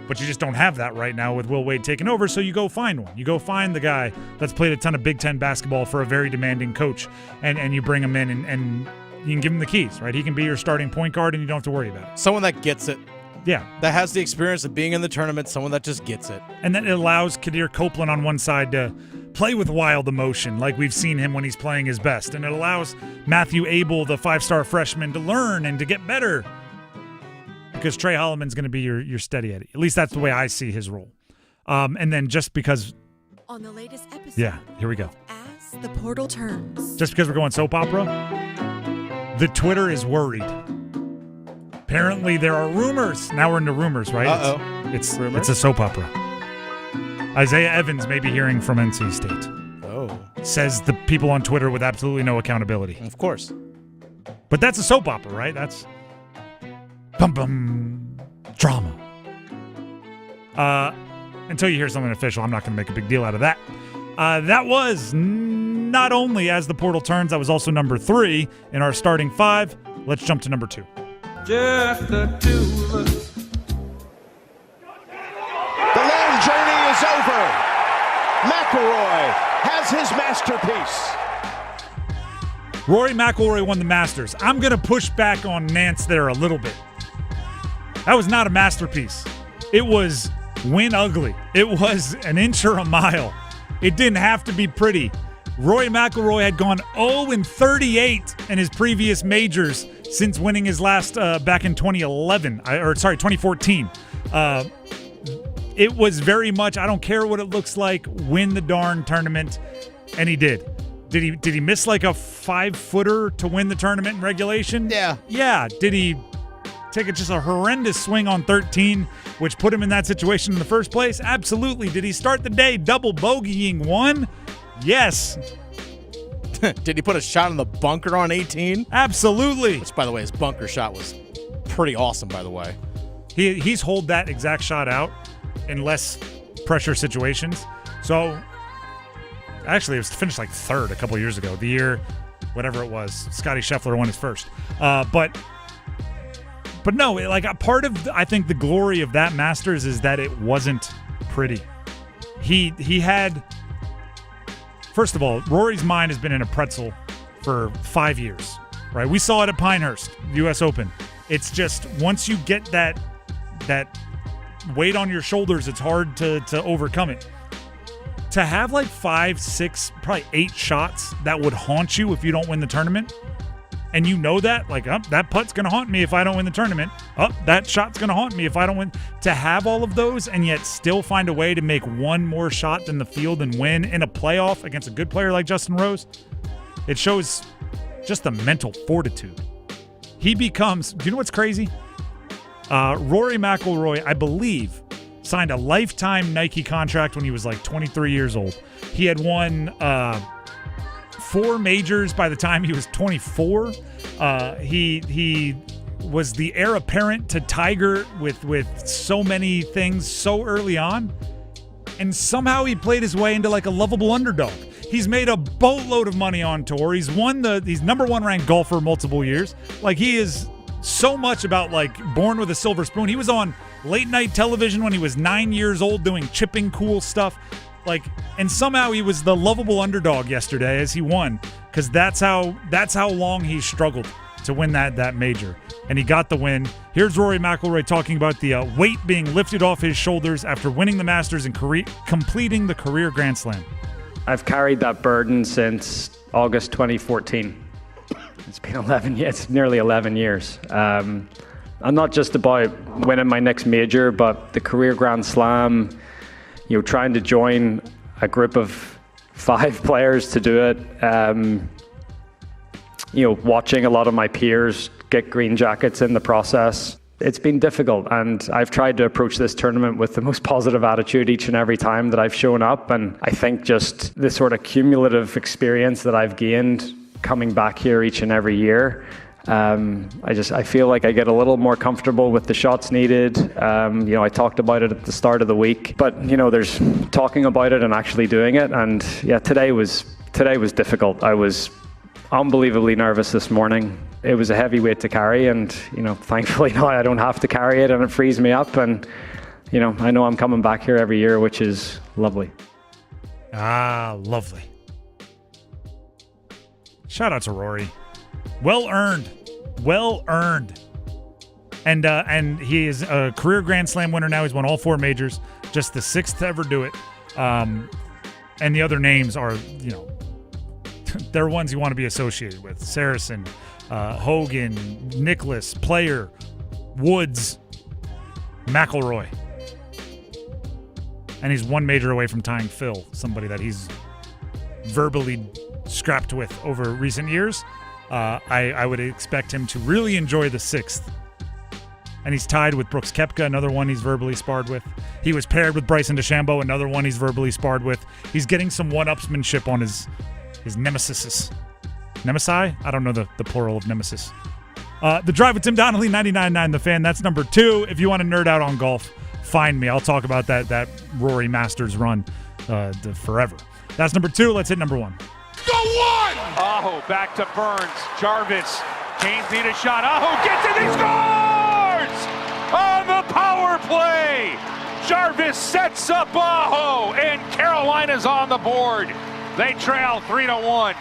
But you just don't have that right now with Will Wade taking over, so you go find one. You go find the guy that's played a ton of Big Ten basketball for a very demanding coach, and you bring him in and you can give him the keys, right? He can be your starting point guard, and you don't have to worry about it. Someone that gets it. Yeah. That has the experience of being in the tournament, someone that just gets it. And then it allows Kadir Copeland on one side to play with wild emotion like we've seen him when he's playing his best. And it allows Matthew Abel, the 5-star freshman, to learn and to get better. Because Trey Holloman's going to be your steady Eddie. At least that's the way I see his role. And then just because... On the latest episode... Yeah, here we go. As the Portal Turns. Just because we're going soap opera, the Twitter is worried. Apparently there are rumors. Now we're into rumors, right? Uh-oh. It's a soap opera. Isaiah Evans may be hearing from NC State. Oh. Says the people on Twitter with absolutely no accountability. Of course. But that's a soap opera, right? That's... drama. Until you hear something official, I'm not going to make a big deal out of that. That was not only As the Portal Turns, that was also number 3 in our starting 5. Let's jump to number 2. Just the two of us. The long journey is over. McIlroy has his masterpiece. Rory McIlroy won the Masters. I'm going to push back on Nance there a little bit. That was not a masterpiece. It was win ugly. It was an inch or a mile. It didn't have to be pretty. Rory McIlroy had gone 0-38 in his previous majors since winning his last back in 2014. It was very much, I don't care what it looks like, win the darn tournament, and he did. Did he miss like a 5-footer to win the tournament in regulation? Yeah. Yeah. Did he take just a horrendous swing on 13, which put him in that situation in the first place? Absolutely. Did he start the day double bogeying 1? Yes. Did he put a shot in the bunker on 18? Absolutely. Which, by the way, his bunker shot was pretty awesome, by the way. He's holed that exact shot out in less pressure situations. So, actually, it was finished like 3rd a couple years ago. The year, whatever it was, Scotty Scheffler won his first. But no, like a part of, I think, the glory of that Masters is that it wasn't pretty. He had... First of all, Rory's mind has been in a pretzel for 5 years, right? We saw it at Pinehurst, U.S. Open. It's just once you get that weight on your shoulders, it's hard to overcome it. To have like 5, 6, probably 8 shots that would haunt you if you don't win the tournament, and you know that, like, that putt's going to haunt me if I don't win the tournament. That shot's going to haunt me if I don't win. To have all of those and yet still find a way to make one more shot than the field and win in a playoff against a good player like Justin Rose, it shows just the mental fortitude. He becomes, do you know what's crazy? Rory McIlroy, I believe, signed a lifetime Nike contract when he was like 23 years old. He had won 4 majors by the time he was 24. He was the heir apparent to Tiger with so many things so early on, and somehow he played his way into like a lovable underdog. He's made a boatload of money on tour. He's number 1 ranked golfer multiple years. Like, he is so much about like born with a silver spoon. He was on late night television when he was 9 years old doing chipping cool stuff. Like, and somehow he was the lovable underdog yesterday as he won, because that's how long he struggled to win that major, and he got the win. Here's Rory McIlroy talking about the weight being lifted off his shoulders after winning the Masters and completing the career Grand Slam. I've carried that burden since August 2014. It's been 11 years. It's nearly 11 years. I'm not just about winning my next major, but the career Grand Slam. Trying to join a group of 5 players to do it. Watching a lot of my peers get green jackets in the process. It's been difficult, and I've tried to approach this tournament with the most positive attitude each and every time that I've shown up. And I think just the sort of cumulative experience that I've gained coming back here each and every year, I feel like I get a little more comfortable with the shots needed. I talked about it at the start of the week, but there's talking about it and actually doing it. And yeah, today was difficult. I was unbelievably nervous this morning. It was a heavy weight to carry, and thankfully now I don't have to carry it, and it frees me up. And I know I'm coming back here every year, which is lovely. Lovely. Shout out to Rory. Well earned. And he is a career Grand Slam winner now. He's won all 4 majors, just the 6th to ever do it. And the other names are, they're ones you want to be associated with. Saracen, Hogan, Nicklaus, Player, Woods, McIlroy. And he's 1 major away from tying Phil, somebody that he's verbally scrapped with over recent years. I would expect him to really enjoy the 6th. And he's tied with Brooks Koepka, another one he's verbally sparred with. He was paired with Bryson DeChambeau, another one he's verbally sparred with. He's getting some one-upsmanship on his nemesis. Nemesi? I don't know the plural of nemesis. The Drive with Tim Donnelly, 99.9 The Fan. That's number 2. If you want to nerd out on golf, find me. I'll talk about that Rory Masters run forever. That's number 2. Let's hit number 1. Go 1! Aho back to Burns. Jarvis. Canes need a shot. Aho gets it. He scores! On the power play. Jarvis sets up Aho, and Carolina's on the board. They trail 3-1.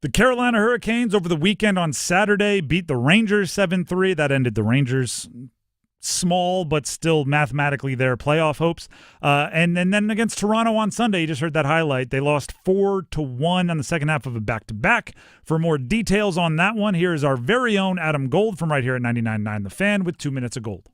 The Carolina Hurricanes over the weekend on Saturday beat the Rangers 7-3. That ended the Rangers' small but still mathematically their playoff hopes. And then against Toronto on Sunday, you just heard that highlight. They lost 4-1 on the second half of a back-to-back. For more details on that one, here is our very own Adam Gold from right here at 99.9 The Fan with 2 minutes of gold.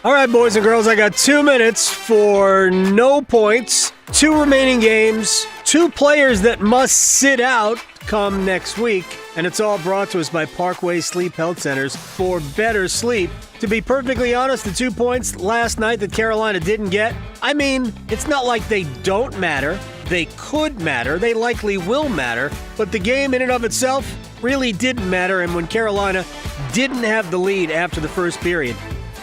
All right, boys and girls, I got 2 minutes for no points, 2 remaining games, 2 players that must sit out come next week, and it's all brought to us by Parkway Sleep Health Centers for better sleep. To be perfectly honest, the 2 points last night that Carolina didn't get, I mean, it's not like they don't matter. They could matter. They likely will matter. But the game in and of itself really didn't matter, and when Carolina didn't have the lead after the first period,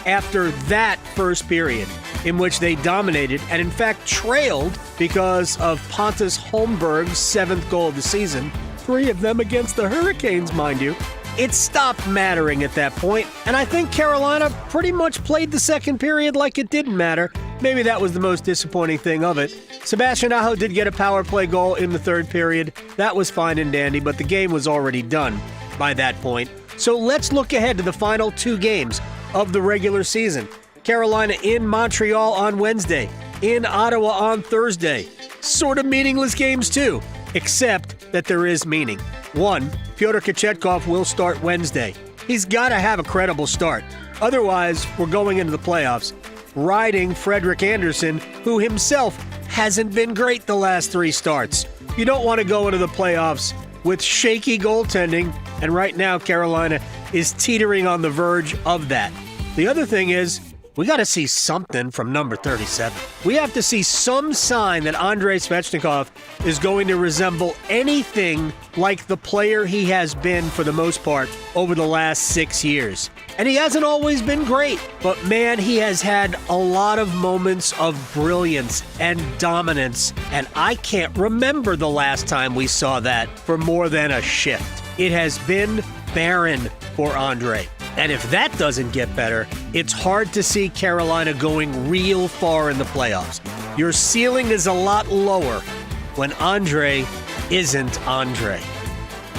after that first period in which they dominated and in fact trailed because of Pontus Holmberg's 7th goal of the season, 3 of them against the Hurricanes, mind you, it stopped mattering at that point, and I think Carolina pretty much played the second period like it didn't matter. Maybe that was the most disappointing thing of it. Sebastian Aho did get a power play goal in the third period. That was fine and dandy, but the game was already done by that point. So let's look ahead to the final 2 games of the regular season. Carolina in Montreal on Wednesday, in Ottawa on Thursday. Sort of meaningless games too, except that there is meaning. 1, Fyodor Kochetkov will start Wednesday. He's got to have a credible start. Otherwise, we're going into the playoffs, riding Frederik Andersen, who himself hasn't been great the last 3 starts. You don't want to go into the playoffs with shaky goaltending, and right now Carolina is teetering on the verge of that. The other thing is, we got to see something from number 37. We have to see some sign that Andrei Svechnikov is going to resemble anything like the player he has been for the most part over the last 6 years. And he hasn't always been great, but man, he has had a lot of moments of brilliance and dominance, and I can't remember the last time we saw that for more than a shift. It has been barren for Andre. And if that doesn't get better, it's hard to see Carolina going real far in the playoffs. Your ceiling is a lot lower when Andre isn't Andre.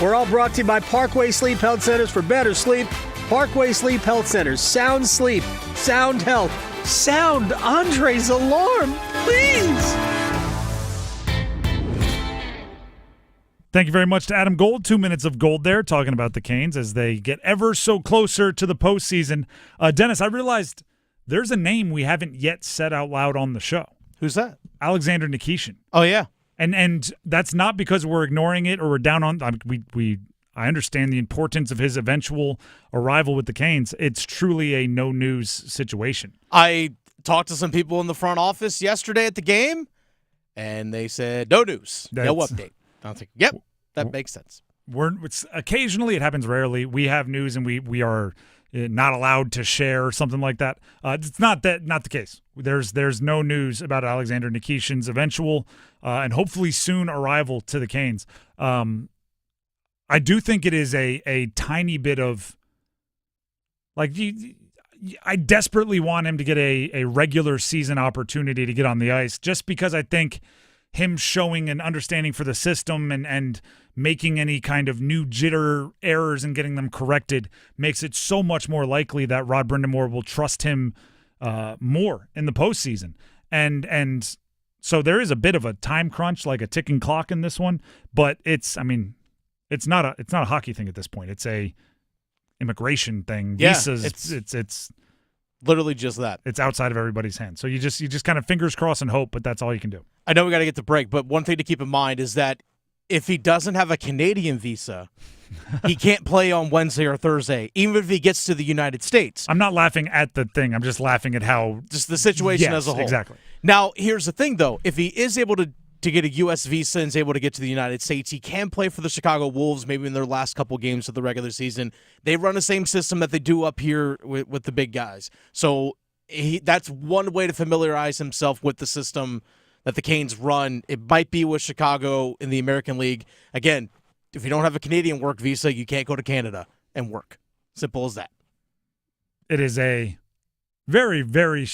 We're all brought to you by Parkway Sleep Health Centers for better sleep. Parkway Sleep Health Centers. Sound sleep, sound health, sound Andre's alarm, please. Thank you very much to Adam Gold. 2 minutes of gold there, talking about the Canes as they get ever so closer to the postseason. Dennis, I realized there's a name we haven't yet said out loud on the show. Who's that? Alexander Nikishin. Oh, yeah. And that's not because we're ignoring it or we're down on. I understand the importance of his eventual arrival with the Canes. It's truly a no news situation. I talked to some people in the front office yesterday at the game, and they said no news, no update. I was like, yep, that makes sense. Occasionally, it happens rarely. We have news and we are not allowed to share something like that. It's not the case. There's no news about Alexander Nikishin's eventual and hopefully soon arrival to the Canes. I do think it is a tiny bit of I desperately want him to get a regular season opportunity to get on the ice, just because I think him showing an understanding for the system and making any kind of new jitter errors and getting them corrected makes it so much more likely that Rod Brind'Amour will trust him more in the postseason. And so there is a bit of a time crunch, like a ticking clock in this one, but it's not a hockey thing at this point. It's a immigration thing. Yeah, Visas, it's literally just that. It's outside of everybody's hands. So you just kind of fingers crossed and hope, but that's all you can do. I know we got to get the break, but one thing to keep in mind is that if he doesn't have a Canadian visa, he can't play on Wednesday or Thursday, even if he gets to the United States. I'm not laughing at the thing. I'm just laughing at how just the situation as a whole. Exactly. Now, here's the thing, though. If he is able to get a U.S. visa and is able to get to the United States, he can play for the Chicago Wolves maybe in their last couple games of the regular season. They run the same system that they do up here with the big guys. So that's one way to familiarize himself with the system that the Canes run. It might be with Chicago in the American League. Again, if you don't have a Canadian work visa, you can't go to Canada and work. Simple as that. It is a very, very,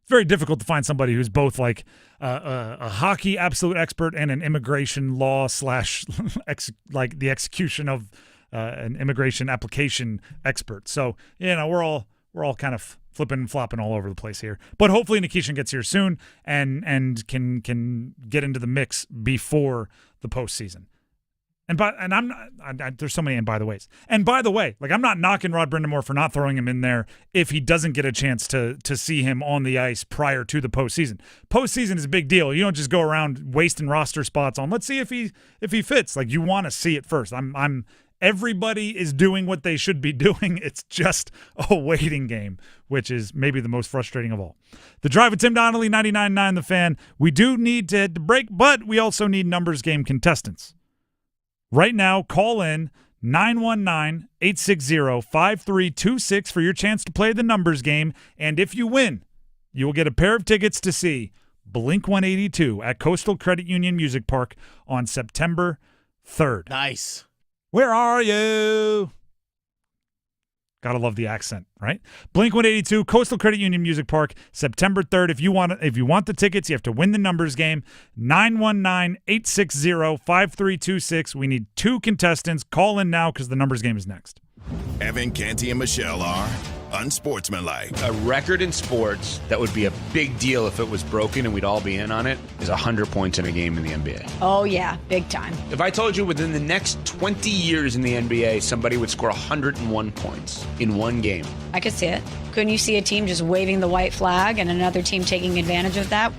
very difficult to find somebody who's both like a hockey absolute expert and an immigration law / like the execution of an immigration application expert. So, we're all kind of flipping and flopping all over the place here. But hopefully Nikishin gets here soon and can get into the mix before the postseason. There's so many and by the ways. And by the way, like I'm not knocking Rod Brind'Amour for not throwing him in there if he doesn't get a chance to see him on the ice prior to the postseason. Postseason is a big deal. You don't just go around wasting roster spots on let's see if he fits. Like you want to see it first. Everybody is doing what they should be doing. It's just a waiting game, which is maybe the most frustrating of all. The Drive with Tim Donnelly, 99.9 The Fan. We do need to hit the break, but we also need numbers game contestants. Right now, call in 919-860-5326 for your chance to play the numbers game. And if you win, you will get a pair of tickets to see Blink-182 at Coastal Credit Union Music Park on September 3rd. Nice. Where are you? Gotta love the accent, right? Blink-182, Coastal Credit Union Music Park, September 3rd. If you want the tickets, you have to win the numbers game. 919-860-5326. We need 2 contestants. Call in now because the numbers game is next. Evan, Canty, and Michelle are unsportsmanlike. A record in sports that would be a big deal if it was broken and we'd all be in on it is 100 points in a game in the NBA. Oh, yeah, big time. If I told you within the next 20 years in the NBA, somebody would score 101 points in one game. I could see it. Couldn't you see a team just waving the white flag and another team taking advantage of that?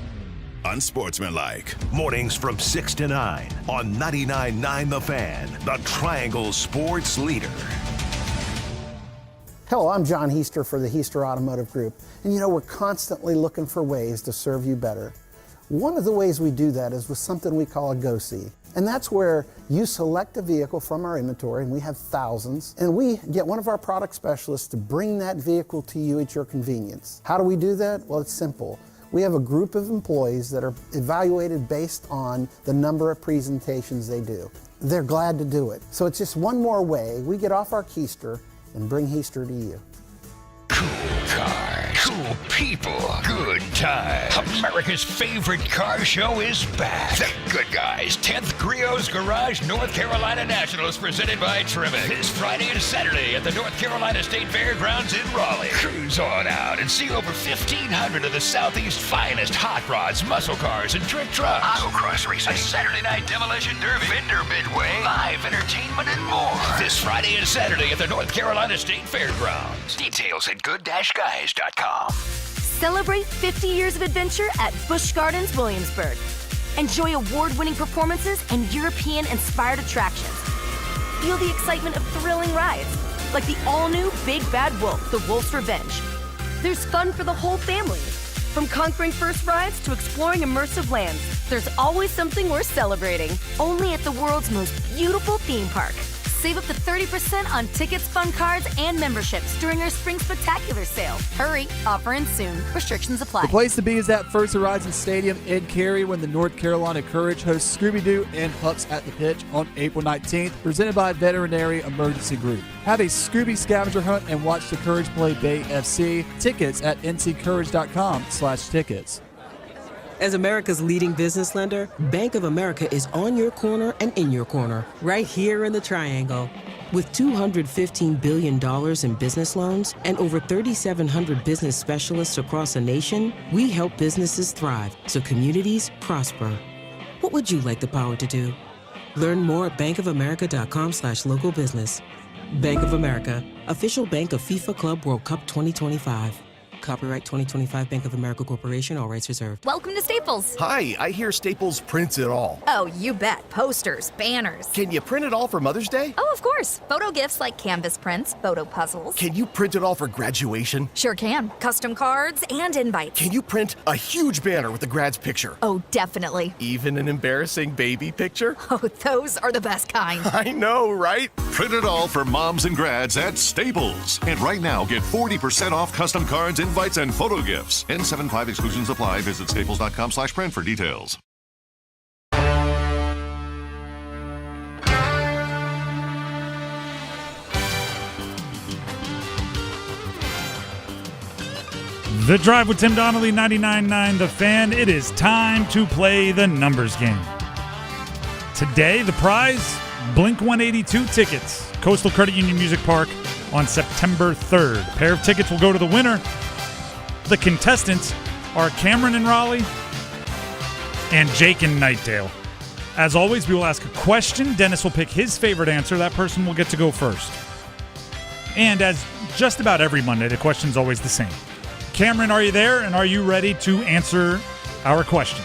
Unsportsmanlike. Mornings from 6 to 9 on 99.9 The Fan, the Triangle Sports Leader. Hello, I'm John Heister for the Heister Automotive Group. And we're constantly looking for ways to serve you better. One of the ways we do that is with something we call a Go-See. And that's where you select a vehicle from our inventory, and we have thousands, and we get one of our product specialists to bring that vehicle to you at your convenience. How do we do that? Well, it's simple. We have a group of employees that are evaluated based on the number of presentations they do. They're glad to do it. So it's just one more way we get off our keister and bring Heister to you. Cool cars, cool people, good times. America's favorite car show is back. The Good Guys 10th Griot's Garage North Carolina Nationals presented by Tremec. This Friday and Saturday at the North Carolina State Fairgrounds in Raleigh. Cruise on out and see over 1,500 of the Southeast's finest hot rods, muscle cars, and trick trucks. Autocross racing, a Saturday night demolition derby, vendor midway, live entertainment, and more. This Friday and Saturday at the North Carolina State Fairgrounds. Details at good-guys.com. Celebrate 50 years of adventure at Busch Gardens, Williamsburg. Enjoy award-winning performances and European-inspired attractions. Feel the excitement of thrilling rides, like the all-new Big Bad Wolf, The Wolf's Revenge. There's fun for the whole family. From conquering first rides to exploring immersive lands, there's always something worth celebrating. Only at the world's most beautiful theme park. Save up to 30% on tickets, fun cards, and memberships during our Spring Spectacular sale. Hurry, offer ends soon. Restrictions apply. The place to be is at First Horizon Stadium in Cary when the North Carolina Courage hosts Scooby-Doo and Pups at the Pitch on April 19th, presented by Veterinary Emergency Group. Have a Scooby scavenger hunt and watch the Courage play Bay FC. Tickets at nccourage.com/tickets. As America's leading business lender, Bank of America is on your corner and in your corner, right here in the Triangle. With $215 billion in business loans and over 3,700 business specialists across the nation, we help businesses thrive so communities prosper. What would you like the power to do? Learn more at bankofamerica.com/local business. Bank of America, official bank of FIFA Club World Cup 2025. Copyright 2025 Bank of America Corporation, all rights reserved. Welcome to Staples. Hi, I hear Staples prints it all. Oh, you bet. Posters, banners. Can you print it all for Mother's Day? Oh, of course. Photo gifts like canvas prints, photo puzzles. Can you print it all for graduation? Sure can. Custom cards and invites. Can you print a huge banner with the grad's picture? Oh, definitely. Even an embarrassing baby picture? Oh, those are the best kind. I know, right? Print it all for moms and grads at Staples. And right now, get 40% off custom cards, invites, and photo gifts. N75 exclusions apply. Visit staples.com/print for details. The Drive with Tim Donnelly, 99.9 The Fan. It is time to play the numbers game. Today, the prize, Blink-182 tickets, Coastal Credit Union Music Park on September 3rd. A pair of tickets will go to the winner. The contestants are Cameron in Raleigh and Jake in Nightdale. As always, we will ask a question. Dennis will pick his favorite answer. That person will get to go first. And as just about every Monday, the question's always the same. Cameron, are you there? And are you ready to answer our question?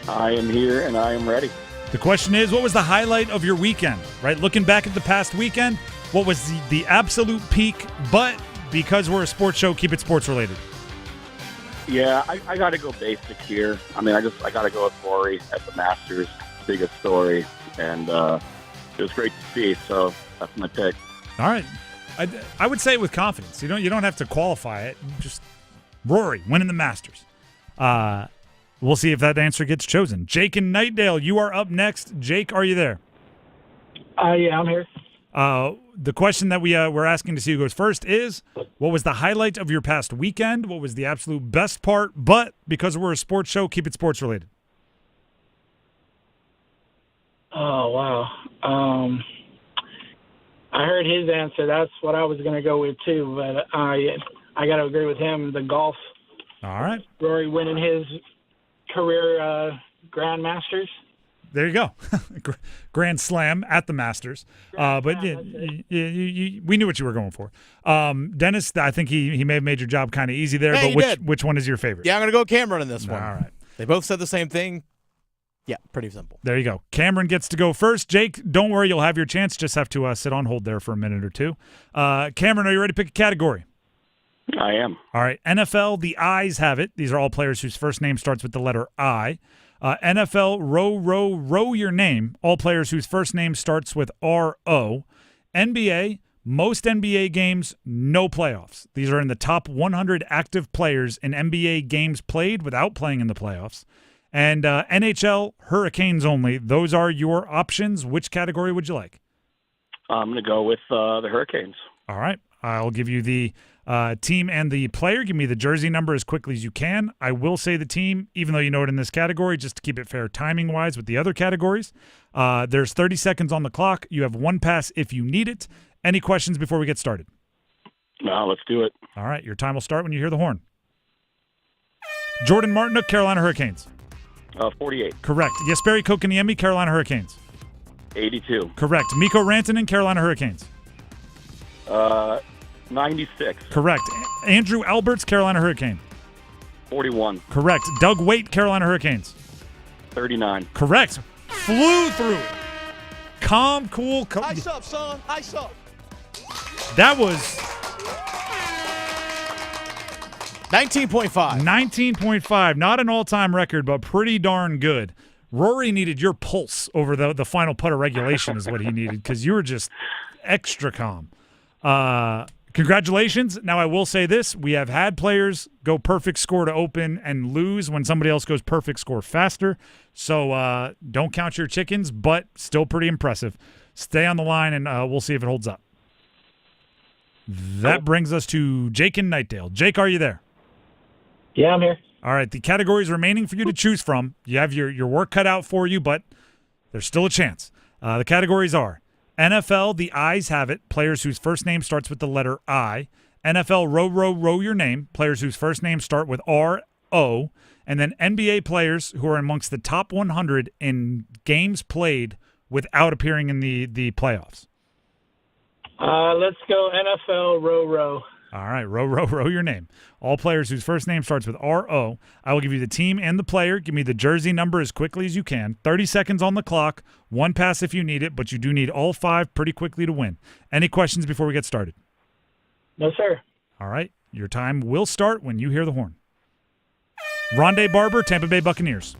I am here and I am ready. The question is, what was the highlight of your weekend? Right, looking back at the past weekend, what was the absolute peak? But because we're a sports show, keep it sports related. Yeah, I got to go basic here. I mean, I got to go with Rory at the Masters, biggest story, and it was great to see. So that's my pick. All right, I would say it with confidence. You don't have to qualify it. Just Rory winning the Masters. We'll see if that answer gets chosen. Jake and Nightdale, you are up next. Jake, are you there? Yeah, I'm here. The question that we're asking to see who goes first is, what was the highlight of your past weekend? What was the absolute best part? But because we're a sports show, keep it sports related. Oh, wow. I heard his answer. That's what I was going to go with, too. But I got to agree with him. The golf. All right. Rory winning his career Grand Masters. There you go. Grand Slam at the Masters. But we knew what you were going for. Dennis, I think he may have made your job kind of easy there. Yeah, but which one is your favorite? Yeah, I'm going to go Cameron in this one. All right. They both said the same thing. Yeah, pretty simple. There you go. Cameron gets to go first. Jake, don't worry. You'll have your chance. Just have to sit on hold there for a minute or two. Cameron, are you ready to pick a category? I am. All right. NFL, the I's have it. These are all players whose first name starts with the letter I. NFL, row your name. All players whose first name starts with R-O. NBA, most NBA games, no playoffs. These are in the top 100 active players in NBA games played without playing in the playoffs. And NHL, Hurricanes only. Those are your options. Which category would you like? I'm going to go with the Hurricanes. All right. I'll give you the team and the player. Give me the jersey number as quickly as you can. I will say the team, even though you know it in this category, just to keep it fair timing-wise with the other categories. There's 30 seconds on the clock. You have one pass if you need it. Any questions before we get started? No, let's do it. All right. Your time will start when you hear the horn. Jordan Martinook, Carolina Hurricanes. 48. Correct. Jesperi Kotkaniemi, Carolina Hurricanes. 82. Correct. Mikko Rantanen, Carolina Hurricanes. 96. Correct. Andrew Alberts, Carolina Hurricane. 41. Correct. Doug Waite, Carolina Hurricanes. 39. Correct. Flew through it. Calm, cool. Ice up, son. Ice up. That was 19.5. 19.5. Not an all-time record, but pretty darn good. Rory needed your pulse over the final putt of regulation is what he needed because you were just extra calm. Congratulations. Now, I will say this. We have had players go perfect score to open and lose when somebody else goes perfect score faster. So don't count your chickens, but still pretty impressive. Stay on the line, and we'll see if it holds up. That brings us to Jake and Nightdale. Jake, are you there? Yeah, I'm here. All right. The categories remaining for you to choose from. You have your work cut out for you, but there's still a chance. The categories are NFL, the I's have it, players whose first name starts with the letter I. NFL, row your name, players whose first names start with R-O. And then NBA players who are amongst the top 100 in games played without appearing in the playoffs. Let's go NFL, row. All right, row your name. All players whose first name starts with R-O. I will give you the team and the player. Give me the jersey number as quickly as you can. 30 seconds on the clock. One pass if you need it, but you do need all five pretty quickly to win. Any questions before we get started? No, sir. All right, your time will start when you hear the horn. Rondé Barber, Tampa Bay Buccaneers.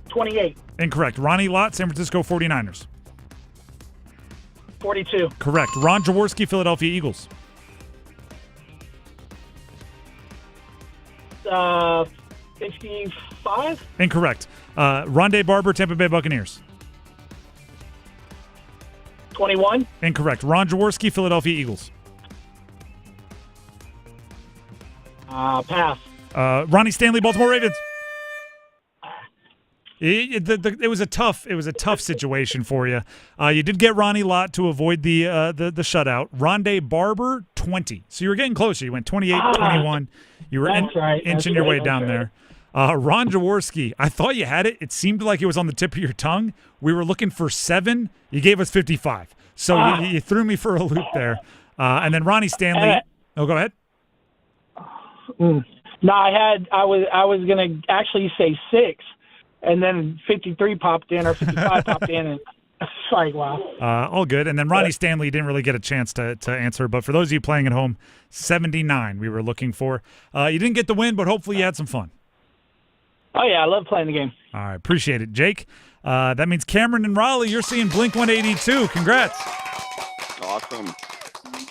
28. Incorrect. Ronnie Lott, San Francisco 49ers. 42. Correct. Ron Jaworski, Philadelphia Eagles. 55. Incorrect. Rondé Barber, Tampa Bay Buccaneers. 21. Incorrect. Ron Jaworski, Philadelphia Eagles. Pass. Ronnie Stanley, Baltimore Ravens. It was a tough situation for you. You did get Ronnie Lott to avoid the shutout. Rondé Barber, 20. So you were getting closer. You went 28, 21. You were inching your way down there. Ron Jaworski, I thought you had it. It seemed like it was on the tip of your tongue. We were looking for 7. You gave us 55. So you threw me for a loop there. And then Ronnie Stanley. Go ahead. No, I was gonna actually say 6, and then 53 popped in or 55 popped in, and it's like, wow. All good. And then Ronnie Stanley didn't really get a chance to answer, but for those of you playing at home, 79 we were looking for. You didn't get the win, but hopefully you had some fun. Oh yeah, I love playing the game. All right, appreciate it, Jake. That means Cameron and Raleigh, you're seeing Blink 182. Congrats. Awesome.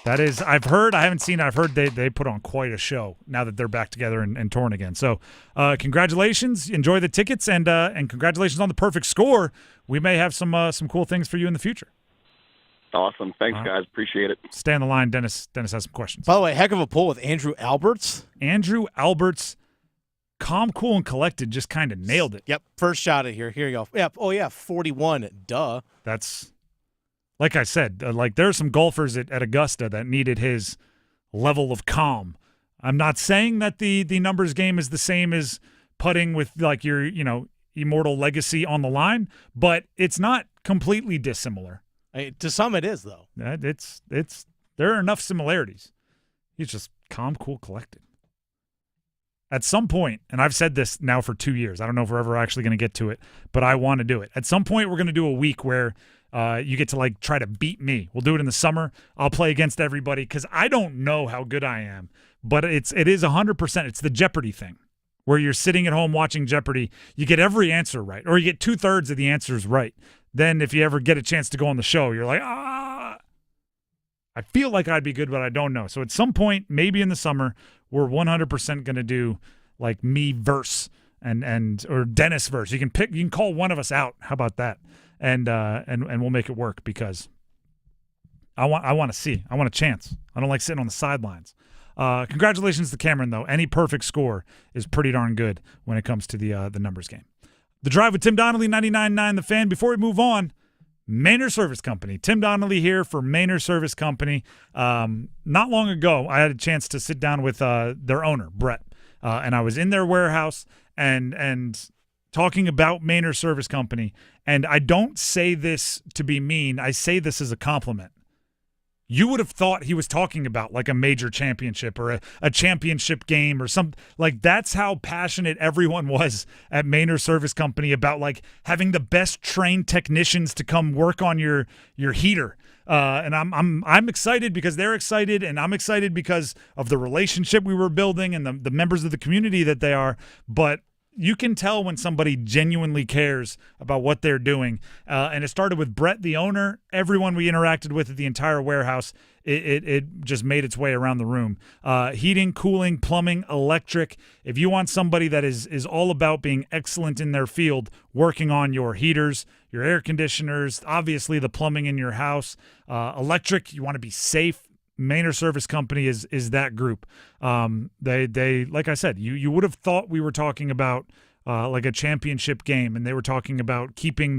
That is, I've heard they put on quite a show now that they're back together and touring again. So congratulations, enjoy the tickets, and congratulations on the perfect score. We may have some cool things for you in the future. Awesome. Thanks, guys. Appreciate it. Stay on the line. Dennis has some questions. By the way, heck of a pull with Andrew Alberts. Andrew Alberts, calm, cool, and collected, just kind of nailed it. Yep, first shot at here. Here you go. Yeah. Oh, yeah, 41. Duh. That's, like I said, there are some golfers at Augusta that needed his level of calm. I'm not saying that the numbers game is the same as putting with like your, immortal legacy on the line, but it's not completely dissimilar. To some it is, though. There are enough similarities. He's just calm, cool, collected. At some point, and I've said this now for 2 years, I don't know if we're ever actually going to get to it, but I want to do it. At some point, we're going to do a week where you get to try to beat me. We'll do it in the summer. I'll play against everybody because I don't know how good I am, but it is 100%. It's the Jeopardy thing where you're sitting at home watching Jeopardy. You get every answer right, or you get 2/3 of the answers right. Then if you ever get a chance to go on the show, you're like, I feel like I'd be good, but I don't know. So at some point, maybe in the summer, we're 100% going to do like me verse or Dennis verse. You can call one of us out. How about that? And we'll make it work because I want to see. I want a chance. I don't like sitting on the sidelines. Congratulations to Cameron, though. Any perfect score is pretty darn good when it comes to the numbers game. The Drive with Tim Donnelly, 99.9 The Fan. Before we move on, Manor Service Company. Tim Donnelly here for Manor Service Company. Not long ago, I had a chance to sit down with their owner, Brett, and I was in their warehouse and talking about Manor Service Company. And I don't say this to be mean. I say this as a compliment. You would have thought he was talking about like a major championship or a championship game or something. Like that's how passionate everyone was at Manor Service Company about like having the best trained technicians to come work on your heater. And I'm excited because they're excited, and I'm excited because of the relationship we were building and the members of the community that they are. But you can tell when somebody genuinely cares about what they're doing. And it started with Brett, the owner, everyone we interacted with at the entire warehouse. It just made its way around the room. Heating, cooling, plumbing, electric. If you want somebody that is all about being excellent in their field, working on your heaters, your air conditioners, obviously the plumbing in your house, electric, you want to be safe. Manor Service Company is that group. They like I said, you would have thought we were talking about like a championship game, and they were talking about keeping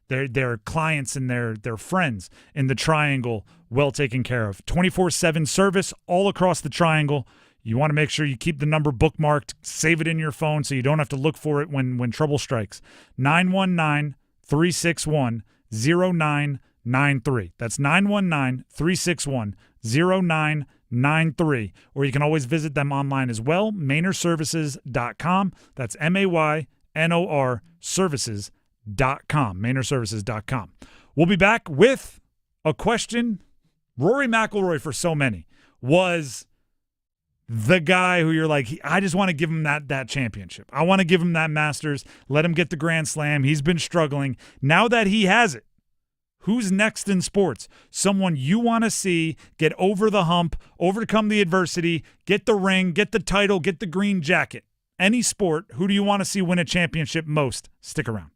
their clients and their friends in the triangle well taken care of. 24/7 service all across the triangle. You want to make sure you keep the number bookmarked, save it in your phone so you don't have to look for it when trouble strikes. 919-361-0993. That's 919-361-0993. Or you can always visit them online as well, ManorServices.com. That's MAYNOR Services.com, ManorServices.com. We'll be back with a question. Rory McIlroy, for so many, was the guy who you're like, I just want to give him that championship. I want to give him that Masters. Let him get the Grand Slam. He's been struggling. Now that he has it, who's next in sports? Someone you want to see get over the hump, overcome the adversity, get the ring, get the title, get the green jacket. Any sport, who do you want to see win a championship most? Stick around.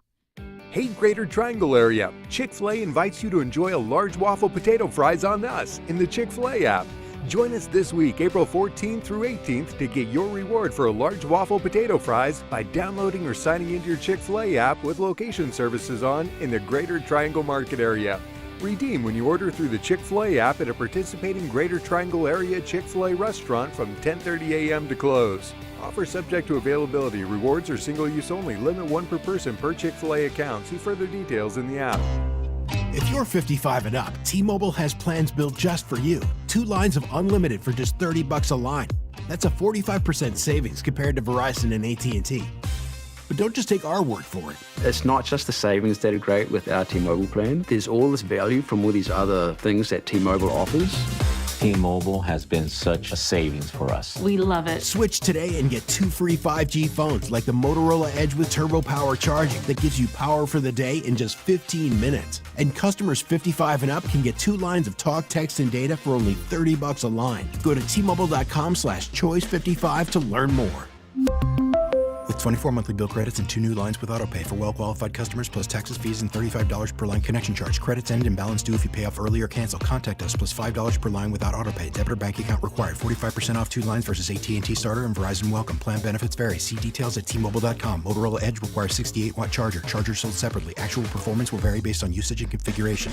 Hey, Greater Triangle area, Chick-fil-A invites you to enjoy a large waffle potato fries on us in the Chick-fil-A app. Join us this week, April 14th through 18th, to get your reward for a large waffle potato fries by downloading or signing into your Chick-fil-A app with location services on in the Greater Triangle market area. Redeem when you order through the Chick-fil-A app at a participating Greater Triangle area Chick-fil-A restaurant from 10:30 a.m. to close. Offer subject to availability. Rewards are single use only. Limit 1 per person per Chick-fil-A account. See further details in the app. If you're 55 and up, T-Mobile has plans built just for you. 2 lines of unlimited for just $30 a line. That's a 45% savings compared to Verizon and AT&T. But don't just take our word for it. It's not just the savings that are great with our T-Mobile plan. There's all this value from all these other things that T-Mobile offers. T-Mobile has been such a savings for us. We love it. Switch today and get 2 free 5G phones like the Motorola Edge with Turbo Power charging that gives you power for the day in just 15 minutes. And customers 55 and up can get 2 lines of talk, text, and data for only $30 a line. Go to T-Mobile.com/choice55 to learn more. With 24 monthly bill credits and 2 new lines with autopay for well-qualified customers plus taxes, fees, and $35 per line connection charge. Credits end and balance due if you pay off early or cancel. Contact us plus $5 per line without autopay. Debit or bank account required. 45% off 2 lines versus AT&T Starter and Verizon Welcome. Plan benefits vary. See details at T-Mobile.com. Motorola Edge requires 68-watt charger. Charger sold separately. Actual performance will vary based on usage and configuration.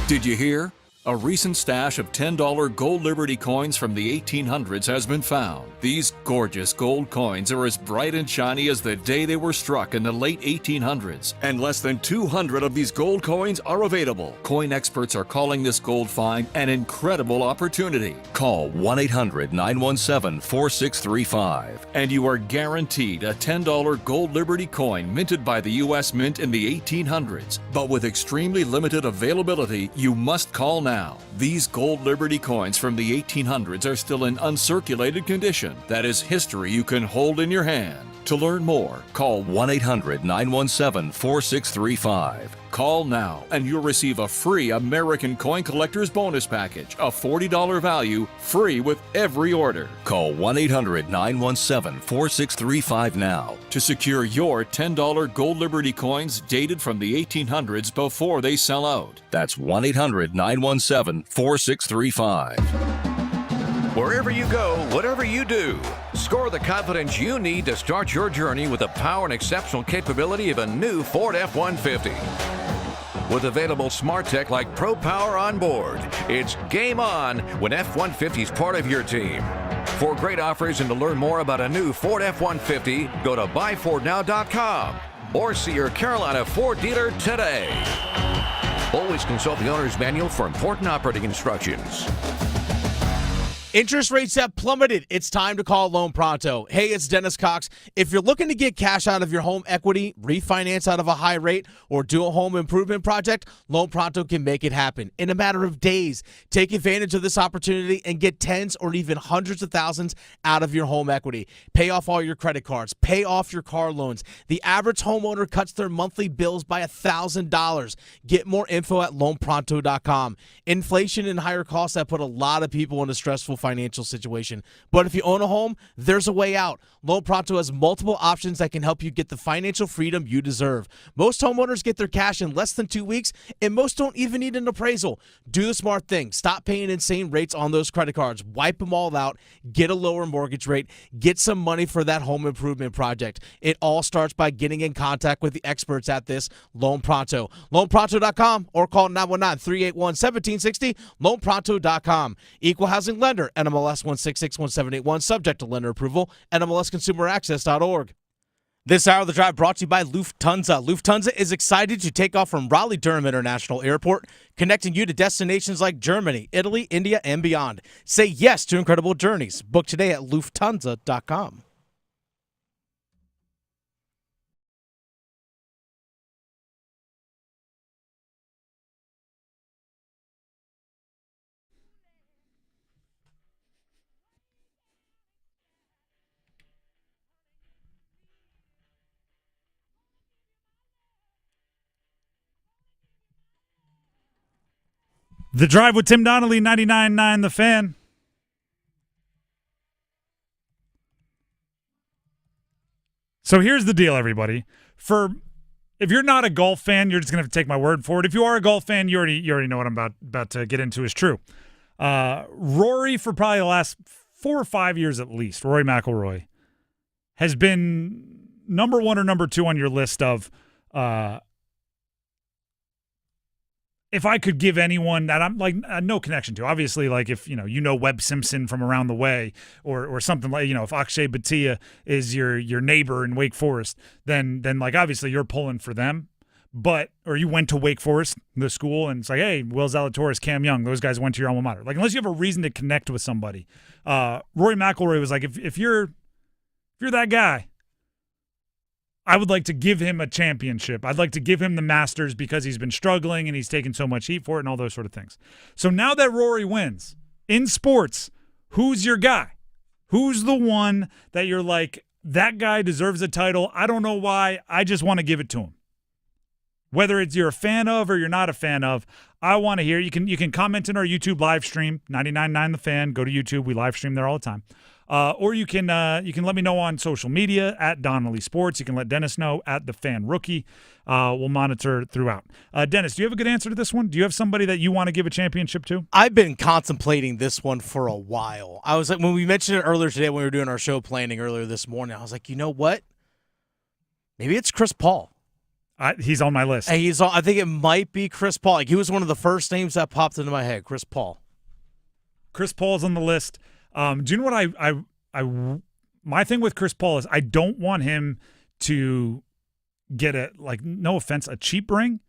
Did you hear? A recent stash of $10 gold Liberty coins from the 1800s has been found. These gorgeous gold coins are as bright and shiny as the day they were struck in the late 1800s, and less than 200 of these gold coins are available. Coin experts are calling this gold find an incredible opportunity. Call 1-800-917-4635, and you are guaranteed a $10 gold Liberty coin minted by the U.S. Mint in the 1800s. But with extremely limited availability, you must call now. These gold Liberty coins from the 1800s are still in uncirculated condition. That is history you can hold in your hand. To learn more, call 1-800-917-4635. Call now and you'll receive a free American Coin Collector's Bonus Package, a $40 value, free with every order. Call 1-800-917-4635 now to secure your $10 gold Liberty coins dated from the 1800s before they sell out. That's 1-800-917-4635. Wherever you go, whatever you do, score the confidence you need to start your journey with the power and exceptional capability of a new Ford F-150. With available smart tech like Pro Power on board, it's game on when F-150 is part of your team. For great offers and to learn more about a new Ford F-150, go to buyfordnow.com or see your Carolina Ford dealer today. Always consult the owner's manual for important operating instructions. Interest rates have plummeted. It's time to call Loan Pronto. Hey, it's Dennis Cox. If you're looking to get cash out of your home equity, refinance out of a high rate, or do a home improvement project, Loan Pronto can make it happen in a matter of days. Take advantage of this opportunity and get tens or even hundreds of thousands out of your home equity. Pay off all your credit cards. Pay off your car loans. The average homeowner cuts their monthly bills by $1,000. Get more info at loanpronto.com. Inflation and higher costs have put a lot of people in a stressful financial situation. But if you own a home, there's a way out. Loan Pronto has multiple options that can help you get the financial freedom you deserve. Most homeowners get their cash in less than 2 weeks, and most don't even need an appraisal. Do the smart thing. Stop paying insane rates on those credit cards. Wipe them all out. Get a lower mortgage rate. Get some money for that home improvement project. It all starts by getting in contact with the experts at this, Loan Pronto. LoanPronto.com or call 919-381-1760. LoanPronto.com. Equal housing lender. NMLS 1661781, subject to lender approval, NMLSconsumeraccess.org. This hour of the drive brought to you by Lufthansa. Lufthansa is excited to take off from Raleigh Durham International Airport, connecting you to destinations like Germany, Italy, India, and beyond. Say yes to incredible journeys. Book today at Lufthansa.com. The Drive with Tim Donnelly, 99.9 The Fan. So here's the deal, everybody. If you're not a golf fan, you're just going to have to take my word for it. If you are a golf fan, you already know what I'm about to get into is true. Rory, for probably the last 4 or 5 years at least, Rory McIlroy, has been number 1 or number 2 on your list of if I could give anyone that I'm like no connection to, obviously, like if Webb Simpson from around the way or something like, if Akshay Bhatia is your neighbor in Wake Forest, then like obviously you're pulling for them. Or you went to Wake Forest, the school, and it's like, hey, Will Zalatoris, Cam Young, those guys went to your alma mater. Like, unless you have a reason to connect with somebody. Rory McIlroy was like, if you're that guy, I would like to give him a championship. I'd like to give him the Masters because he's been struggling and he's taken so much heat for it and all those sort of things. So now that Rory wins in sports, who's your guy? Who's the one that you're like, that guy deserves a title? I don't know why. I just want to give it to him. Whether it's you're a fan of or you're not a fan of, I want to hear. You can comment in our YouTube live stream, 99.9 The Fan. Go to YouTube. We live stream there all the time. Or you can let me know on social media at Donnelly Sports. You can let Dennis know at The Fan Rookie. We'll monitor throughout. Dennis, do you have a good answer to this one? Do you have somebody that you want to give a championship to? I've been contemplating this one for a while. I was like, when we mentioned it earlier today when we were doing our show planning earlier this morning, I was like, you know what? Maybe it's Chris Paul. He's on my list. And I think it might be Chris Paul. Like, he was one of the first names that popped into my head, Chris Paul. Chris Paul's on the list. Do you know what my thing with Chris Paul is I don't want him to get no offense, a cheap ring.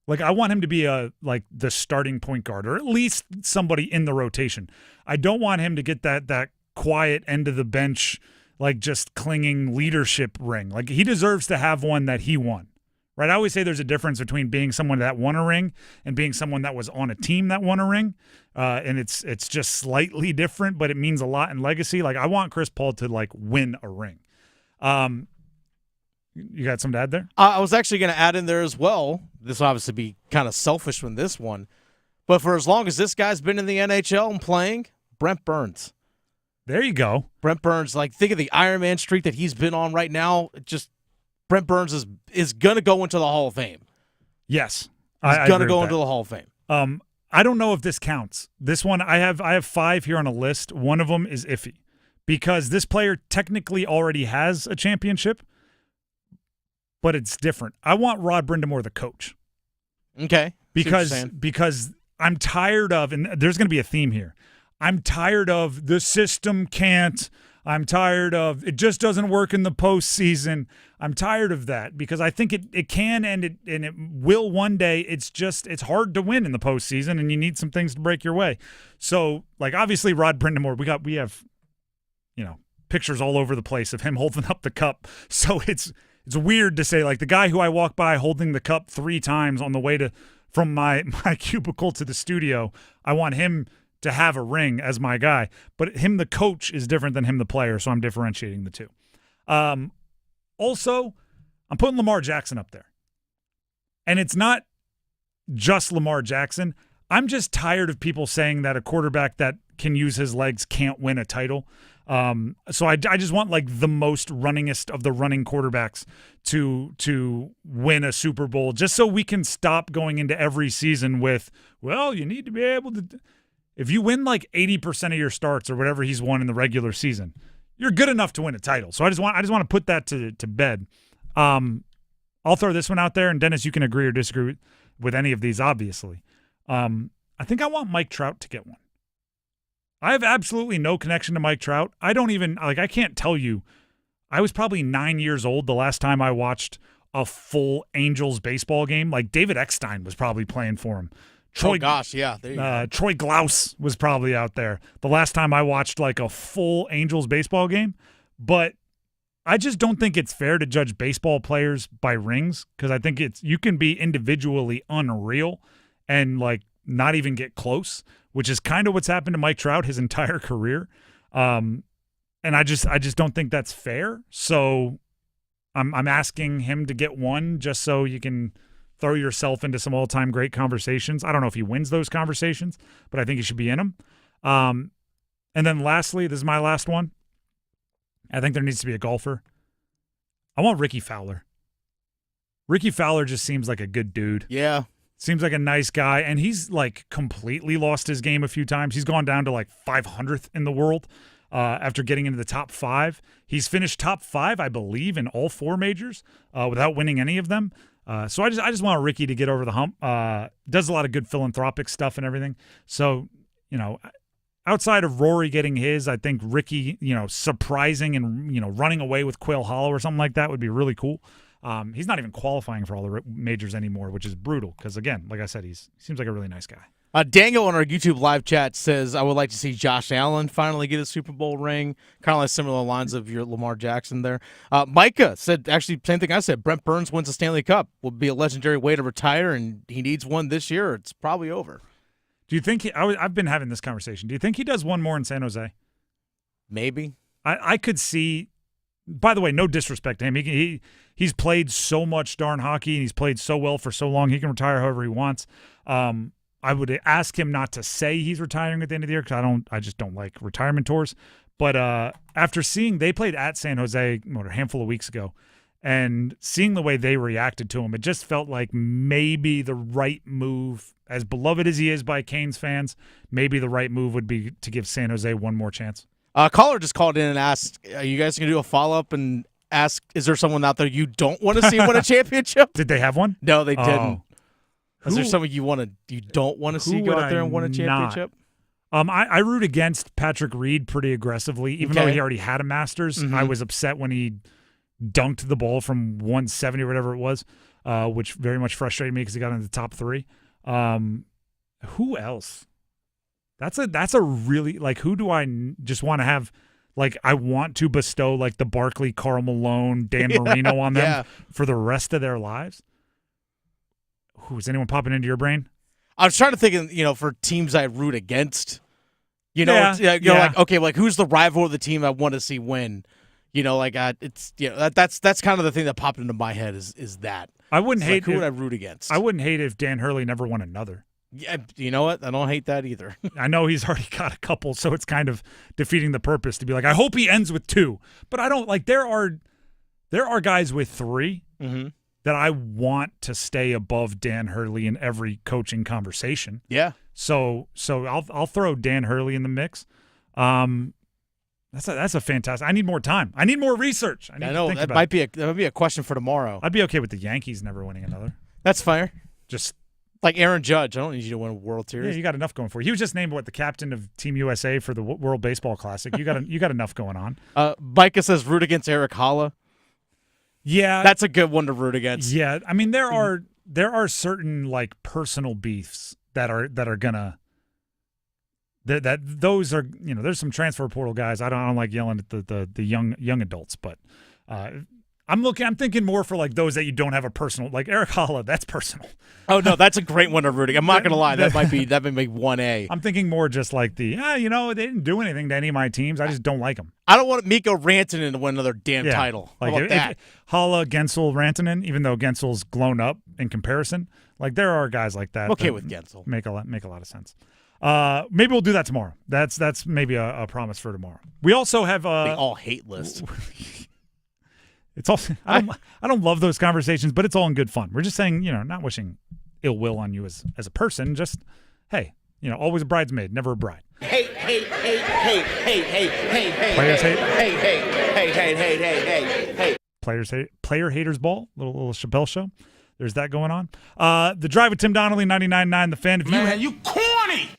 Like, I want him to be the starting point guard or at least somebody in the rotation. I don't want him to get that quiet end of the bench, like just clinging leadership ring. Like, he deserves to have one that he won. Right? I always say there's a difference between being someone that won a ring and being someone that was on a team that won a ring. And it's just slightly different, but it means a lot in legacy. Like, I want Chris Paul to win a ring. You got something to add there? I was actually going to add in there as well. This will obviously be kind of selfish from this one. But for as long as this guy's been in the NHL and playing, Brent Burns. There you go. Brent Burns, think of the Ironman streak that he's been on right now. Brent Burns is going to go into the Hall of Fame. Yes. He's going to go into the Hall of Fame. I don't know if this counts. This one, I have 5 here on a list. One of them is iffy because this player technically already has a championship, but it's different. I want Rod Brind'Amour, the coach. Okay. Because I'm tired of, and there's going to be a theme here, I'm tired of the system can't. I'm tired of it just doesn't work in the postseason. I'm tired of that because I think it can and it will one day. It's hard to win in the postseason and you need some things to break your way. So obviously Rod Brind'Amour, we have pictures all over the place of him holding up the cup. So it's weird to say the guy who I walk by holding the cup 3 times on the way from my cubicle to the studio. I want him to have a ring as my guy, but him, the coach, is different than him, the player, so I'm differentiating the two. Also, I'm putting Lamar Jackson up there. And it's not just Lamar Jackson. I'm just tired of people saying that a quarterback that can use his legs can't win a title. So I just want the most runningest of the running quarterbacks to win a Super Bowl, just so we can stop going into every season with, well, you need to be able to – if you win 80% of your starts or whatever he's won in the regular season, you're good enough to win a title. So I just want to put that to bed. I'll throw this one out there, and Dennis, you can agree or disagree with any of these, obviously. I think I want Mike Trout to get one. I have absolutely no connection to Mike Trout. I don't even I can't tell you. I was probably 9 years old the last time I watched a full Angels baseball game. David Eckstein was probably playing for him. Troy Glaus was probably out there the last time I watched a full Angels baseball game. But I just don't think it's fair to judge baseball players by rings because I think you can be individually unreal and not even get close, which is kind of what's happened to Mike Trout his entire career. And I just don't think that's fair. So I'm asking him to get one just so you can throw yourself into some all-time great conversations. I don't know if he wins those conversations, but I think he should be in them. And then lastly, this is my last one. I think there needs to be a golfer. I want Ricky Fowler. Ricky Fowler just seems like a good dude. Yeah. Seems like a nice guy, and he's completely lost his game a few times. He's gone down to 500th in the world after getting into the top 5. He's finished top 5, I believe, in all 4 majors without winning any of them. So I just want Ricky to get over the hump. Does a lot of good philanthropic stuff and everything. So, outside of Rory getting his, I think Ricky, surprising and, running away with Quail Hollow or something like that would be really cool. He's not even qualifying for all the majors anymore, which is brutal because, again, like I said, he seems like a really nice guy. Daniel on our YouTube live chat says, I would like to see Josh Allen finally get a Super Bowl ring. Kind of like similar lines of your Lamar Jackson there. Micah said, actually, same thing I said. Brent Burns wins the Stanley Cup. Would be a legendary way to retire, and he needs one this year. It's probably over. Do you think I've been having this conversation. Do you think he does one more in San Jose? Maybe. I could see. By the way, no disrespect to him. He's played so much darn hockey, and he's played so well for so long. He can retire however he wants. I would ask him not to say he's retiring at the end of the year because I just don't like retirement tours. But after seeing they played at San Jose a handful of weeks ago, and seeing the way they reacted to him, it just felt like maybe the right move, as beloved as he is by Canes fans, maybe the right move would be to give San Jose one more chance. Caller just called in and asked, are you guys going to do a follow-up and ask, is there someone out there you don't want to see win a championship? Did they have one? No, they didn't. Oh. Is there someone you don't want to see go out there and win a championship? I root against Patrick Reed pretty aggressively, even though he already had a Masters. Mm-hmm. I was upset when he dunked the ball from 170 or whatever it was, which very much frustrated me because he got into the top 3. Who else? That's a really, who do I just want to have, I want to bestow, the Barkley, Karl Malone, Dan Marino on them for the rest of their lives? Is anyone popping into your brain? I was trying to think, for teams I root against. Who's the rival of the team I want to see win? That's kind of the thing that popped into my head is that. I wouldn't hate who would I root against? I wouldn't hate if Dan Hurley never won another. Yeah, you know what? I don't hate that either. I know he's already got a couple, so it's kind of defeating the purpose to be I hope he ends with 2. But I don't there are guys with 3 that I want to stay above Dan Hurley in every coaching conversation. Yeah. So I'll throw Dan Hurley in the mix. That's a fantastic. I need more time. I need more research. I know that might be a question for tomorrow. I'd be okay with the Yankees never winning another. That's fair. Just like Aaron Judge. I don't need you to win a World Series. Yeah, you got enough going for you. He was just named the captain of Team USA for the World Baseball Classic. You got enough going on. Micah says root against Eric Holla. Yeah, that's a good one to root against. Yeah, I mean there are certain personal beefs that are gonna that those are there's some transfer portal guys. I don't like yelling at the young adults, but I'm thinking more for those that you don't have a personal Eric Holla. That's personal. Oh no, that's a great one to root against. I'm not gonna lie, that might be 1A. I'm thinking more just they didn't do anything to any of my teams. I just don't like them. I don't want Mikko Rantanen to win another damn title. How about that? Holla, Gensel, Rantanen, even though Gensel's blown up in comparison, there are guys like that. Okay with Gensel. Make a lot of sense. Maybe we'll do that tomorrow. That's maybe a promise for tomorrow. We also have the all hate list. It's also I don't love those conversations, but it's all in good fun. We're just saying, not wishing ill will on you as a person. Just hey, always a bridesmaid, never a bride. Hey. Players hate. Hey. Players hate. Player haters ball. Little Chappelle show. There's that going on. The Drive with Tim Donnelly, 99.9 The Fan. You corny.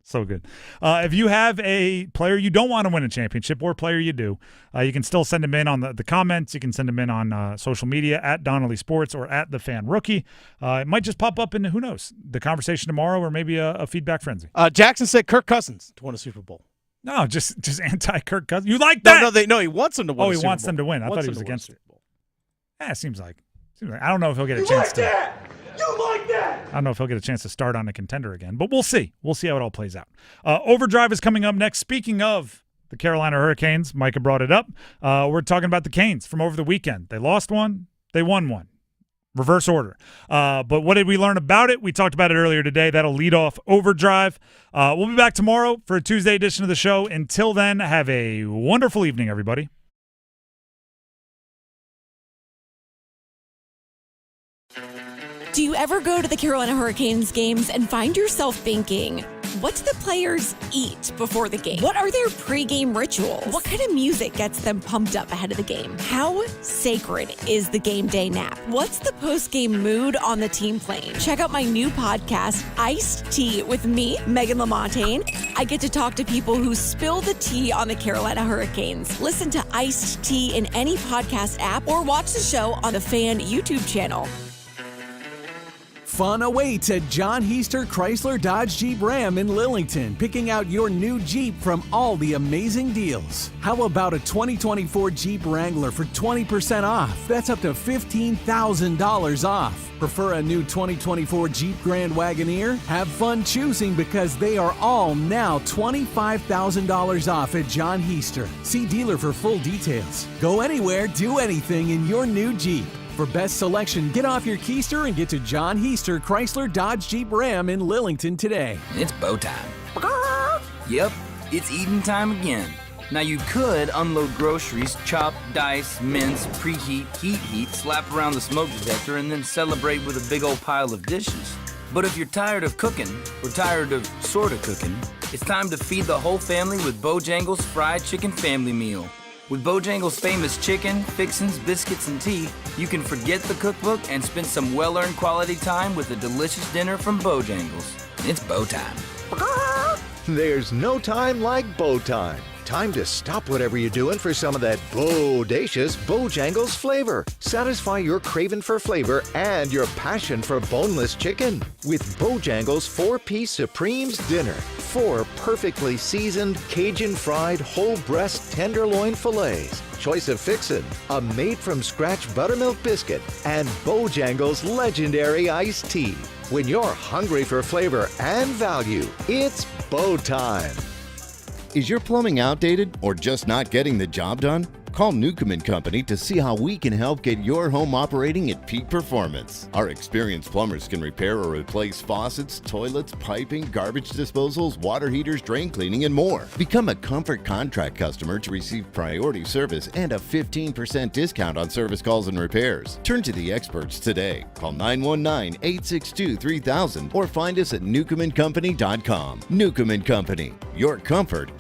So good. If you have a player you don't want to win a championship or a player you do, you can still send them in on the comments. You can send them in on social media at Donnelly Sports or at The Fan Rookie. It might just pop up in, who knows, the conversation tomorrow or maybe a feedback frenzy. Jackson said Kirk Cousins to win a Super Bowl. No, just anti-Kirk Cousins. You like that? No, he wants them to win. Oh, he wants them to win. I thought he was against it. Yeah, it seems like. I don't know if he'll get a chance to. You like that? I don't know if he'll get a chance to start on a contender again, but we'll see. We'll see how it all plays out. Overdrive is coming up next. Speaking of the Carolina Hurricanes, Micah brought it up. We're talking about the Canes from over the weekend. They lost one. They won one. Reverse order. But what did we learn about it? We talked about it earlier today. That'll lead off Overdrive. We'll be back tomorrow for a Tuesday edition of the show. Until then, have a wonderful evening, everybody. Do you ever go to the Carolina Hurricanes games and find yourself thinking, What do the players eat before the game? What are their pregame rituals? What kind of music gets them pumped up ahead of the game? How sacred is the game day nap? What's the post-game mood on the team plane? Check out my new podcast, Iced Tea, with me, Megan LaMontagne. I get to talk to people who spill the tea on the Carolina Hurricanes. Listen to Iced Tea in any podcast app or watch the show on the Fan YouTube channel. Fun awaits at John Heister Chrysler Dodge Jeep Ram in Lillington, picking out your new Jeep from all the amazing deals. How about a 2024 Jeep Wrangler for 20% off? That's up to $15,000 off. Prefer a new 2024 Jeep Grand Wagoneer? Have fun choosing because they are all now $25,000 off at John Heister. See dealer for full details. Go anywhere, do anything in your new Jeep. For best selection, get off your keister and get to John Heister Chrysler Dodge Jeep Ram in Lillington today. It's bow time. Yep, it's eating time again. Now you could unload groceries, chop, dice, mince, preheat, heat, slap around the smoke detector, and then celebrate with a big old pile of dishes. But if you're tired of cooking, or tired of sorta cooking, it's time to feed the whole family with Bojangles Fried Chicken Family Meal. With Bojangles' famous chicken, fixins, biscuits, and tea, you can forget the cookbook and spend some well-earned quality time with a delicious dinner from Bojangles. It's bow time. There's no time like bow time. Time to stop whatever you're doing for some of that bodacious Bojangles flavor. Satisfy your craving for flavor and your passion for boneless chicken with Bojangles 4-piece Supremes Dinner. 4 perfectly seasoned, Cajun-fried, whole breast tenderloin fillets, choice of fixin', a made-from-scratch buttermilk biscuit, and Bojangles' legendary iced tea. When you're hungry for flavor and value, it's bow time. Is your plumbing outdated or just not getting the job done? Call Newcomb & Company to see how we can help get your home operating at peak performance. Our experienced plumbers can repair or replace faucets, toilets, piping, garbage disposals, water heaters, drain cleaning, and more. Become a Comfort Contract customer to receive priority service and a 15% discount on service calls and repairs. Turn to the experts today. Call 919-862-3000 or find us at newcombandcompany.com. Newcomb & Company. Your comfort,